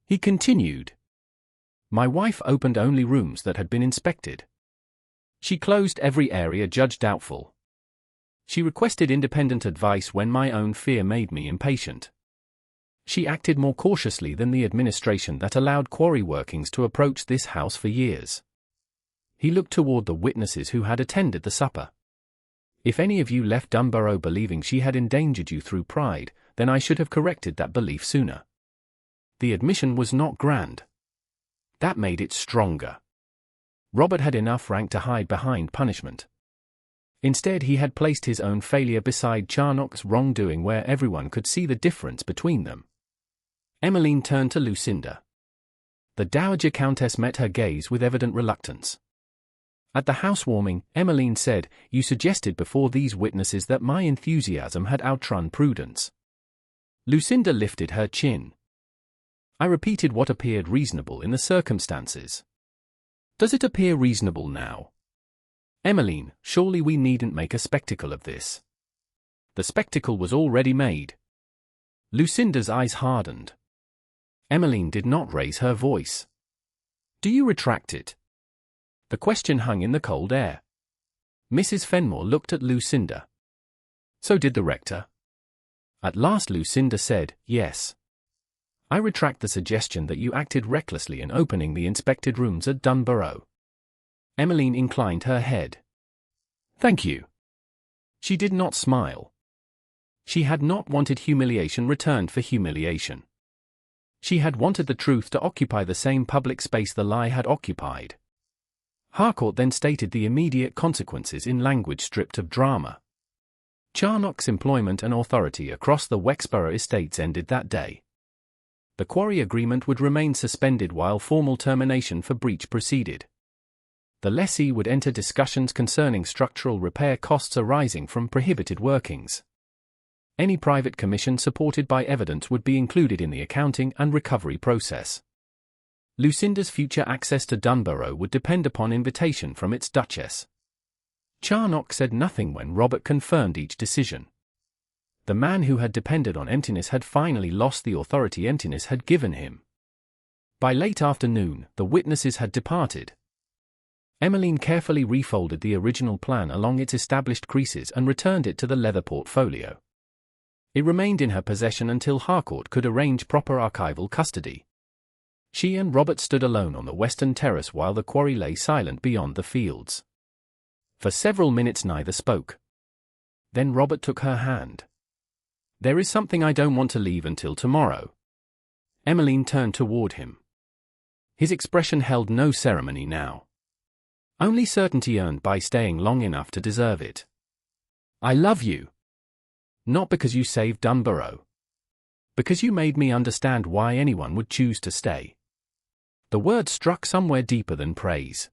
He continued. My wife opened only rooms that had been inspected. She closed every area judged doubtful. She requested independent advice when my own fear made me impatient. She acted more cautiously than the administration that allowed quarry workings to approach this house for years. He looked toward the witnesses who had attended the supper. If any of you left Dunbarrow believing she had endangered you through pride, then I should have corrected that belief sooner. The admission was not grand. That made it stronger. Robert had enough rank to hide behind punishment. Instead, he had placed his own failure beside Charnock's wrongdoing where everyone could see the difference between them. Emmeline turned to Lucinda. The Dowager Countess met her gaze with evident reluctance. At the housewarming, Emmeline said, "You suggested before these witnesses that my enthusiasm had outrun prudence." Lucinda lifted her chin. I repeated what appeared reasonable in the circumstances. Does it appear reasonable now? Emmeline, surely we needn't make a spectacle of this. The spectacle was already made. Lucinda's eyes hardened. Emmeline did not raise her voice. Do you retract it? The question hung in the cold air. Mrs. Fenmore looked at Lucinda. So did the rector. At last Lucinda said, yes. I retract the suggestion that you acted recklessly in opening the inspected rooms at Dunbarrow. Emmeline inclined her head. Thank you. She did not smile. She had not wanted humiliation returned for humiliation. She had wanted the truth to occupy the same public space the lie had occupied. Harcourt then stated the immediate consequences in language stripped of drama. Charnock's employment and authority across the Wexborough estates ended that day. The quarry agreement would remain suspended while formal termination for breach proceeded. The lessee would enter discussions concerning structural repair costs arising from prohibited workings. Any private commission supported by evidence would be included in the accounting and recovery process. Lucinda's future access to Dunbarrow would depend upon invitation from its Duchess. Charnock said nothing when Robert confirmed each decision. The man who had depended on emptiness had finally lost the authority emptiness had given him. By late afternoon, the witnesses had departed. Emmeline carefully refolded the original plan along its established creases and returned it to the leather portfolio. It remained in her possession until Harcourt could arrange proper archival custody. She and Robert stood alone on the western terrace while the quarry lay silent beyond the fields. For several minutes neither spoke. Then Robert took her hand. There is something I don't want to leave until tomorrow. Emmeline turned toward him. His expression held no ceremony now. Only certainty earned by staying long enough to deserve it. I love you. Not because you saved Dunbarrow. Because you made me understand why anyone would choose to stay. The word struck somewhere deeper than praise.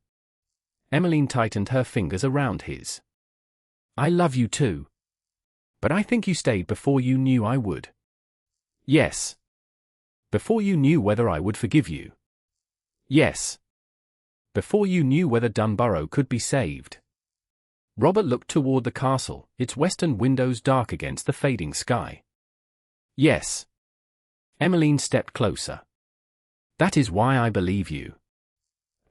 Emmeline tightened her fingers around his. I love you too. But I think you stayed before you knew I would. Yes. Before you knew whether I would forgive you. Yes. Before you knew whether Dunbarrow could be saved. Robert looked toward the castle, its western windows dark against the fading sky. Yes. Emmeline stepped closer. That is why I believe you.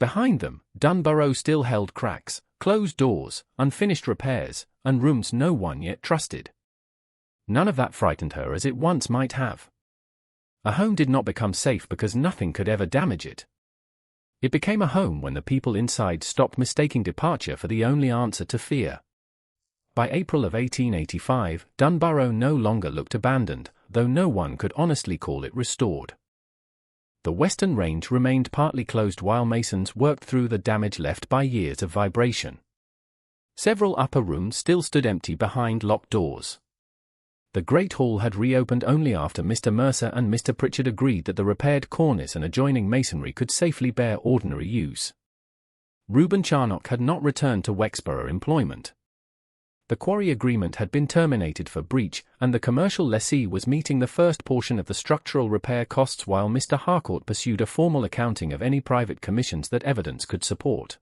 Behind them, Dunbarrow still held cracks, closed doors, unfinished repairs, and rooms no one yet trusted. None of that frightened her as it once might have. A home did not become safe because nothing could ever damage it. It became a home when the people inside stopped mistaking departure for the only answer to fear. By April of 1885, Dunbarrow no longer looked abandoned, though no one could honestly call it restored. The western range remained partly closed while masons worked through the damage left by years of vibration. Several upper rooms still stood empty behind locked doors. The Great Hall had reopened only after Mr. Mercer and Mr. Pritchard agreed that the repaired cornice and adjoining masonry could safely bear ordinary use. Reuben Charnock had not returned to Wexborough employment. The quarry agreement had been terminated for breach, and the commercial lessee was meeting the first portion of the structural repair costs while Mr. Harcourt pursued a formal accounting of any private commissions that evidence could support.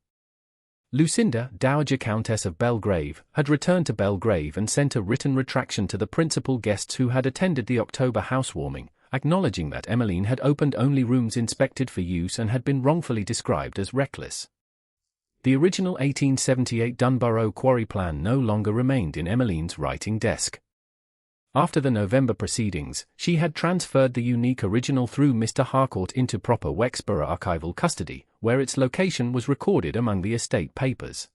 Lucinda, Dowager Countess of Belgrave, had returned to Belgrave and sent a written retraction to the principal guests who had attended the October housewarming, acknowledging that Emmeline had opened only rooms inspected for use and had been wrongfully described as reckless. The original 1878 Dunbarrow quarry plan no longer remained in Emmeline's writing desk. After the November proceedings, she had transferred the unique original through Mr. Harcourt into proper Wexborough archival custody, where its location was recorded among the estate papers.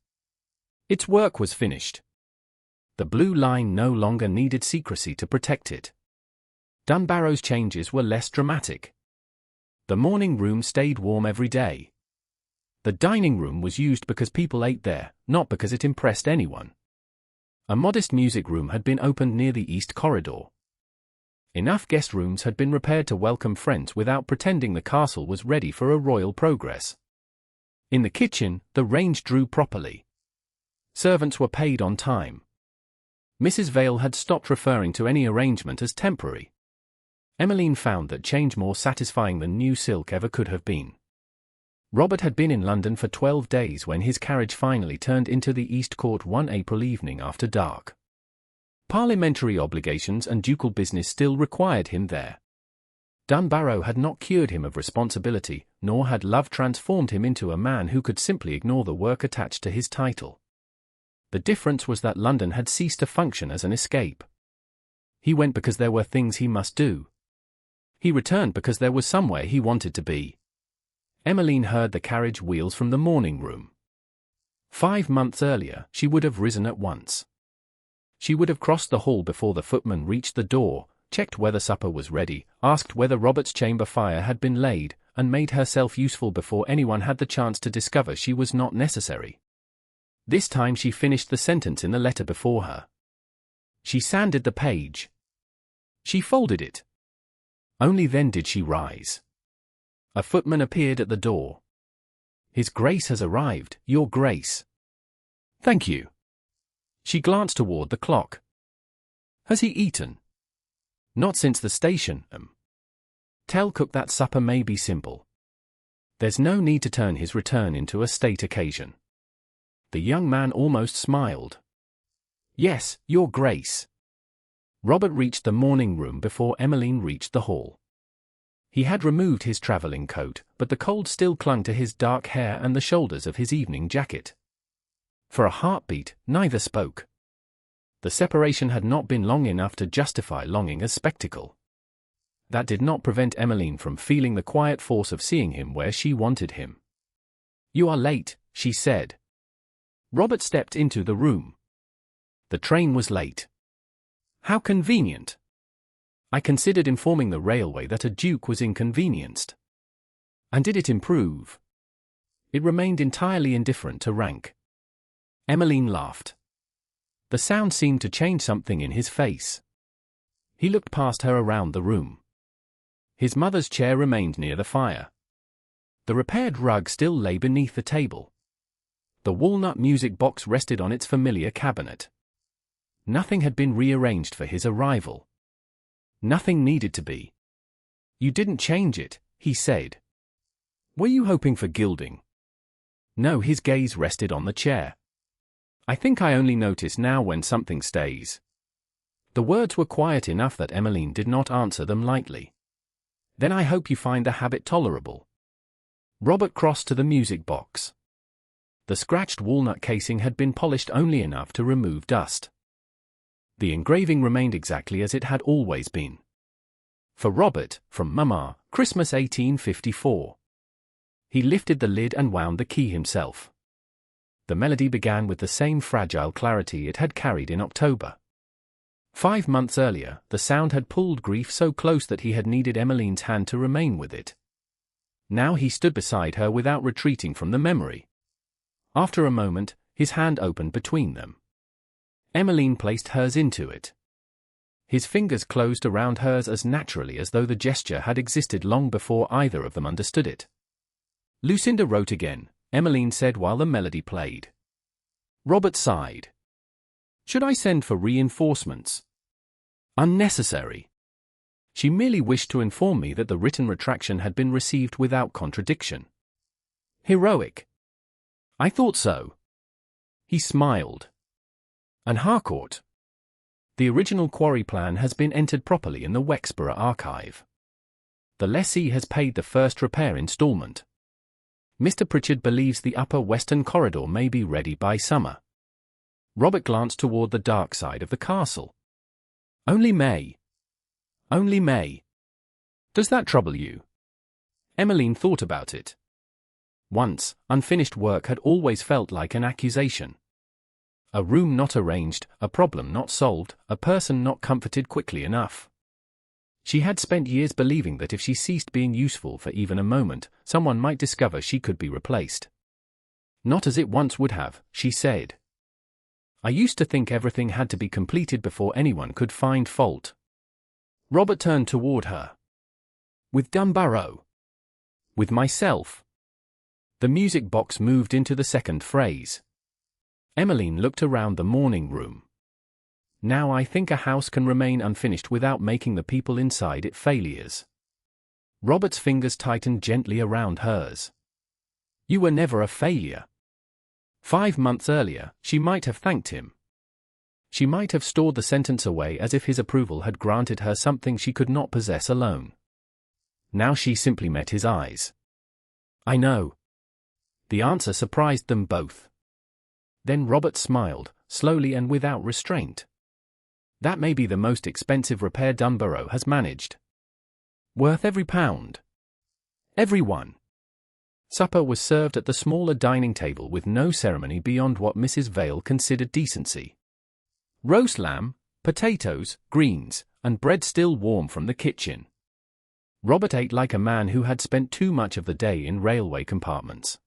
Its work was finished. The blue line no longer needed secrecy to protect it. Dunbarrow's changes were less dramatic. The morning room stayed warm every day. The dining room was used because people ate there, not because it impressed anyone. A modest music room had been opened near the east corridor. Enough guest rooms had been repaired to welcome friends without pretending the castle was ready for a royal progress. In the kitchen, the range drew properly. Servants were paid on time. Mrs. Vale had stopped referring to any arrangement as temporary. Emmeline found that change more satisfying than new silk ever could have been. Robert had been in London for 12 days when his carriage finally turned into the East Court one April evening after dark. Parliamentary obligations and ducal business still required him there. Dunbarrow had not cured him of responsibility, nor had love transformed him into a man who could simply ignore the work attached to his title. The difference was that London had ceased to function as an escape. He went because there were things he must do. He returned because there was somewhere he wanted to be. Emmeline heard the carriage wheels from the morning room. 5 months earlier, she would have risen at once. She would have crossed the hall before the footman reached the door, checked whether supper was ready, asked whether Robert's chamber fire had been laid, and made herself useful before anyone had the chance to discover she was not necessary. This time she finished the sentence in the letter before her. She sanded the page. She folded it. Only then did she rise. A footman appeared at the door. "His Grace has arrived, Your Grace." "Thank you." She glanced toward the clock. "Has he eaten?" "Not since the station, Tell cook that supper may be simple. There's no need to turn his return into a state occasion." The young man almost smiled. "Yes, Your Grace." Robert reached the morning room before Emmeline reached the hall. He had removed his travelling coat, but the cold still clung to his dark hair and the shoulders of his evening jacket. For a heartbeat, neither spoke. The separation had not been long enough to justify longing as spectacle. That did not prevent Emmeline from feeling the quiet force of seeing him where she wanted him. "You are late," she said. Robert stepped into the room. "The train was late." "How convenient." "I considered informing the railway that a duke was inconvenienced." "And did it improve?" "It remained entirely indifferent to rank." Emmeline laughed. The sound seemed to change something in his face. He looked past her around the room. His mother's chair remained near the fire. The repaired rug still lay beneath the table. The walnut music box rested on its familiar cabinet. Nothing had been rearranged for his arrival. Nothing needed to be. "You didn't change it," he said. "Were you hoping for gilding?" No, his gaze rested on the chair. "I think I only notice now when something stays." The words were quiet enough that Emmeline did not answer them lightly. "Then I hope you find the habit tolerable." Robert crossed to the music box. The scratched walnut casing had been polished only enough to remove dust. The engraving remained exactly as it had always been. For Robert, from Mama, Christmas 1854. He lifted the lid and wound the key himself. The melody began with the same fragile clarity it had carried in October. 5 months earlier, the sound had pulled grief so close that he had needed Emmeline's hand to remain with it. Now he stood beside her without retreating from the memory. After a moment, his hand opened between them. Emmeline placed hers into it. His fingers closed around hers as naturally as though the gesture had existed long before either of them understood it. Lucinda wrote again, Emmeline said while the melody played. Robert sighed. Should I send for reinforcements? Unnecessary. She merely wished to inform me that the written retraction had been received without contradiction. Heroic. I thought so. He smiled. And Harcourt. The original quarry plan has been entered properly in the Wexborough archive. The lessee has paid the first repair instalment. Mr. Pritchard believes the upper western corridor may be ready by summer. Robert glanced toward the dark side of the castle. Only May. Only May. Does that trouble you? Emmeline thought about it. Once, unfinished work had always felt like an accusation. A room not arranged, a problem not solved, a person not comforted quickly enough. She had spent years believing that if she ceased being useful for even a moment, someone might discover she could be replaced. Not as it once would have, she said. I used to think everything had to be completed before anyone could find fault. Robert turned toward her. With Dunbarrow? With myself? The music box moved into the second phrase. Emmeline looked around the morning room. Now I think a house can remain unfinished without making the people inside it failures. Robert's fingers tightened gently around hers. You were never a failure. 5 months earlier, she might have thanked him. She might have stored the sentence away as if his approval had granted her something she could not possess alone. Now she simply met his eyes. I know. The answer surprised them both. Then Robert smiled, slowly and without restraint. That may be the most expensive repair Dunbarrow has managed. Worth every pound. Every one. Supper was served at the smaller dining table with no ceremony beyond what Mrs. Vale considered decency. Roast lamb, potatoes, greens, and bread still warm from the kitchen. Robert ate like a man who had spent too much of the day in railway compartments.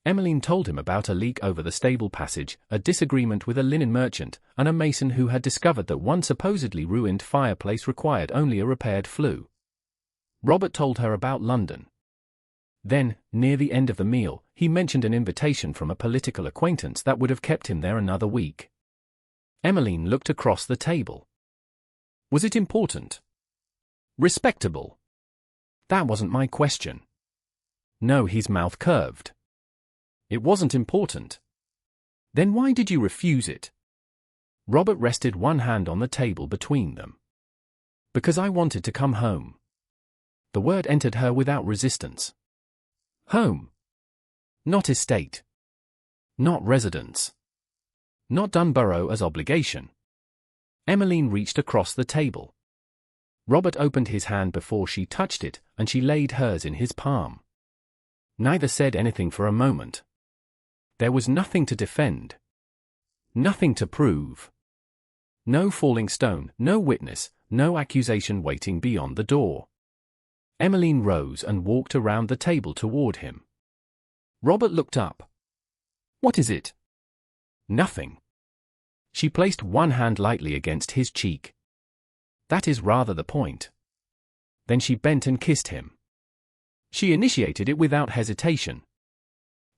Emmeline told him about a leak over the stable passage, a disagreement with a linen merchant, and a mason who had discovered that one supposedly ruined fireplace required only a repaired flue. Robert told her about London. Then, near the end of the meal, he mentioned an invitation from a political acquaintance that would have kept him there another week. Emmeline looked across the table. Was it important? Respectable? That wasn't my question. No, his mouth curved. It wasn't important. Then why did you refuse it? Robert rested one hand on the table between them. Because I wanted to come home. The word entered her without resistance. Home. Not estate. Not residence. Not Dunbarrow as obligation. Emmeline reached across the table. Robert opened his hand before she touched it, and she laid hers in his palm. Neither said anything for a moment. There was nothing to defend. Nothing to prove. No falling stone, no witness, no accusation waiting beyond the door. Emmeline rose and walked around the table toward him. Robert looked up. What is it? Nothing. She placed one hand lightly against his cheek. That is rather the point. Then she bent and kissed him. She initiated it without hesitation.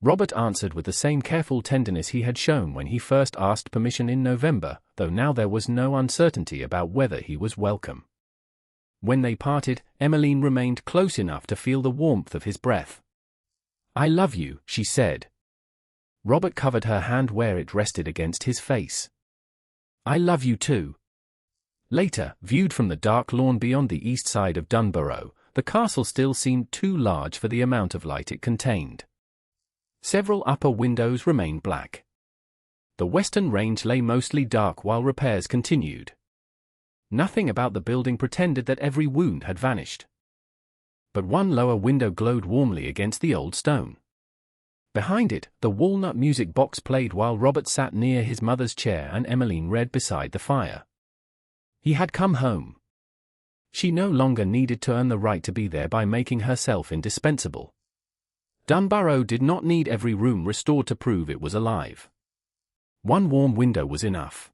Robert answered with the same careful tenderness he had shown when he first asked permission in November, though now there was no uncertainty about whether he was welcome. When they parted, Emmeline remained close enough to feel the warmth of his breath. I love you, she said. Robert covered her hand where it rested against his face. I love you too. Later, viewed from the dark lawn beyond the east side of Dunbarrow, the the castle still seemed too large for the amount of light it contained. Several upper windows remained black. The western range lay mostly dark while repairs continued. Nothing about the building pretended that every wound had vanished. But one lower window glowed warmly against the old stone. Behind it, the walnut music box played while Robert sat near his mother's chair and Emmeline read beside the fire. He had come home. She no longer needed to earn the right to be there by making herself indispensable. Dunbarrow did not need every room restored to prove it was alive. One warm window was enough.